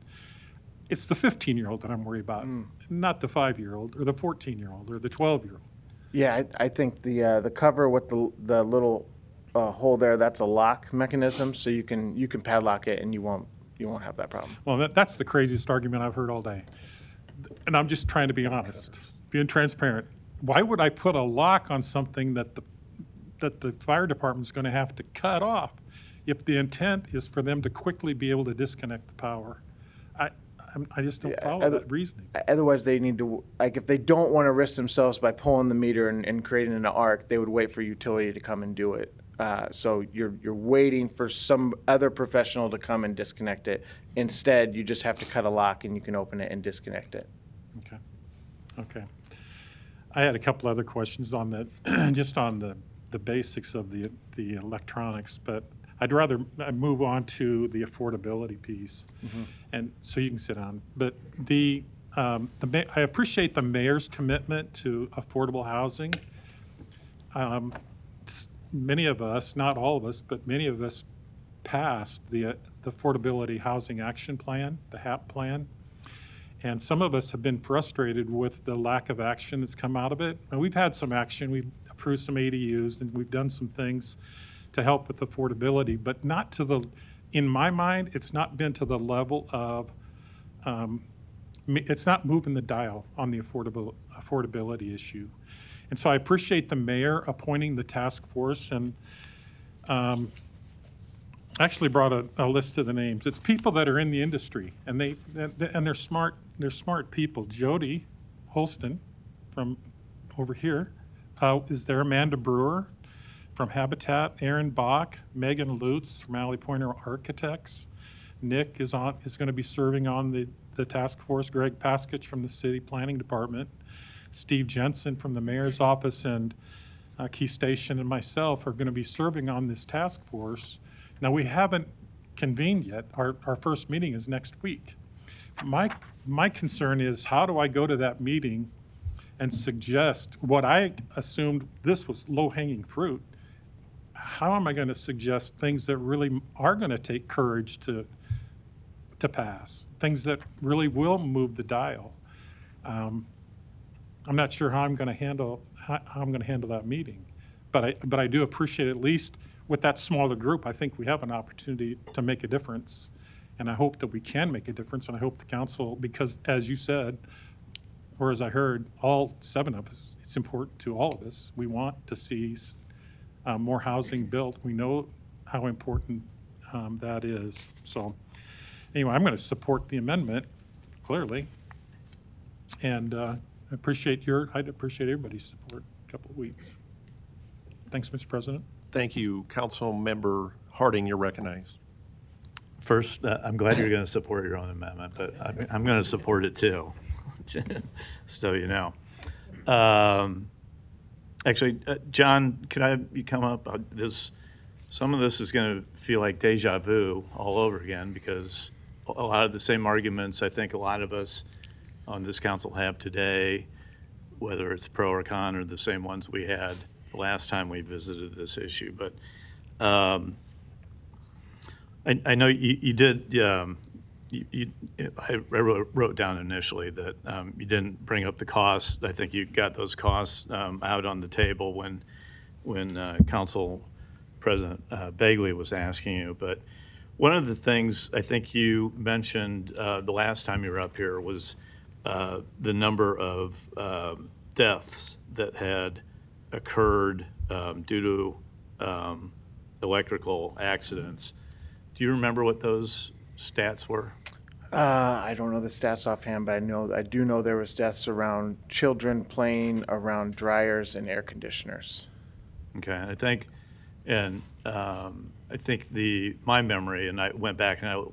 It's the 15-year-old that I'm worried about, not the 5-year-old or the 14-year-old or the 12-year-old. Yeah, I think the cover with the little hole there, that's a lock mechanism, so you can padlock it and you won't have that problem. Well, that's the craziest argument I've heard all day. And I'm just trying to be honest, being transparent. Why would I put a lock on something that the fire department's going to have to cut off if the intent is for them to quickly be able to disconnect the power? I just don't follow that reasoning. Otherwise, they need to, like, if they don't want to risk themselves by pulling the meter and creating an arc, they would wait for utility to come and do it. So you're waiting for some other professional to come and disconnect it. Instead, you just have to cut a lock and you can open it and disconnect it. Okay. I had a couple other questions on that, just on the basics of the electronics, but I'd rather move on to the affordability piece, and so you can sit down. But I appreciate the mayor's commitment to affordable housing. Many of us, not all of us, but many of us passed the Affordability Housing Action Plan, the HAP plan, and some of us have been frustrated with the lack of action that's come out of it. And we've had some action. We've approved some ADUs, and we've done some things to help with affordability, but not to the, in my mind, it's not been to the level of, it's not moving the dial on the affordability issue. And so I appreciate the mayor appointing the task force, and actually brought a list of the names. It's people that are in the industry, and they're smart. They're smart people. Jody Holston from over here is there. Amanda Brewer from Habitat. Aaron Bach, Megan Lutz from Alley Pointer Architects. Nick is going to be serving on the task force. Greg Paskich from the City Planning Department. Steve Jensen from the Mayor's Office, and Key Station and myself are going to be serving on this task force. Now, we haven't convened yet. Our first meeting is next week. My concern is, how do I go to that meeting and suggest what I assumed this was low-hanging fruit? How am I going to suggest things that really are going to take courage to pass, things that really will move the dial? I'm not sure how I'm going to handle that meeting, but I do appreciate, at least with that smaller group, I think we have an opportunity to make a difference, and I hope that we can make a difference. And I hope the council, because as you said, or as I heard, all 7 of us, it's important to all of us. We want to see more housing built. We know how important that is. So anyway, I'm going to support the amendment, clearly, and I'd appreciate everybody's support in a couple of weeks. Thanks, Mr. President. Thank you. Council Member Harding, you're recognized. First, I'm glad you're going to support your own amendment, but I'm going to support it too, so you know. Actually, John, could I have you come up? Some of this is going to feel like deja vu all over again, because a lot of the same arguments I think a lot of us on this council have today, whether it's pro or con, are the same ones we had the last time we visited this issue. But I know you did. I wrote down initially that you didn't bring up the costs. I think you got those costs out on the table when Council President Bagley was asking you. But one of the things I think you mentioned the last time you were up here was the number of deaths that had occurred due to electrical accidents. Do you remember what those stats were? I don't know the stats offhand, but I do know there was deaths around children playing around dryers and air conditioners. Okay, I think my memory, and I went back and I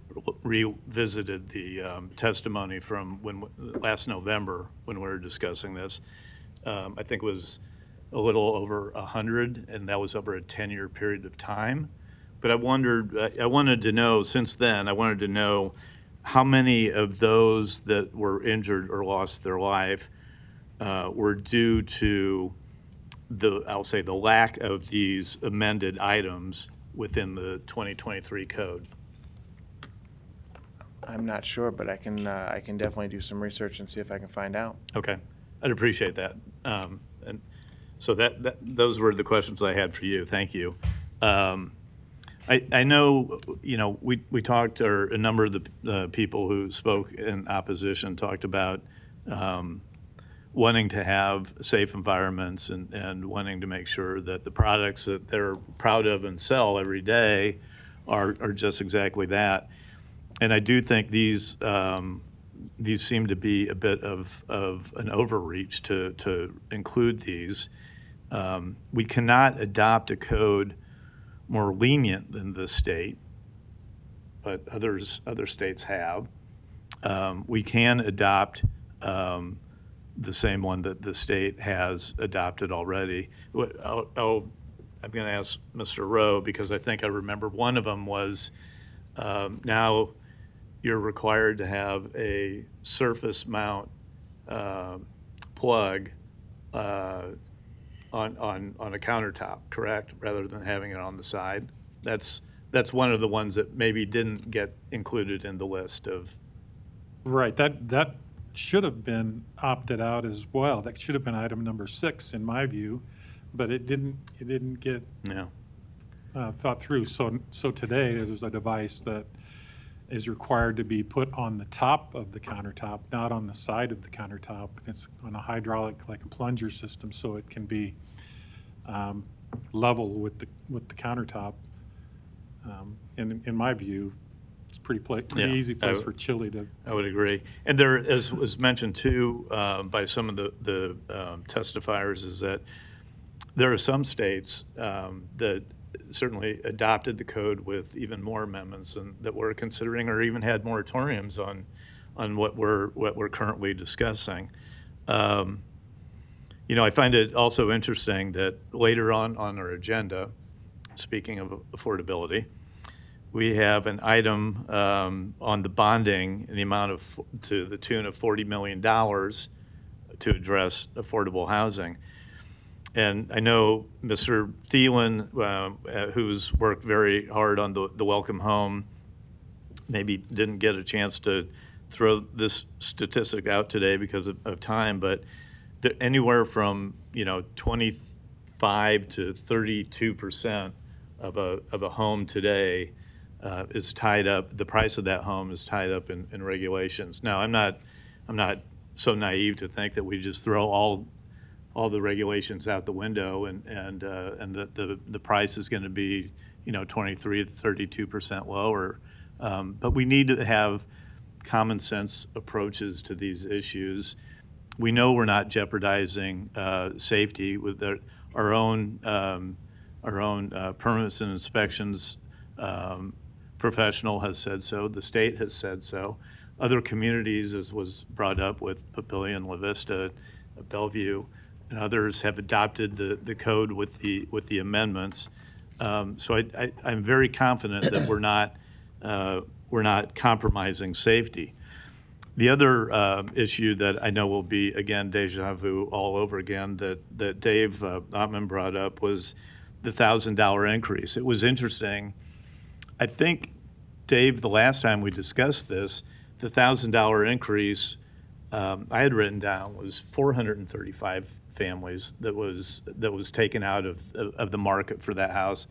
revisited the testimony from last November when we were discussing this. I think it was a little over 100, and that was over a 10-year period of time. But I wanted to know, since then, how many of those that were injured or lost their life were due to the lack of these amended items within the 2023 code. I'm not sure, but I can definitely do some research and see if I can find out. Okay, I'd appreciate that. And so those were the questions I had for you. Thank you. I know, we talked, or a number of the people who spoke in opposition talked about wanting to have safe environments and wanting to make sure that the products that they're proud of and sell every day are just exactly that. And I do think these seem to be a bit of an overreach to include these. We cannot adopt a code more lenient than the state, but other states have. We can adopt the same one that the state has adopted already. I'm going to ask Mr. Rowe, because I think I remember one of them was now you're required to have a surface mount plug on a countertop, correct? Rather than having it on the side. That's one of the ones that maybe didn't get included in the list of. Right. That should have been opted out as well. That should have been item number 6 in my view, but it didn't get. No. thought through. So today there's a device that is required to be put on the top of the countertop, not on the side of the countertop. It's on a hydraulic, like a plunger system, so it can be level with the countertop. In my view, it's pretty easy place for chili to. I would agree. And there, as was mentioned too by some of the testifiers, is that there are some states that certainly adopted the code with even more amendments and that we're considering, or even had moratoriums on what we're currently discussing. You know, I find it also interesting that later on our agenda, speaking of affordability, we have an item on the bonding in the amount of to the tune of $40 million to address affordable housing. And I know Mr. Thielen, who's worked very hard on the Welcome Home, maybe didn't get a chance to throw this statistic out today because of time, but anywhere from 25 to 32% of a home today is tied up. The price of that home is tied up in regulations. Now, I'm not so naive to think that we just throw all the regulations out the window and the price is going to be 23 to 32% lower. But we need to have common sense approaches to these issues. We know we're not jeopardizing safety with our own permits and inspections professional has said so. The state has said so. Other communities, as was brought up with Papillion, La Vista, Bellevue, and others have adopted the code with the amendments. So I'm very confident that we're not compromising safety. The other issue that I know will be, again, deja vu all over again, that Dave Ottman brought up was the $1,000 increase. It was interesting. I think, Dave, the last time we discussed this, the $1,000 increase I had written down was 435 families that was taken out of the market for that house.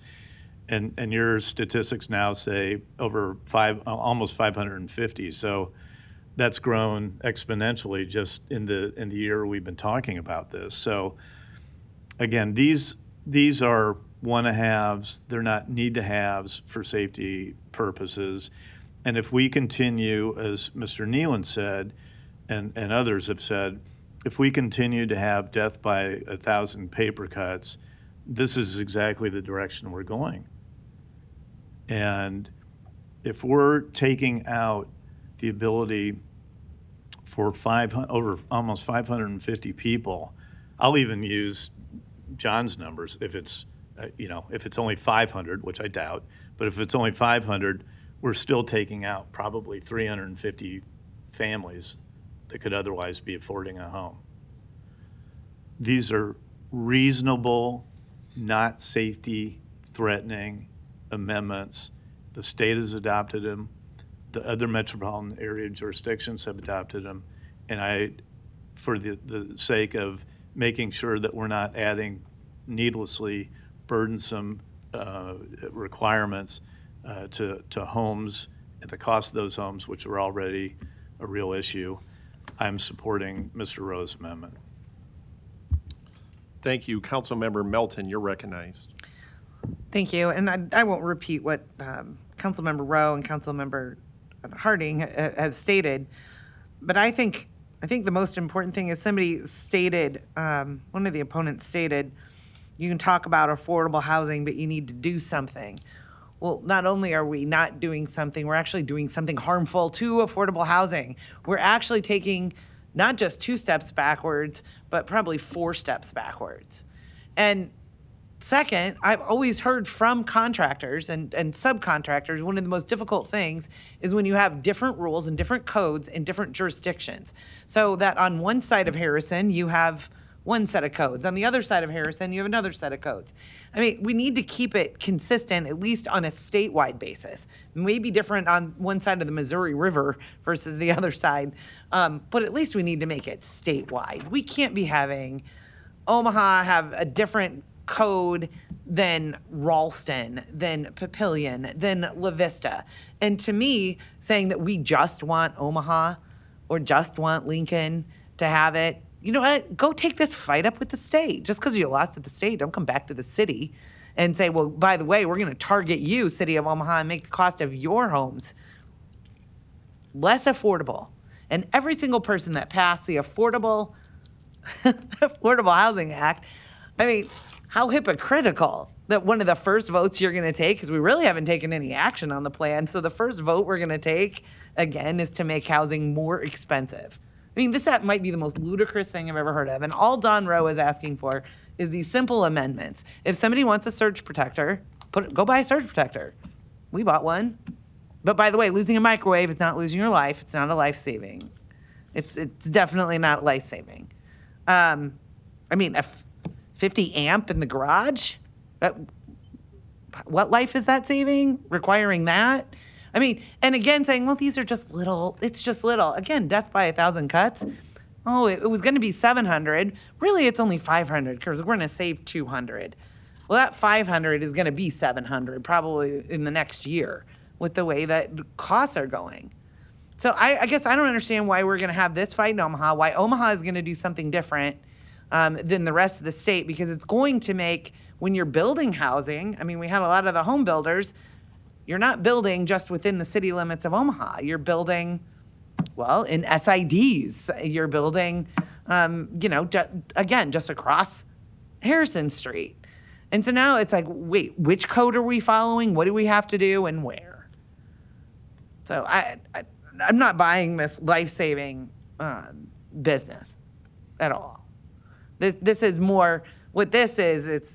And your statistics now say over almost 550. So that's grown exponentially just in the year we've been talking about this. So again, these are want-to-haves. They're not need-to-haves for safety purposes. And if we continue, as Mr. Nealon said, and others have said, if we continue to have death by 1,000 paper cuts, this is exactly the direction we're going. And if we're taking out the ability for almost 550 people, I'll even use John's numbers. If it's if it's only 500, which I doubt, but if it's only 500, we're still taking out probably 350 families that could otherwise be affording a home. These are reasonable, not safety threatening amendments. The state has adopted them. The other metropolitan area jurisdictions have adopted them. And for the sake of making sure that we're not adding needlessly burdensome requirements to homes at the cost of those homes, which are already a real issue, I'm supporting Mr. Rowe's amendment. Thank you. Councilmember Melton, you're recognized. Thank you. And I won't repeat what Councilmember Rowe and Councilmember Harding have stated, but I think the most important thing is somebody stated, one of the opponents stated, you can talk about affordable housing, but you need to do something. Well, not only are we not doing something, we're actually doing something harmful to affordable housing. We're actually taking not just 2 steps backwards, but probably 4 steps backwards. And second, I've always heard from contractors and subcontractors, one of the most difficult things is when you have different rules and different codes in different jurisdictions. So that on one side of Harrison, you have one set of codes. On the other side of Harrison, you have another set of codes. I mean, we need to keep it consistent, at least on a statewide basis. It may be different on one side of the Missouri River versus the other side, but at least we need to make it statewide. We can't be having Omaha have a different code than Ralston, than Papillion, than La Vista. And to me, saying that we just want Omaha or just want Lincoln to have it, you know what? Go take this fight up with the state. Just because you lost at the state, don't come back to the city and say, well, by the way, we're going to target you, City of Omaha, and make the cost of your homes less affordable. And every single person that passed the Affordable Housing Act, I mean, how hypocritical that one of the first votes you're going to take, because we really haven't taken any action on the plan. So the first vote we're going to take, again, is to make housing more expensive. I mean, this might be the most ludicrous thing I've ever heard of. And all Don Rowe is asking for is these simple amendments. If somebody wants a surge protector, go buy a surge protector. We bought one. But by the way, losing a microwave is not losing your life. It's not a life-saving. It's definitely not life-saving. I mean, a 50 amp in the garage? What life is that saving? Requiring that? I mean, and again, saying, well, these are just little. It's just little. Again, death by 1,000 cuts. Oh, it was going to be 700. Really, it's only 500 because we're going to save 200. Well, that 500 is going to be 700 probably in the next year with the way that costs are going. So I guess I don't understand why we're going to have this fight in Omaha, why Omaha is going to do something different than the rest of the state, because it's going to make, when you're building housing, I mean, we had a lot of the home builders, you're not building just within the city limits of Omaha. You're building, well, in SIDs. You're building, again, just across Harrison Street. And so now it's like, wait, which code are we following? What do we have to do and where? So I'm not buying this life-saving business at all. This is more, what this is,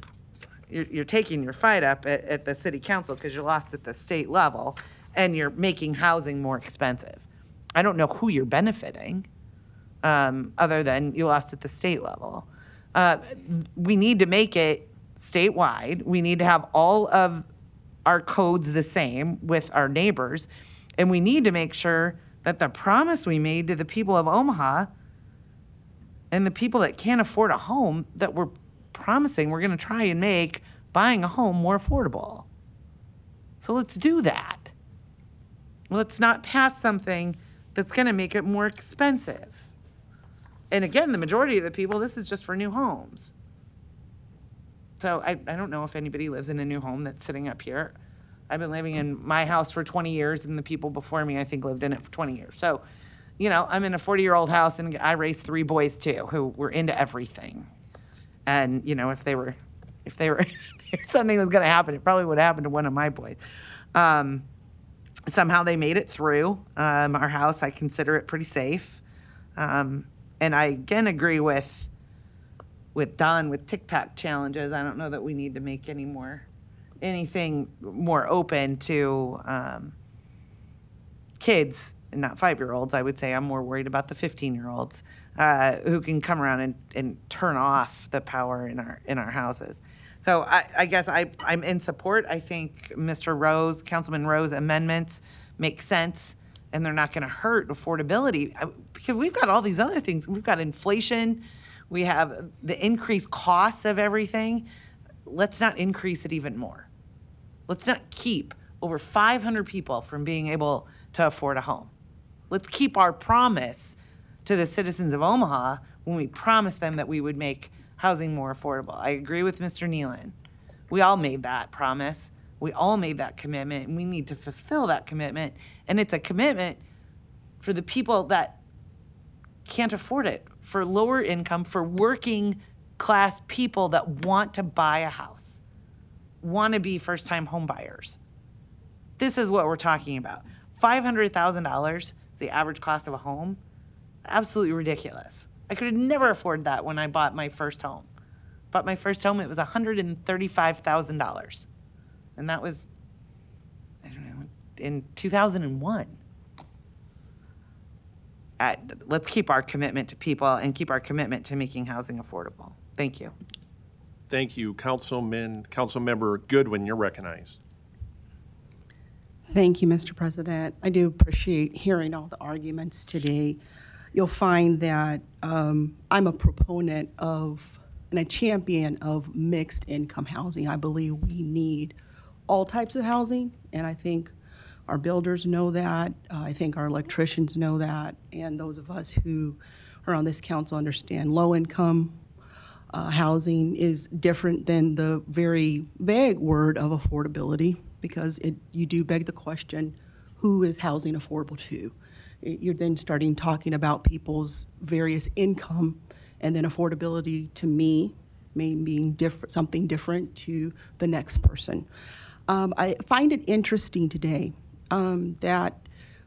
you're taking your fight up at the city council because you lost at the state level and you're making housing more expensive. I don't know who you're benefiting other than you lost at the state level. We need to make it statewide. We need to have all of our codes the same with our neighbors. And we need to make sure that the promise we made to the people of Omaha and the people that can't afford a home, that we're promising we're going to try and make buying a home more affordable. So let's do that. Let's not pass something that's going to make it more expensive. And again, the majority of the people, this is just for new homes. So I don't know if anybody lives in a new home that's sitting up here. I've been living in my house for 20 years, and the people before me, I think, lived in it for 20 years. So, I'm in a 40-year-old house, and I raised 3 boys, too, who were into everything. And, if something was going to happen, it probably would happen to one of my boys. Somehow they made it through. Our house, I consider it pretty safe. And I, again, agree with Don with TikTok challenges. I don't know that we need to make anything more open to kids, and not 5-year-olds. I would say I'm more worried about the 15-year-olds who can come around and turn off the power in our houses. So I guess I'm in support. I think Councilman Rowe's amendments make sense, and they're not going to hurt affordability because we've got all these other things. We've got inflation. We have the increased costs of everything. Let's not increase it even more. Let's not keep over 500 people from being able to afford a home. Let's keep our promise to the citizens of Omaha when we promised them that we would make housing more affordable. I agree with Mr. Nealon. We all made that promise. We all made that commitment, and we need to fulfill that commitment. And it's a commitment for the people that can't afford it, for lower income, for working class people that want to buy a house, want to be first-time home buyers. This is what we're talking about. $500,000 is the average cost of a home. Absolutely ridiculous. I could have never afforded that when I bought my first home. Bought my first home, it was $135,000. And that was, I don't know, in 2001. Let's keep our commitment to people and keep our commitment to making housing affordable. Thank you. Thank you. Councilmember Goodwin, you're recognized. Thank you, Mr. President. I do appreciate hearing all the arguments today. You'll find that I'm a proponent of and a champion of mixed income housing. I believe we need all types of housing, and I think our builders know that. I think our electricians know that, and those of us who are on this council understand low income housing is different than the very vague word of affordability, because you do beg the question, who is housing affordable to? You're then starting talking about people's various income, and then affordability to me may mean something different to the next person. I find it interesting today that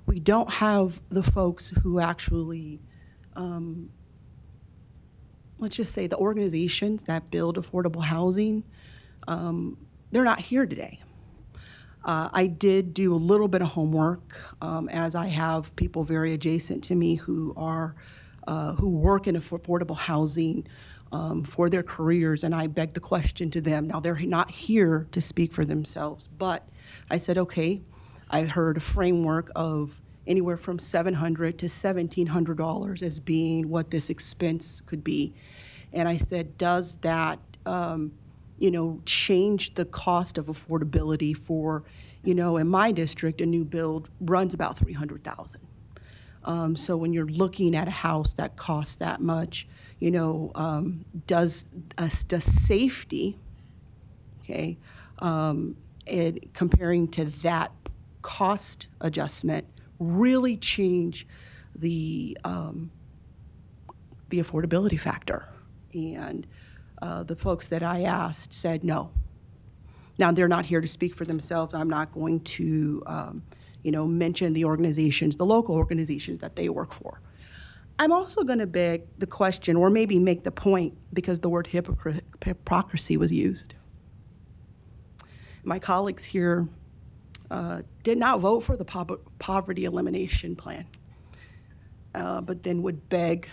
we don't have the folks who actually, let's just say the organizations that build affordable housing, they're not here today. I did do a little bit of homework, as I have people very adjacent to me who work in affordable housing for their careers, and I begged the question to them. Now, they're not here to speak for themselves, but I said, okay, I heard a framework of anywhere from $700 to $1,700 as being what this expense could be. And I said, does that change the cost of affordability for, in my district, a new build runs about $300,000. So when you're looking at a house that costs that much, does safety, okay, comparing to that cost adjustment really change the affordability factor? And the folks that I asked said no. Now, they're not here to speak for themselves. I'm not going to, mention the organizations, the local organizations that they work for. I'm also going to beg the question, or maybe make the point, because the word hypocrisy was used. My colleagues here did not vote for the poverty elimination plan, but then would beg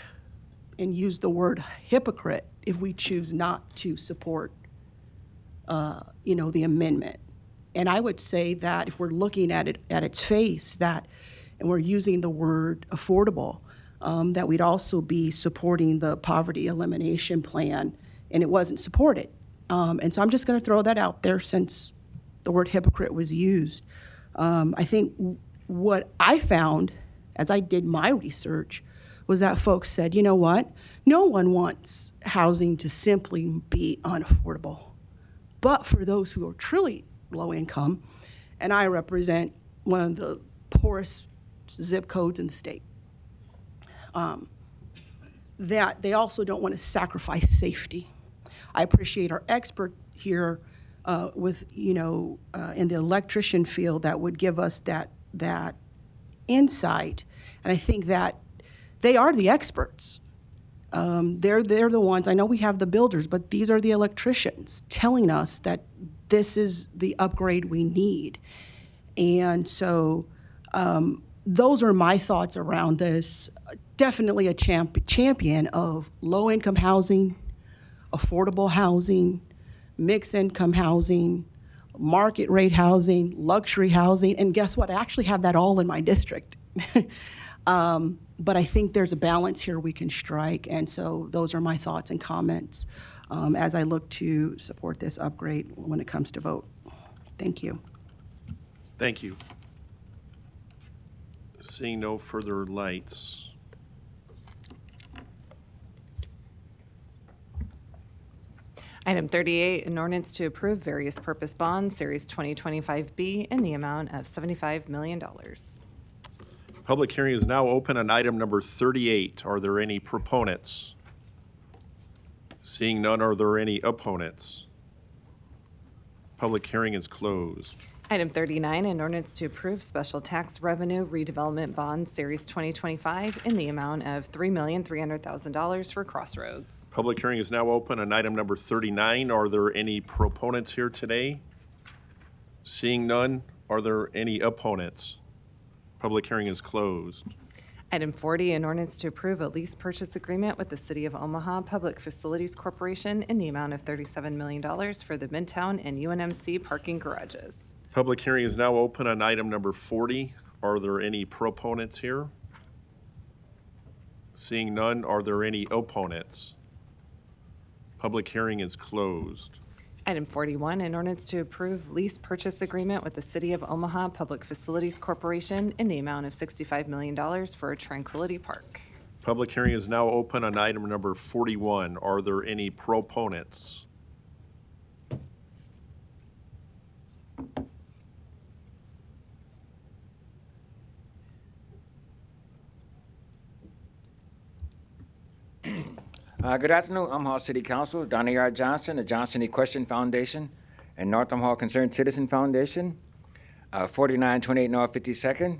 and use the word hypocrite if we choose not to support, the amendment. And I would say that if we're looking at it at its face, and we're using the word affordable, that we'd also be supporting the poverty elimination plan, and it wasn't supported. And so I'm just going to throw that out there since the word hypocrite was used. I think what I found as I did my research was that folks said, you know what? No one wants housing to simply be unaffordable. But for those who are truly low income, and I represent one of the poorest zip codes in the state, that they also don't want to sacrifice safety. I appreciate our expert here in the electrician field that would give us that insight. And I think that they are the experts. They're the ones, I know we have the builders, but these are the electricians telling us that this is the upgrade we need. And so those are my thoughts around this. Definitely a champion of low-income housing, affordable housing, mixed income housing, market rate housing, luxury housing, and guess what? I actually have that all in my district. But I think there's a balance here we can strike, and so those are my thoughts and comments as I look to support this upgrade when it comes to vote. Thank you. Thank you. Seeing no further lights. Item 38, an ordinance to approve various purpose bonds, Series 2025B, in the amount of $75 million. Public hearing is now open on item number 38. Are there any proponents? Seeing none, are there any opponents? Public hearing is closed. Item 39, an ordinance to approve special tax revenue redevelopment bonds, Series 2025, in the amount of $3,300,000 for Crossroads. Public hearing is now open on item number 39. Are there any proponents here today? Seeing none, are there any opponents? Public hearing is closed. Item 40, an ordinance to approve a lease purchase agreement with the City of Omaha Public Facilities Corporation in the amount of $37 million for the Midtown and UNMC parking garages. Public hearing is now open on item number 40. Are there any proponents here? Seeing none, are there any opponents? Public hearing is closed. Item 41, an ordinance to approve lease purchase agreement with the City of Omaha Public Facilities Corporation in the amount of $65 million for Tranquility Park. Public hearing is now open on item number 41. Are there any proponents? Good afternoon, Omaha City Council, Donnie R. Johnson, the Johnson Equestrian Foundation, and North Omaha Concerned Citizen Foundation, 4928 North 52nd.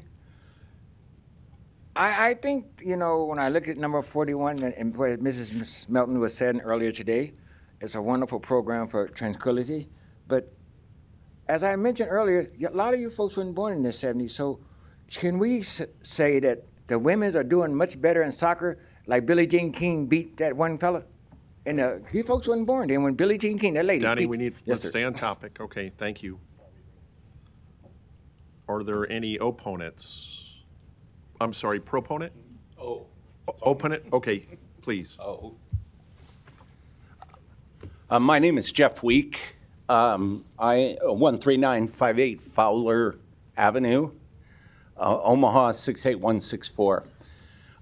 I think, when I look at number 41, and what Mrs. Melton was saying earlier today, it's a wonderful program for tranquility. But as I mentioned earlier, a lot of you folks weren't born in the 70s, so can we say that the women are doing much better in soccer, like Billie Jean King beat that one fella? And you folks weren't born then when Billie Jean King, that lady. Donnie, beat, let's stay on topic. Okay, thank you. Are there any opponents? I'm sorry, proponent? Opponent? Okay, please. My name is Jeff Week. 13958 Fowler Avenue, Omaha 68164.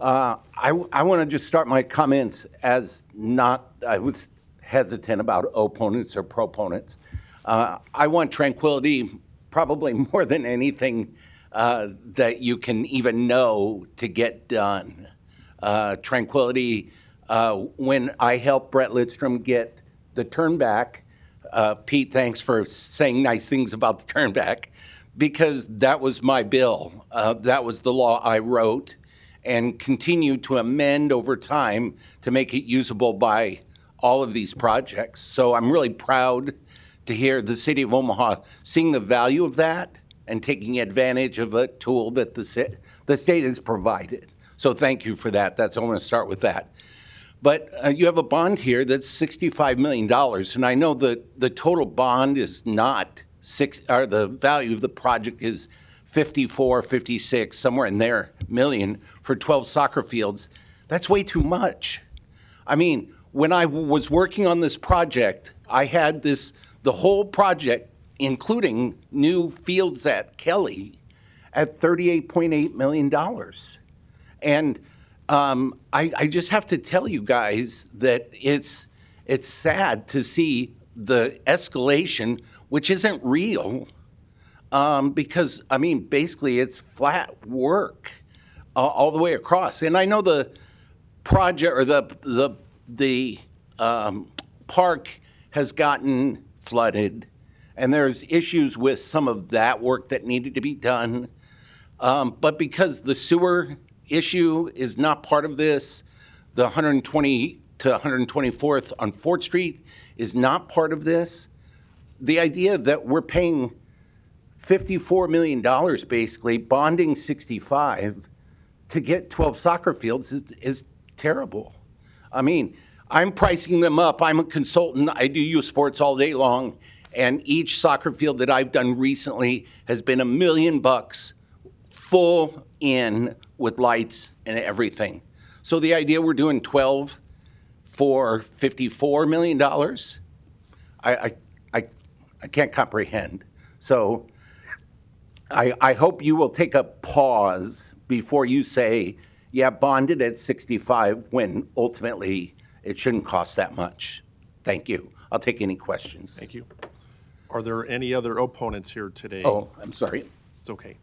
I want to just start my comments as I was hesitant about opponents or proponents. I want tranquility probably more than anything that you can even know to get done. Tranquility, when I helped Brett Lidstrom get the turnback, Pete, thanks for saying nice things about the turnback, because that was my bill. That was the law I wrote and continue to amend over time to make it usable by all of these projects. So I'm really proud to hear the City of Omaha seeing the value of that and taking advantage of a tool that the state has provided. So thank you for that. I want to start with that. But you have a bond here that's $65 million, and I know that the total bond is not the value of the project is 54, 56, somewhere in there, million for 12 soccer fields. That's way too much. I mean, when I was working on this project, I had the whole project, including new fields at Kelly, at $38.8 million. And I just have to tell you guys that it's sad to see the escalation, which isn't real, because, I mean, basically it's flat work all the way across. And I know the project or the park has gotten flooded, and there's issues with some of that work that needed to be done. But because the sewer issue is not part of this, the 120 to 124th on 4th Street is not part of this. The idea that we're paying $54 million basically, bonding 65 to get 12 soccer fields is terrible. I mean, I'm pricing them up. I'm a consultant. I do youth sports all day long. And each soccer field that I've done recently has been $1 million, full in with lights and everything. So the idea we're doing 12 for $54 million, I can't comprehend. So I hope you will take a pause before you say, yeah, bonded at 65 when ultimately it shouldn't cost that much. Thank you. I'll take any questions. Thank you. Are there any other opponents here today? Oh, I'm sorry. It's okay.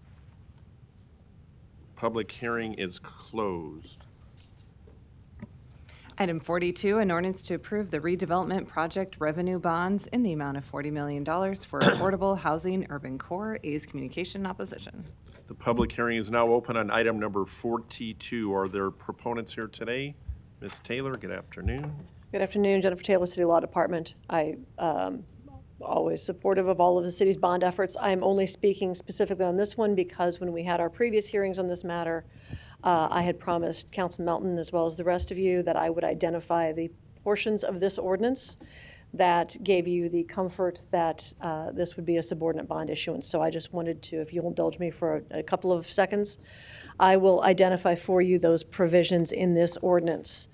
Public hearing is closed. Item 42, an ordinance to approve the redevelopment project revenue bonds in the amount of $40 million for affordable housing urban core. A's communication opposition. The public hearing is now open on item number 42. Are there proponents here today? Ms. Taylor, good afternoon. Good afternoon, Jennifer Taylor, City Law Department. I always supportive of all of the city's bond efforts. I'm only speaking specifically on this one because when we had our previous hearings on this matter, I had promised Council Melton as well as the rest of you that I would identify the portions of this ordinance that gave you the comfort that this would be a subordinate bond issuance. So I just wanted to, if you'll indulge me for a couple of seconds, I will identify for you those provisions in this ordinance.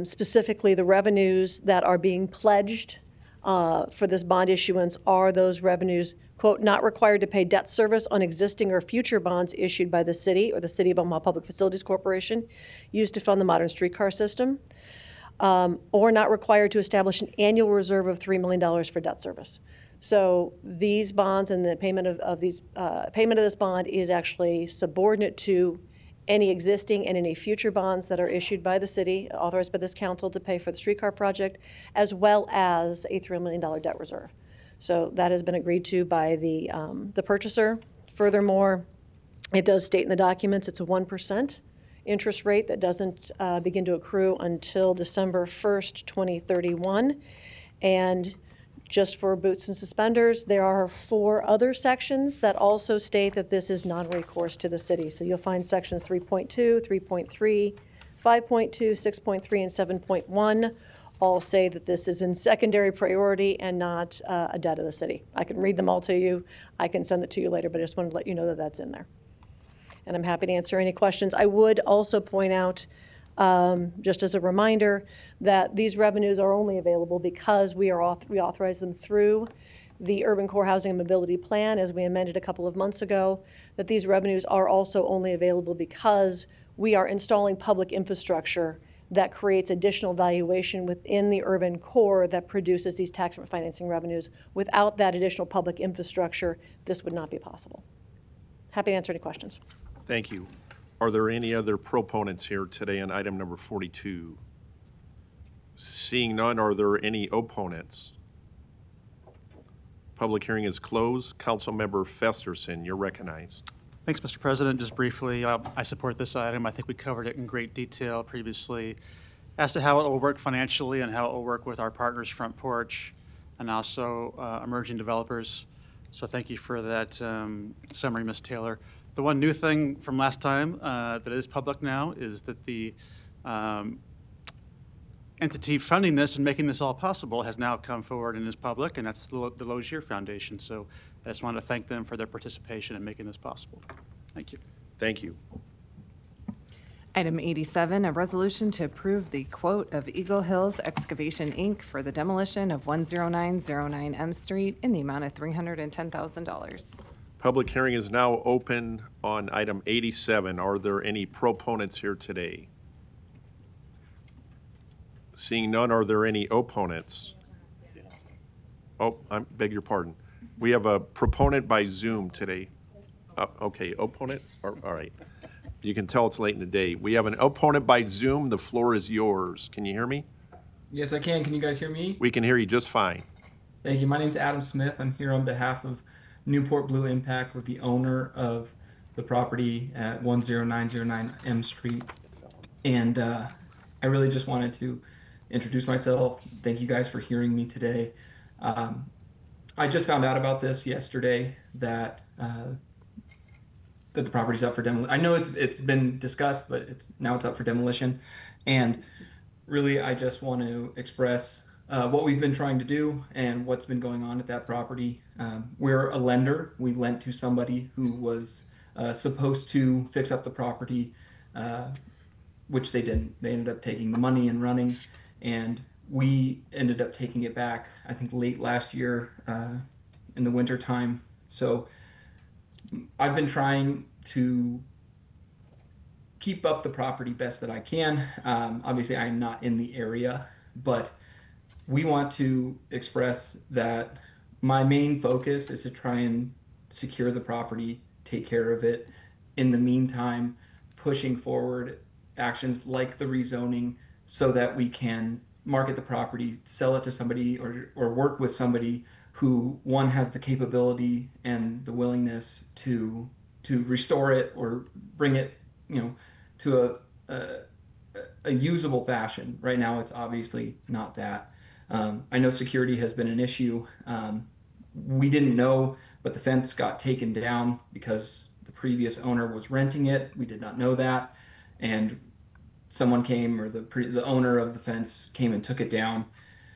Specifically, the revenues that are being pledged for this bond issuance are those revenues, quote, not required to pay debt service on existing or future bonds issued by the city or the City of Omaha Public Facilities Corporation used to fund the modern streetcar system, or not required to establish an annual reserve of $3 million for debt service. So these bonds and the payment of this bond is actually subordinate to any existing and any future bonds that are issued by the city, authorized by this council to pay for the streetcar project, as well as a $3 million debt reserve. So that has been agreed to by the purchaser. Furthermore, it does state in the documents it's a 1% interest rate that doesn't begin to accrue until December 1st, 2031. And just for boots and suspenders, there are 4 other sections that also state that this is non-recourse to the city. So you'll find sections 3.2, 3.3, 5.2, 6.3, and 7.1 all say that this is in secondary priority and not a debt of the city. I can read them all to you. I can send it to you later, but I just wanted to let you know that that's in there. And I'm happy to answer any questions. I would also point out, just as a reminder, that these revenues are only available because we authorize them through the Urban Core Housing and Mobility Plan, as we amended a couple of months ago, that these revenues are also only available because we are installing public infrastructure that creates additional valuation within the urban core that produces these tax financing revenues. Without that additional public infrastructure, this would not be possible. Happy to answer any questions. Thank you. Are there any other proponents here today on item number 42? Seeing none, are there any opponents? Public hearing is closed. Councilmember Festerson, you're recognized. Thanks, Mr. President. Just briefly, I support this item. I think we covered it in great detail previously as to how it will work financially and how it will work with our partners, Front Porch, and also emerging developers. So thank you for that summary, Ms. Taylor. The one new thing from last time that is public now is that the entity funding this and making this all possible has now come forward and is public, and that's the Lozier Foundation. So I just want to thank them for their participation in making this possible. Thank you. Thank you. Item 87, a resolution to approve the quote of Eagle Hills Excavation, Inc. for the demolition of 10909 M Street in the amount of $310,000. Public hearing is now open on item 87. Are there any proponents here today? Seeing none, are there any opponents? Oh, I beg your pardon. We have a proponent by Zoom today. Okay, opponents? All right. You can tell it's late in the day. We have an opponent by Zoom. The floor is yours. Can you hear me? Yes, I can. Can you guys hear me? We can hear you just fine. Thank you. My name's Adam Smith. I'm here on behalf of Newport Blue Impact with the owner of the property at 10909 M Street. And I really just wanted to introduce myself. Thank you guys for hearing me today. I just found out about this yesterday that the property's up for demolition. I know it's been discussed, but now it's up for demolition. And really, I just want to express what we've been trying to do and what's been going on at that property. We're a lender. We lent to somebody who was supposed to fix up the property, which they didn't. They ended up taking the money and running, and we ended up taking it back, I think, late last year in the winter time. So I've been trying to keep up the property best that I can. Obviously, I'm not in the area, but we want to express that my main focus is to try and secure the property, take care of it. In the meantime, pushing forward actions like the rezoning so that we can market the property, sell it to somebody, or work with somebody who, one, has the capability and the willingness to restore it or bring it, to a usable fashion. Right now, it's obviously not that. I know security has been an issue. We didn't know, but the fence got taken down because the previous owner was renting it. We did not know that, and someone came, or the owner of the fence came and took it down.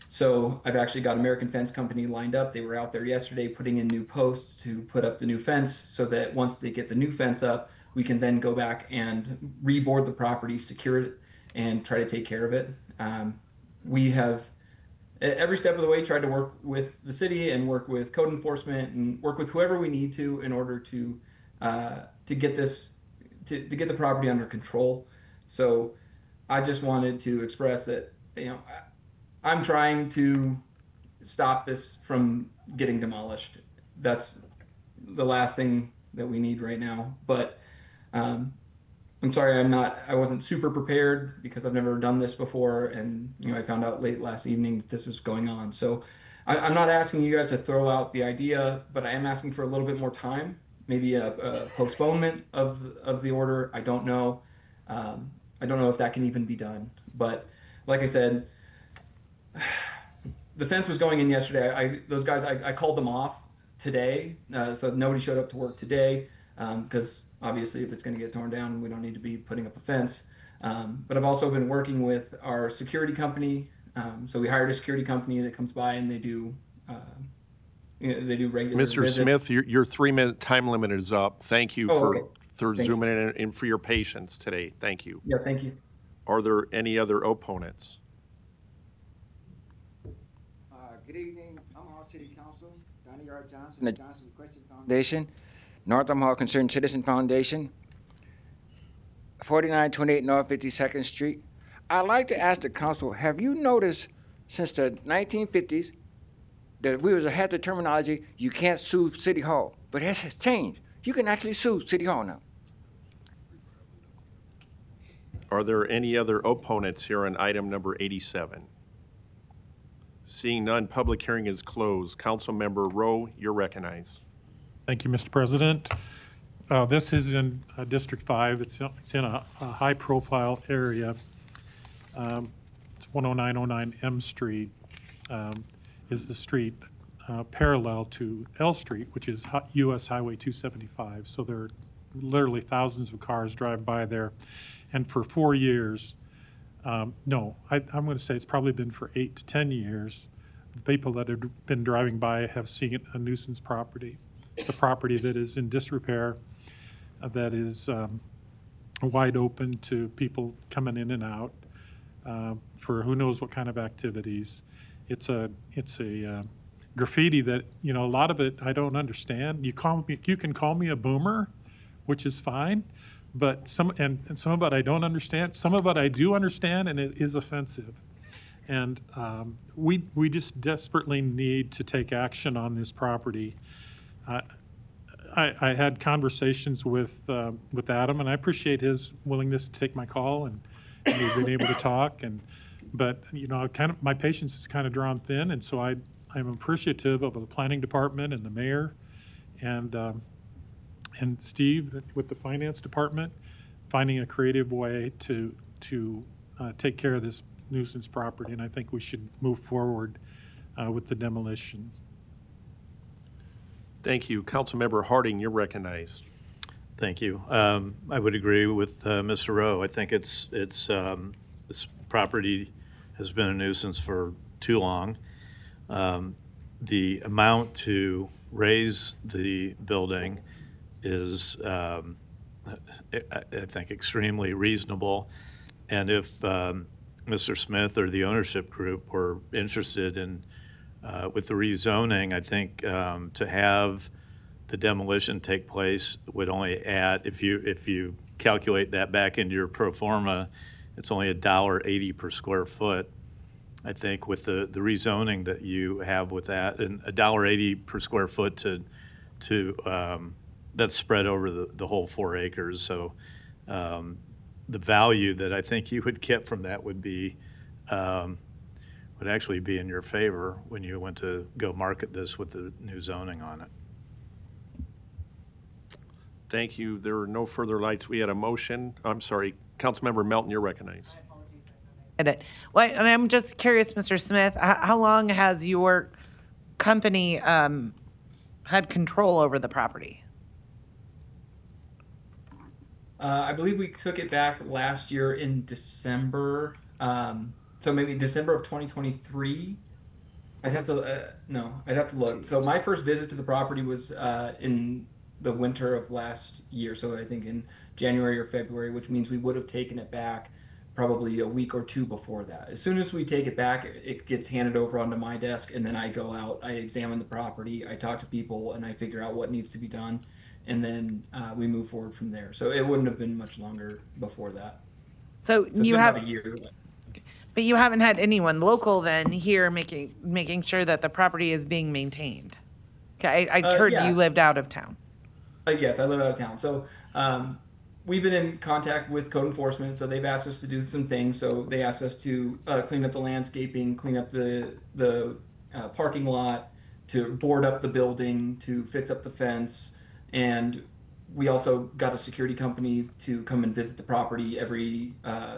So I've actually got American Fence Company lined up. They were out there yesterday putting in new posts to put up the new fence so that once they get the new fence up, we can then go back and reboard the property, secure it, and try to take care of it. We have every step of the way tried to work with the city and work with code enforcement and work with whoever we need to in order to get this to get the property under control. So I just wanted to express that, you know, I'm trying to stop this from getting demolished. That's the last thing that we need right now. But I'm sorry, I wasn't super prepared because I've never done this before. And, you know, I found out late last evening that this is going on. So I'm not asking you guys to throw out the idea, but I am asking for a little bit more time, maybe a postponement of the order. I don't know. I don't know if that can even be done. But like I said, the fence was going in yesterday. Those guys, I called them off today, so nobody showed up to work today because obviously if it's going to get torn down, we don't need to be putting up a fence. But I've also been working with our security company. So we hired a security company that comes by and they do regular Mr. visits. Smith, your 3-minute time limit is up. Thank you Oh, okay. for Thank zooming in and for your patience today. Thank you. Yeah, thank you. Are there any other opponents? Good evening, Omaha City Council, Donnie R. Johnson, the Johnson Question Foundation, North Omaha Concerned Citizen Foundation, 4928 North 52nd Street. I'd like to ask the council, have you noticed since the 1950s that we had the terminology, you can't sue City Hall, but it has changed. You can actually sue City Hall now. Are there any other opponents here on item number 87? Seeing none, public hearing is closed. Councilmember Rowe, you're recognized. Thank you, Mr. President. This is in District 5. It's in a high-profile area. It's 10909 M Street is the street parallel to L Street, which is US Highway 275. So there are literally thousands of cars drive by there. And for 4 years, I'm going to say it's probably been for 8 to 10 years, the people that have been driving by have seen a nuisance property. It's a property that is in disrepair, that is wide open to people coming in and out for who knows what kind of activities. It's a graffiti that, you know, a lot of it I don't understand. You can call me a boomer, which is fine. But some of it I don't understand. Some of it I do understand, and it is offensive. And we just desperately need to take action on this property. I had conversations with Adam, and I appreciate his willingness to take my call, and we've been able to talk. But you know, my patience is kind of drawn thin, and so I'm appreciative of the planning department and the mayor, and Steve with the finance department, finding a creative way to take care of this nuisance property, and I think we should move forward with the demolition. Thank you. Councilmember Harding, you're recognized. Thank you. I would agree with Mr. Rowe. I think this property has been a nuisance for too long. The amount to raise the building is, I think, extremely reasonable. And if Mr. Smith or the ownership group were interested in, with the rezoning, I think to have the demolition take place would only add, if you calculate that back into your pro forma, it's only $1.80 per square foot. I think with the rezoning that you have with that, and $1.80 per square foot to that's spread over the whole 4 acres. So the value that I think you would get from that would actually be in your favor when you went to go market this with the new zoning on it. Thank you. There are no further lights. We had a motion. I'm sorry, Councilmember Melton, you're recognized. Well, and I'm just curious, Mr. Smith, how long has your company had control over the property? I believe we took it back last year in December. So maybe December of 2023. I'd have to look. So my first visit to the property was in the winter of last year. So I think in January or February, which means we would have taken it back probably a week or two before that. As soon as we take it back, it gets handed over onto my desk, and then I go out, I examine the property, I talk to people, and I figure out what needs to be done, and then we move forward from there. So it wouldn't have been much longer before that. So It's you been have, about a year. but you haven't had anyone local then here making sure that the property is being maintained. Okay, I heard you Yes. lived out of town. Yes, I live out of town. So we've been in contact with code enforcement. So they've asked us to do some things. So they asked us to clean up the landscaping, clean up the parking lot, to board up the building, to fix up the fence. And we also got a security company to come and visit the property every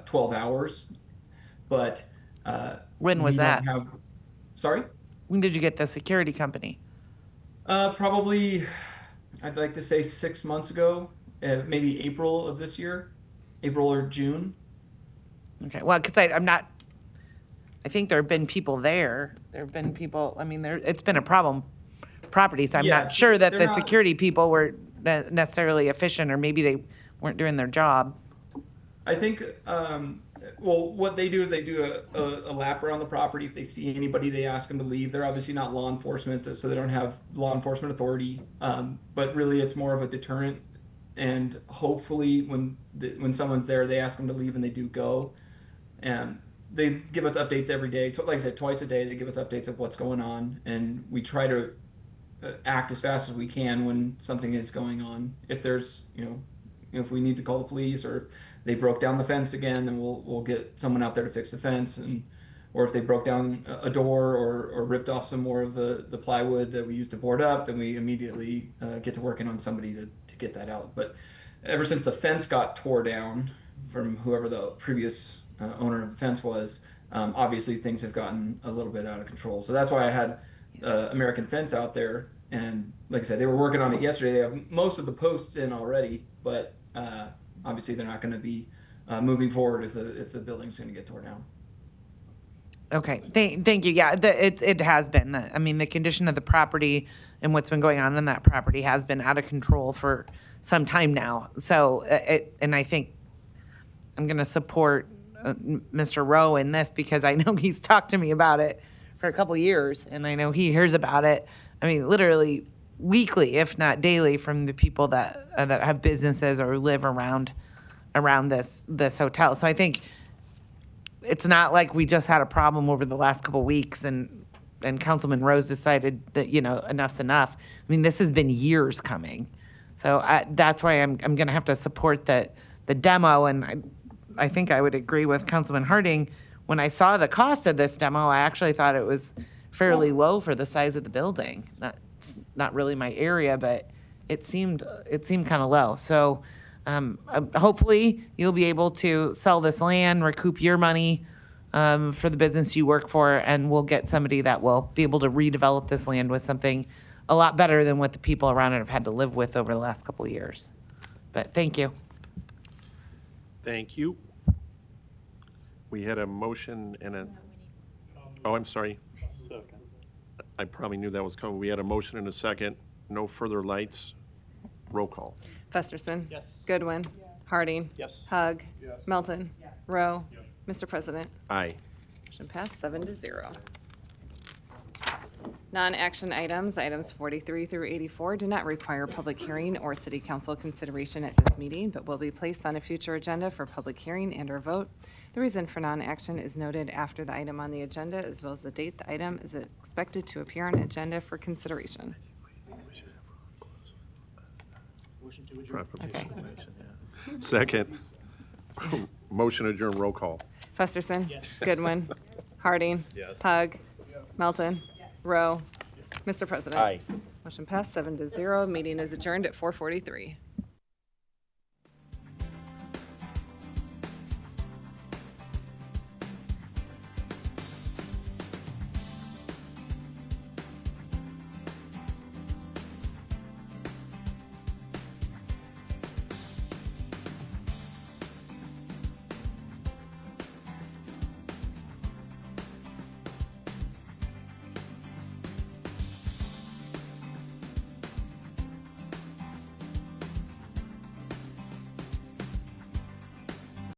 12 hours. But When was we that? don't have, sorry? When did you get the security company? Probably, I'd like to say 6 months ago, maybe April of this year, April or June. Okay, well, because I'm not, I think there have been people there. There have been people, I mean, it's been a problem property, so I'm not Yes, sure that they're the not- security people were necessarily efficient, or maybe they weren't doing their job. I think, well, what they do is they do a lap around the property. If they see anybody, they ask them to leave. They're obviously not law enforcement, so they don't have law enforcement authority. But really, it's more of a deterrent. And hopefully, when someone's there, they ask them to leave, and they do go. And they give us updates every day. Like I said, twice a day, they give us updates of what's going on, and we try to act as fast as we can when something is going on. If there's, if we need to call the police, or if they broke down the fence again, then we'll get someone out there to fix the fence, or if they broke down a door or ripped off some more of the plywood that we used to board up, then we immediately get to working on somebody to get that out. But ever since the fence got tore down from whoever the previous owner of the fence was, obviously things have gotten a little bit out of control. So that's why I had American Fence out there, and like I said, they were working on it yesterday. They have most of the posts in already, but obviously they're not going to be moving forward if the building's going to get torn down. Okay, thank you. Yeah, it has been. I mean, the condition of the property and what's been going on that property has been out of control for some time now. So, and I think I'm going to support Mr. Rowe in this, because I know he's talked to me about it for a couple years, and I know he hears about it. I mean, literally weekly, if not daily, from the people that have businesses or live around this hotel. So I think it's not like we just had a problem over the last couple weeks and Councilman Rose decided that, enough's enough. I mean, this has been years coming. So that's why I'm going to have to support the demo. And I think I would agree with Councilman Harding. When I saw the cost of this demo, I actually thought it was fairly low for the size of the building. Not really my area, but it seemed kind of low. So hopefully you'll be able to sell this land, recoup your money for the business you work for, and we'll get somebody that will be able to redevelop this land with something a lot better than what the people around it have had to live with over the last couple of years. But thank you. Thank you. We had a motion and a, oh, I'm sorry. I probably knew that was coming. We had a motion and a second. No further lights. Roll call. Festerson. Yes. Goodwin. Harding. Yes. Hug. Melton. Rowe. Mr. President. Aye. Motion passed 7-0. Non-action items 43 through 84, do not require public hearing or city council consideration at this meeting, but will be placed on a future agenda for public hearing and/or vote. The reason for non-action is noted after the item on the agenda, as well as the date the item is expected to appear on agenda for consideration. Okay. Second. Motion adjourn. Roll call. Festerson. Goodwin. Harding. Hug. Melton. Rowe. Mr. President. Aye. Motion passed 7-0. Meeting is adjourned at 4:43.